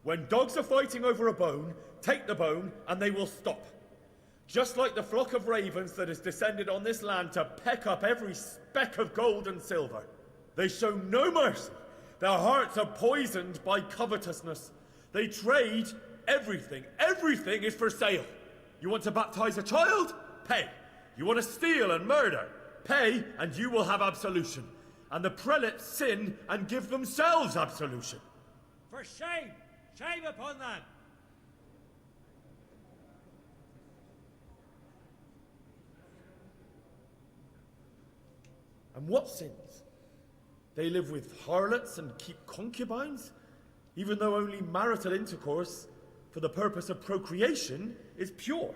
When dogs are fighting over a bone, take the bone and they will stop. Just like the flock of ravens that has descended on this land to peck up every speck of gold and silver. They show no mercy. Their hearts are poisoned by covetousness. They trade everything. Everything is for sale. You want to baptize a child? Pay. You want to steal and murder? Pay, and you will have absolution. And the prelates sin and give themselves absolution. For shame! Shame upon them! And what sins? They live with harlots and keep concubines, even though only marital intercourse for the purpose of procreation is pure.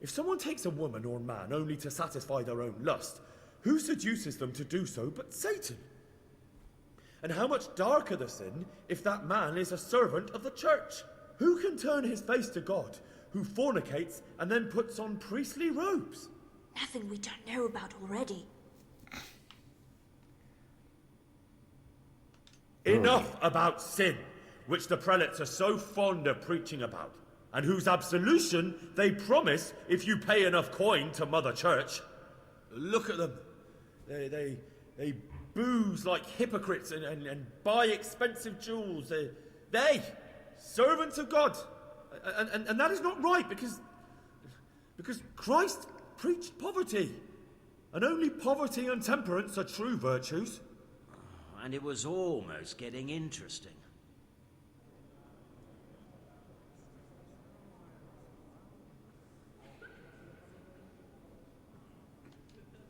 If someone takes a woman or man only to satisfy their own lust, who seduces them to do so but Satan? And how much darker the sin if that man is a servant of the church? Who can turn his face to God, who fornicates and then puts on priestly robes? Nothing we don't know about already. Enough about sin, which the prelates are so fond of preaching about, and whose absolution they promise if you pay enough coin to Mother Church. Look at them. They booze like hypocrites and buy expensive jewels. They servants of God. And that is not right, because Christ preached poverty. And only poverty and temperance are true virtues. And it was almost getting interesting.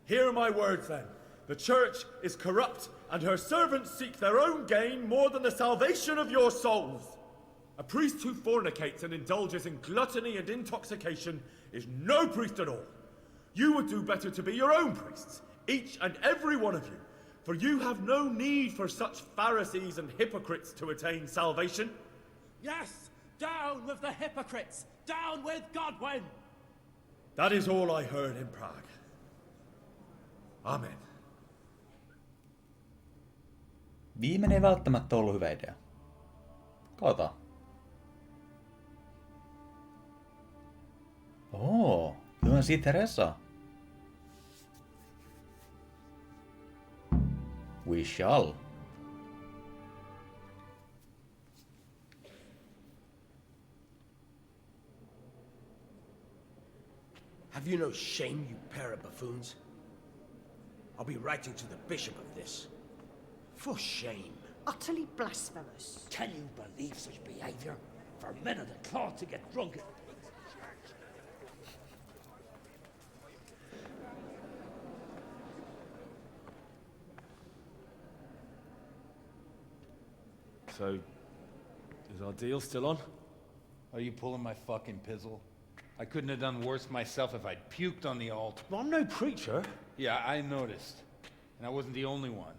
Hear my words then. The church is corrupt, and her servants seek their own gain more than the salvation of your souls. A priest who fornicates and indulges in gluttony and intoxication is no priest at all. You would do better to be your own priests, each and every one of you, for you have no need for such Pharisees and hypocrites to attain salvation. Yes! Down with the hypocrites! Down with Godwin! That is all I heard in Prague. Amen. Viimeinen ei välttämättä ollut hyvä idea. Katsotaan. Hyvä siitä Teresa. We shall. Have you no shame, you pair of buffoons? I'll be writing to the bishop of this. For shame. utterly blasphemous. Can you believe such behavior? For men of the cloth to get drunk. So, is our deal still on? Are you pulling my fucking pizzle? I couldn't have done worse myself if I'd puked on the altar. Well, I'm no preacher. Yeah, I noticed. And I wasn't the only one.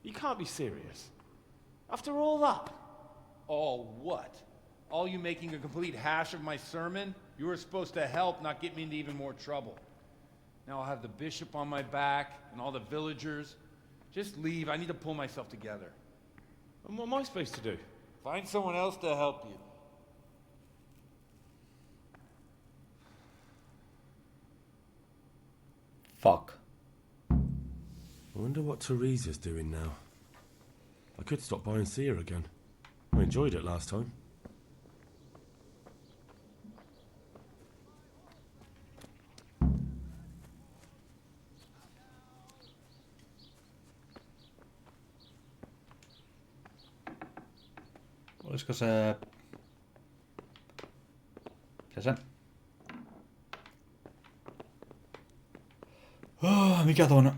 You can't be serious. After all that? All what? All you making a complete hash of my sermon? You were supposed to help, not get me into even more trouble. Now I'll have the bishop on my back, and all the villagers. Just leave, I need to pull myself together. And what am I supposed to do? Find someone else to help you. Fuck. I wonder what Teresa's doing now. I could stop by and see her again. I enjoyed it last time. Olisiko se... Se. Oh, mikä ton...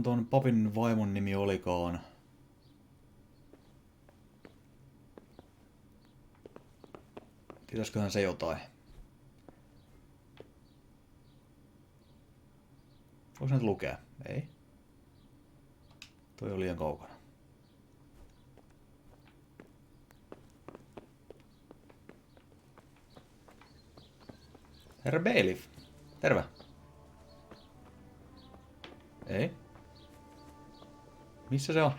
Ton papin vaimon nimi olikaan... Tietäisiköhän se jotain? Voiko näitä lukea? Ei. Toi on liian kaukana. Herra Bailiff. Terve. Ei. Missä se on?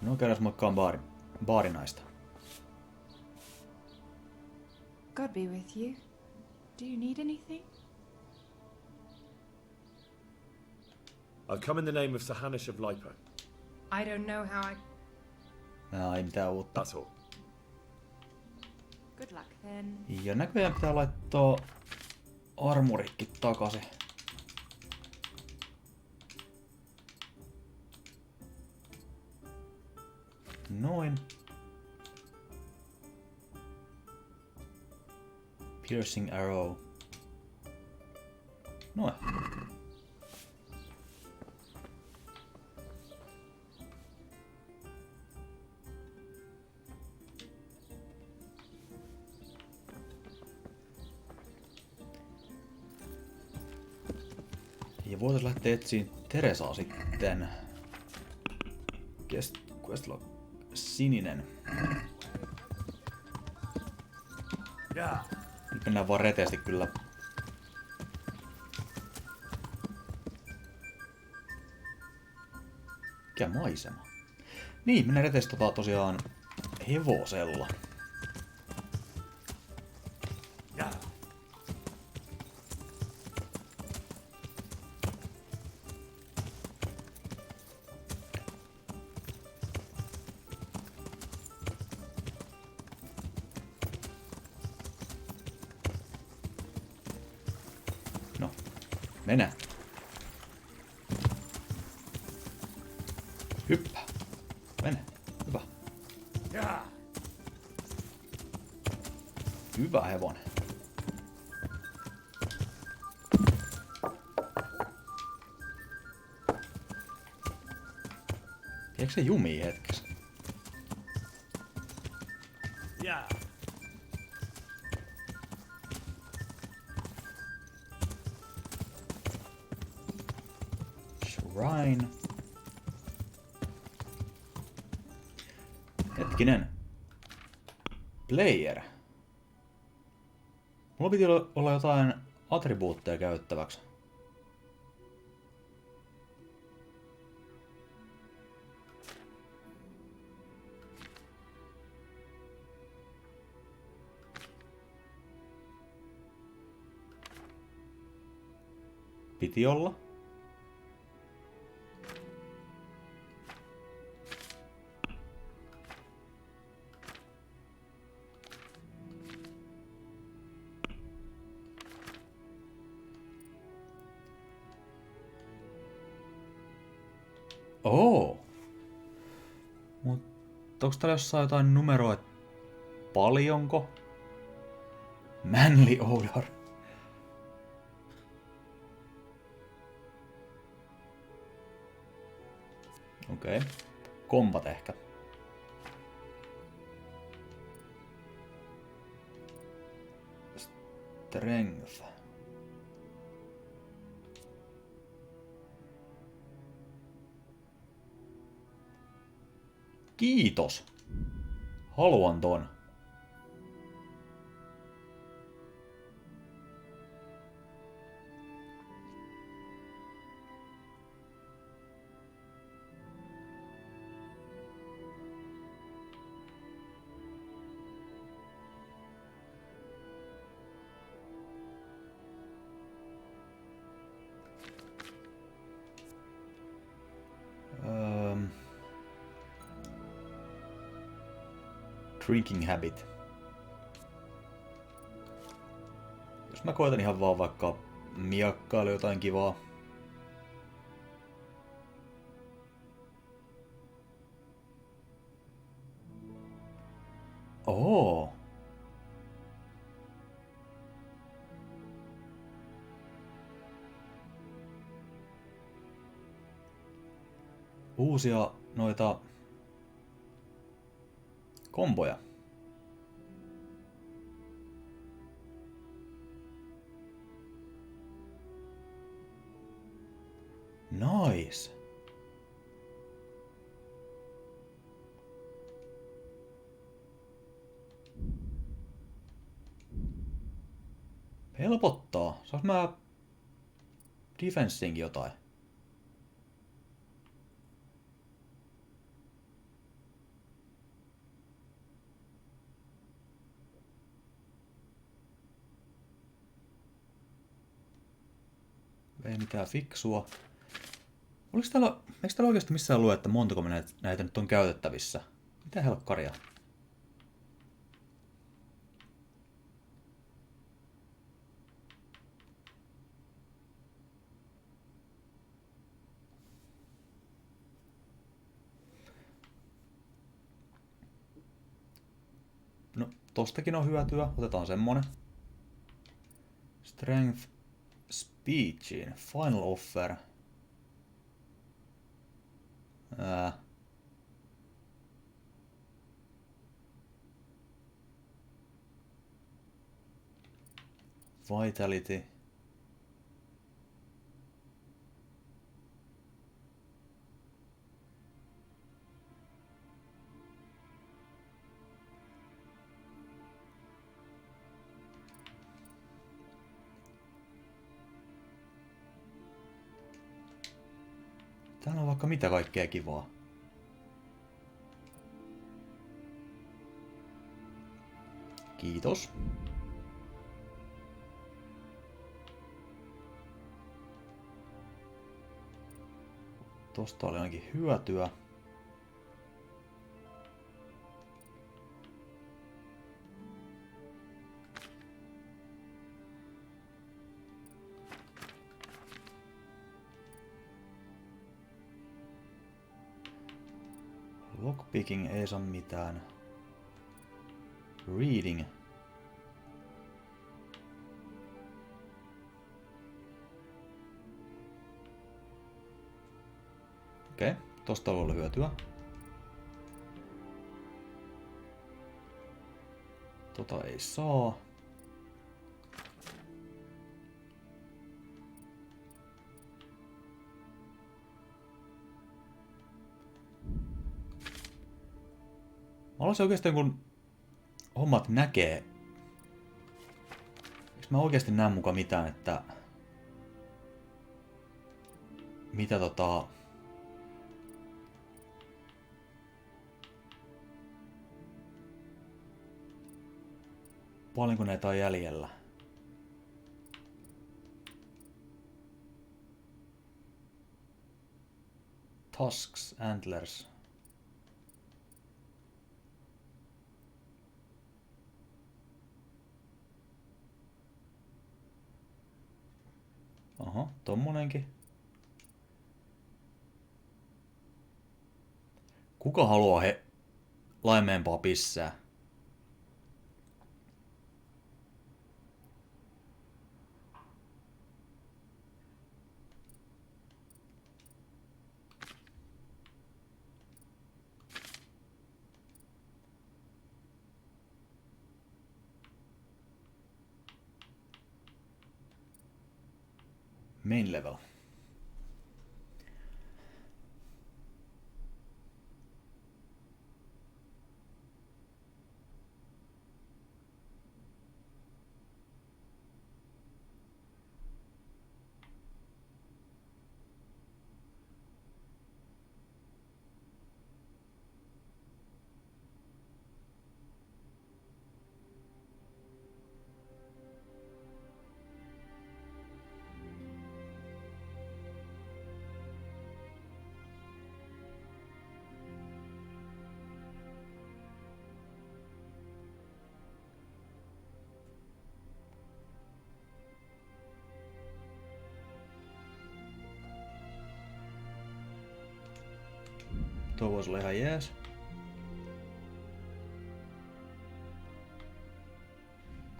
No käydään moikkaan baarinaista. God be with you. Do you need anything? I've come in the name of Sir Hanish of Lipo. I don't know how I... Ei mitään uutta. That's all. Good luck then. Ja näköjään pitää laittaa armorikki takaisin. Noin. Piercing arrow. Noin. Ja voitais lähteä etsiin Teresaa sitten. Quest log. Sininen. Nyt mennään vaan reteästi kyllä. Mikä maisema? Niin, mennään reteästi tosiaan hevosella. No, mennään. Hyppää. Mene. Hyvä. Hyvä hevonen. Eikö se jumii hetkessä? Shrine. Hetkinen. Player. Mulla piti olla jotain attribuutteja käyttäväksi. Piti olla. Oo. Mutta onko täällä jossain jotain numeroa, että paljonko? Manly odor. Okei. Kombat ehkä. Strength. Kiitos. Haluan ton. Drinking habit. Jos mä koitan ihan vaan vaikka miakkailla jotain kivaa. Oo. Uusia noita komboja. Nice. Helpottaa. Saanko mä defenssiinkin jotain? Ei mitään fiksua. Eikö täällä oikeasti missään lue, että montako näitä nyt on käytettävissä? Mitä helkkaria? No, tostakin on hyötyä. Otetaan semmonen. Strength Speechiin. Final offer. Vitality. Täällä on vaikka mitä kaikkea kivaa. Kiitos. Tosta oli ainakin hyötyä. Lockpicking ei saa mitään. Reading. Okei, tosta on ollut hyötyä. Tota ei saa. Mä haluaisin oikeastaan, kun hommat näkee. Eikö mä oikeasti näe mukaan mitään, että mitä paljonko näitä on jäljellä? Tusks, antlers. Oho, tommonenkin. Kuka haluaa laimeempaa pissää? Main level. Tuo voisi olla ihan jees.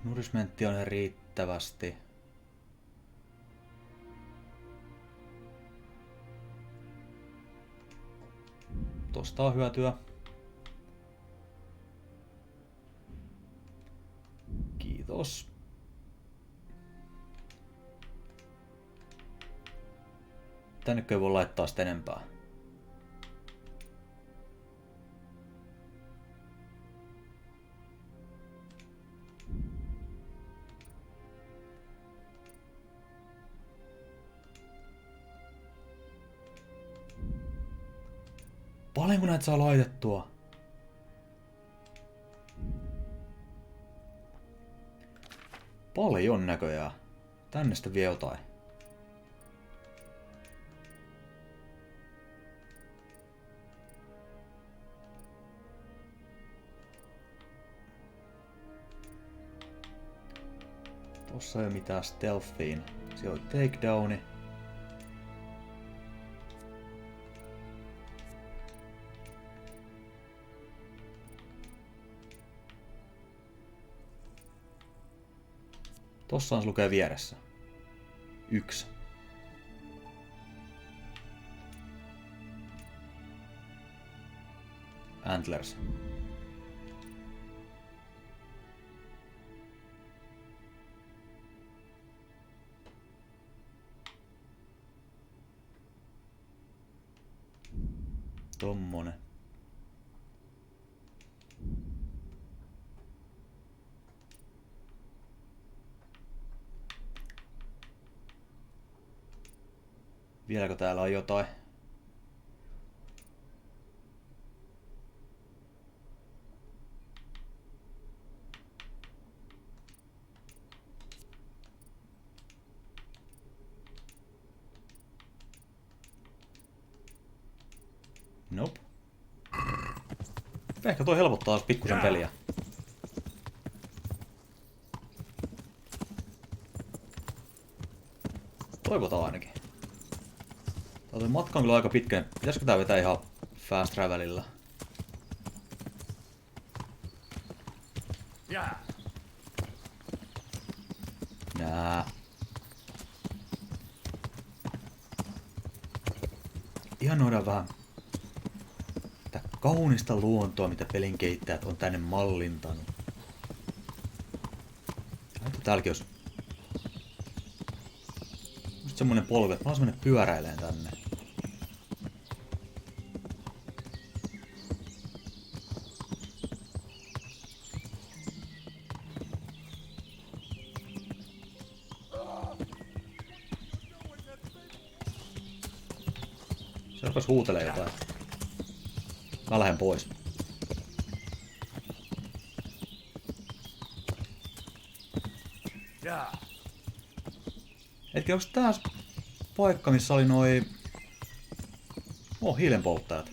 Nourishmentti on ihan riittävästi. Tosta on hyötyä. Kiitos. Tännekö ei voi laittaa sitä enempää? Paljonko näitä saa laitettua? Paljon näköjään. Tänne sitten vie jotain. Tossa ei ole mitään stealthiin. Siellä oli takedowni. Tossa on se lukee vieressä. 1. Antlers. Tommonen. Vieläkö täällä on jotain? Nope. Ehkä toi helpottaa pikkusen peliä. Toivotaan ainakin. Tää matka on kyllä aika pitkä. Pitäisikö tää vetää ihan fast travelilla? Nää. Ihanoidaan vähän tätä kaunista luontoa, mitä pelin kehittäjät on tänne mallintanut. Täälläkin olisi just semmonen polvi, että mä oon mennä pyöräileen tänne. Se rupes huutelee jotain. Mä lähden pois. Hetki, onks tää paikka, missä oli noi Hiilenpolttajat.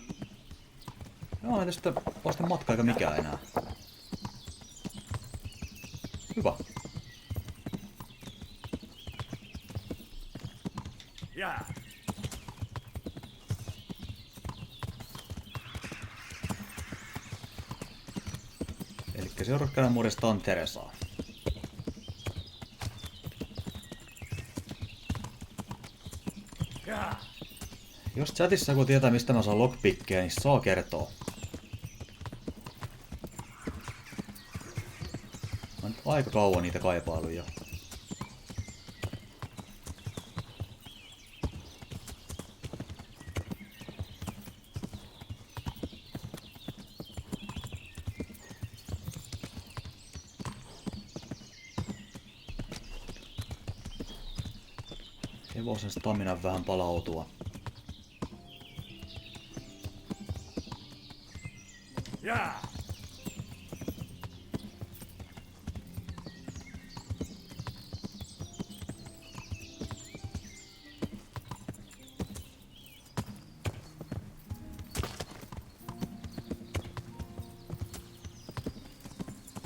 Joo, ei tästä vasta matka eikä mikään enää. Hyvä. Yeah. Elikkä seuraavaksi käydään muodestaan Teresaa. Jos chatissa joku tietää mistä mä saan lockpickkejä, niin saa kertoa. Mä nyt aika kauan niitä kaipailu jo. Hevosen staminan vähän palautua. Yeah.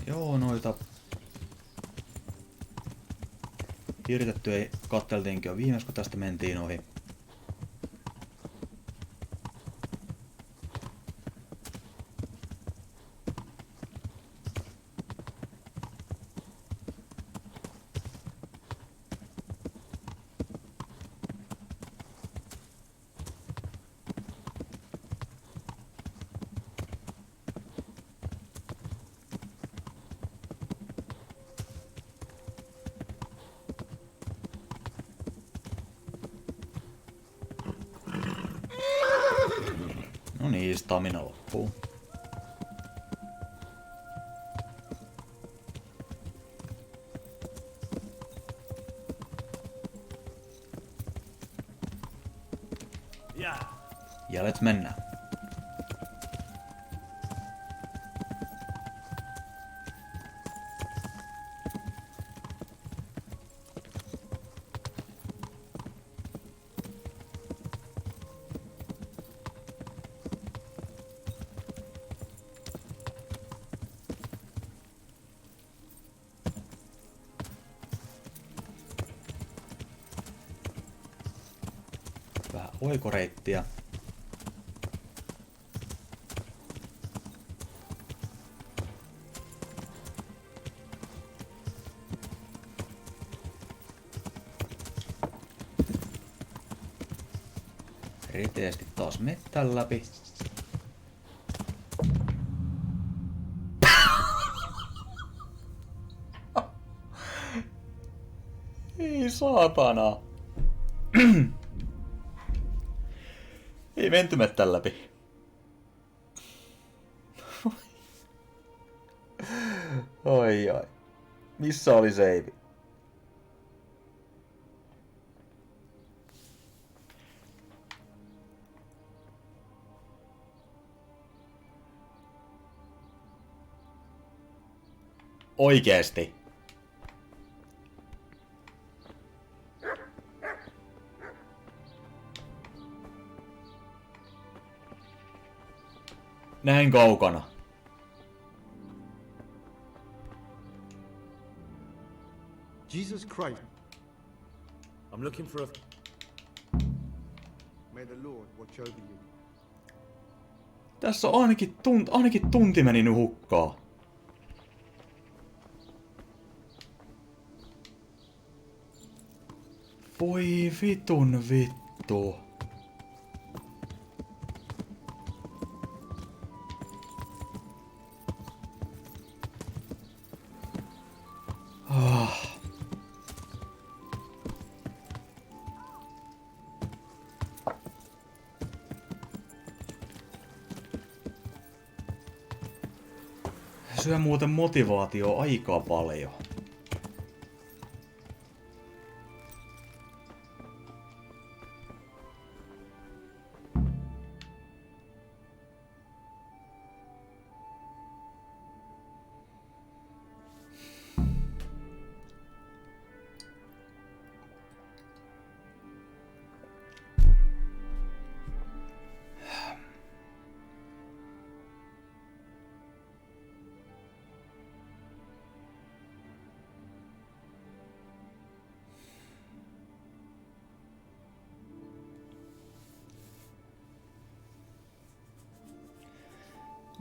Joo, noita piiritettyä katteltiinkin jo viimeis, kun tästä mentiin ohi. No niin, stamina loppuu. Yeah. Ja let's mennä. Vähän oikoreittiä. Riteesti taas mettän läpi. Ei saatana. Ei menty mettän läpi. Oi ai. Missä oli seivi? Oikeesti. Näin kaukana. Jesus Christ. I'm looking for a... May the Lord watch over you. Tässä on ainakin tunti meni nyt hukkaa. Voi vitun vittu. Ah. Syö muuten motivaatio aika paljon.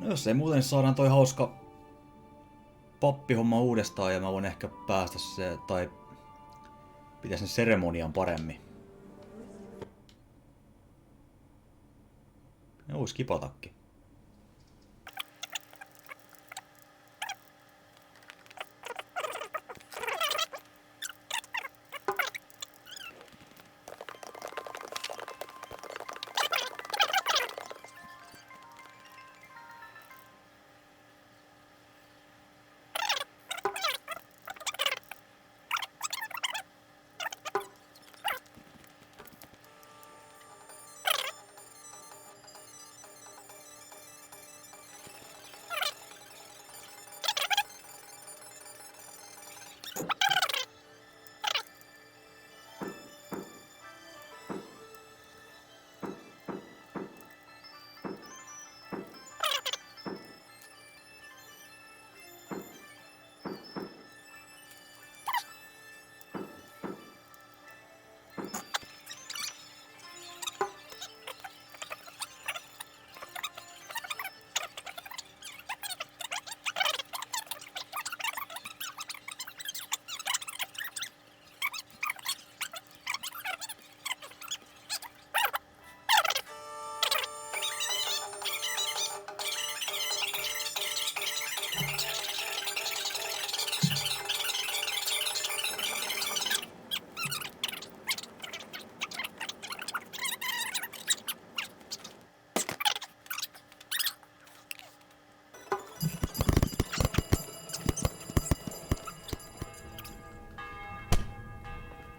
No jos ei muuten, niin saadaan toi hauska pappihomma uudestaan ja mä voin ehkä päästä se, tai pitää sen seremonian paremmin. Ja uusi kipatakki.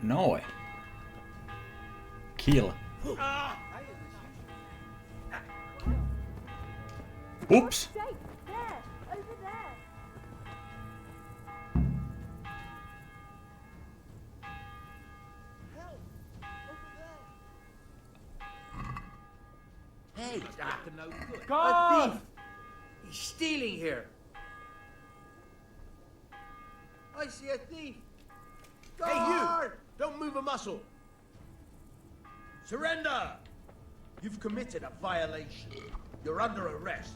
Noin. Kill. Ups. Hey, God! a thief! He's stealing here. I see a thief. Hey, you! Don't move a muscle. Surrender! You've committed a violation. You're under arrest.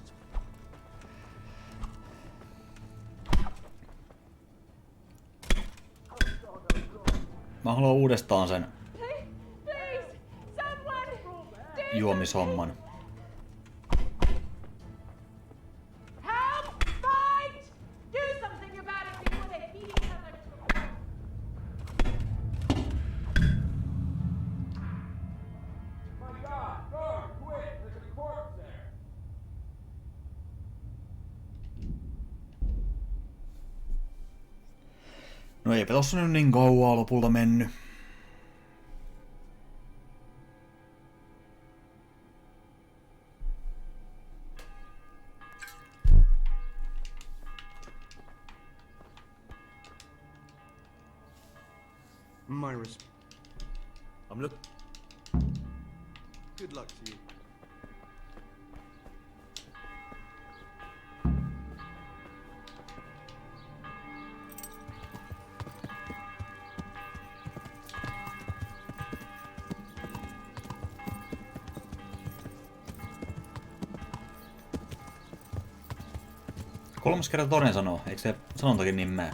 Mä haluan uudestaan sen Please! Someone! juomishomman. Help! Fight! Do something about it before they beat each other to the My God, guard, quick! There's a corpse there! No eipä tossa nyt niin kauaa lopulta mennyt. Myris, I'm look. good luck to you. Kolmas kerta toden sanoo, eikö se sanontakin niin mene?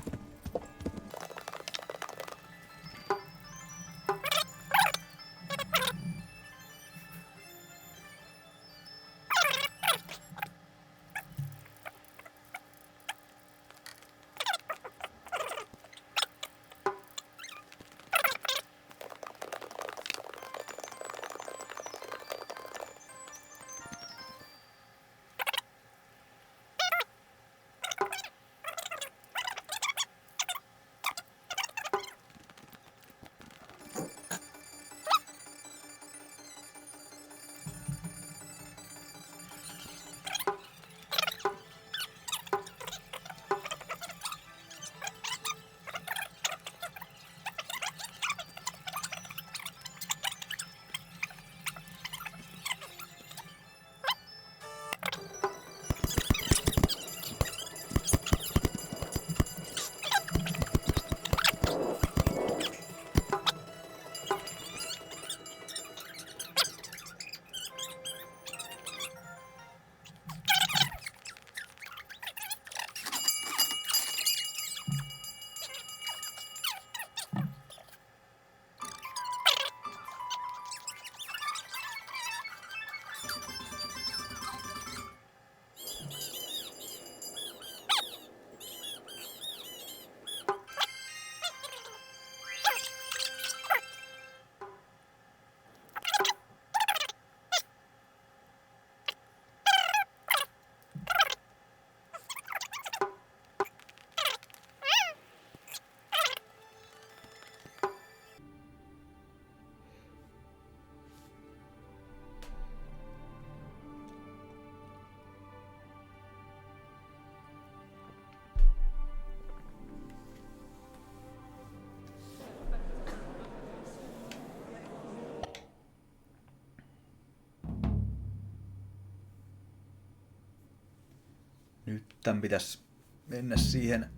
Nyt tämän pitäisi mennä siihen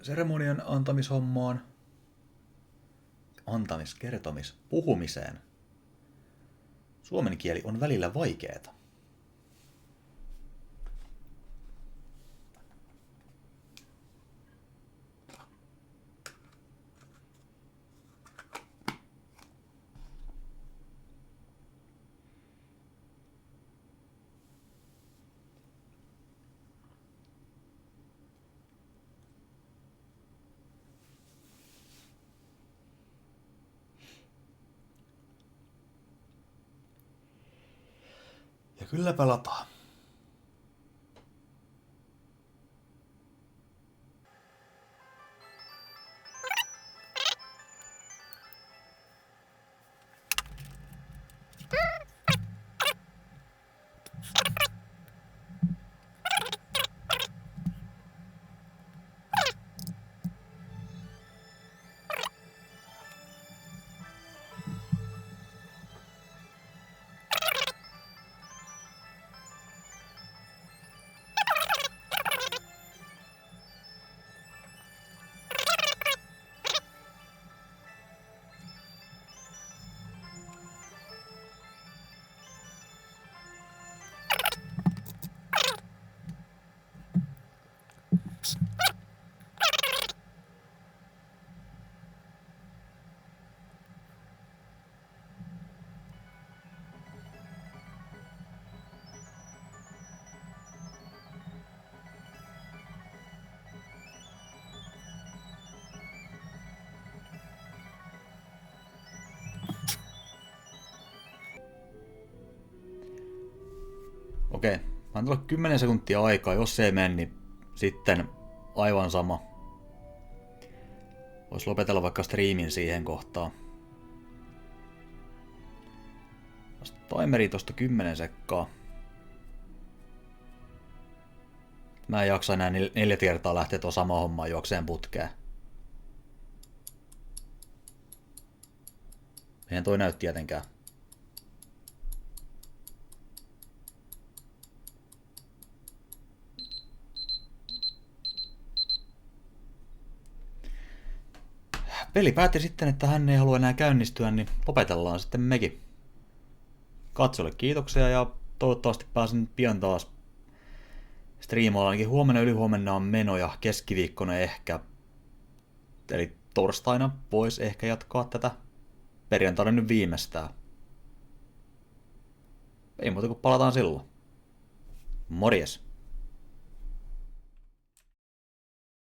seremonian antamishommaan. Puhumiseen. Suomen kieli on välillä vaikeeta. Ja kyllä pelataan. Okei, mä oon tullut 10 sekuntia aikaa, jos se ei mene, niin sitten aivan sama. Vois lopetella vaikka striimin siihen kohtaan. Timeri tosta 10 sekkaa. Mä en jaksa enää 4 kertaa lähteä tuon samaan hommaan juokseen putkeen. Eihän toi näy tietenkään. Peli päätti sitten, että hän ei halua enää käynnistyä, niin lopetellaan sitten mekin. Katsolle kiitoksia ja toivottavasti pääsen pian taas striimaamaan. Ainakin huomenna ylihuomenna on menoja, keskiviikkona ehkä. Eli torstaina voisi ehkä jatkaa tätä. Perjantaina nyt viimeistään. Ei muuta kuin palataan silloin. Morjes!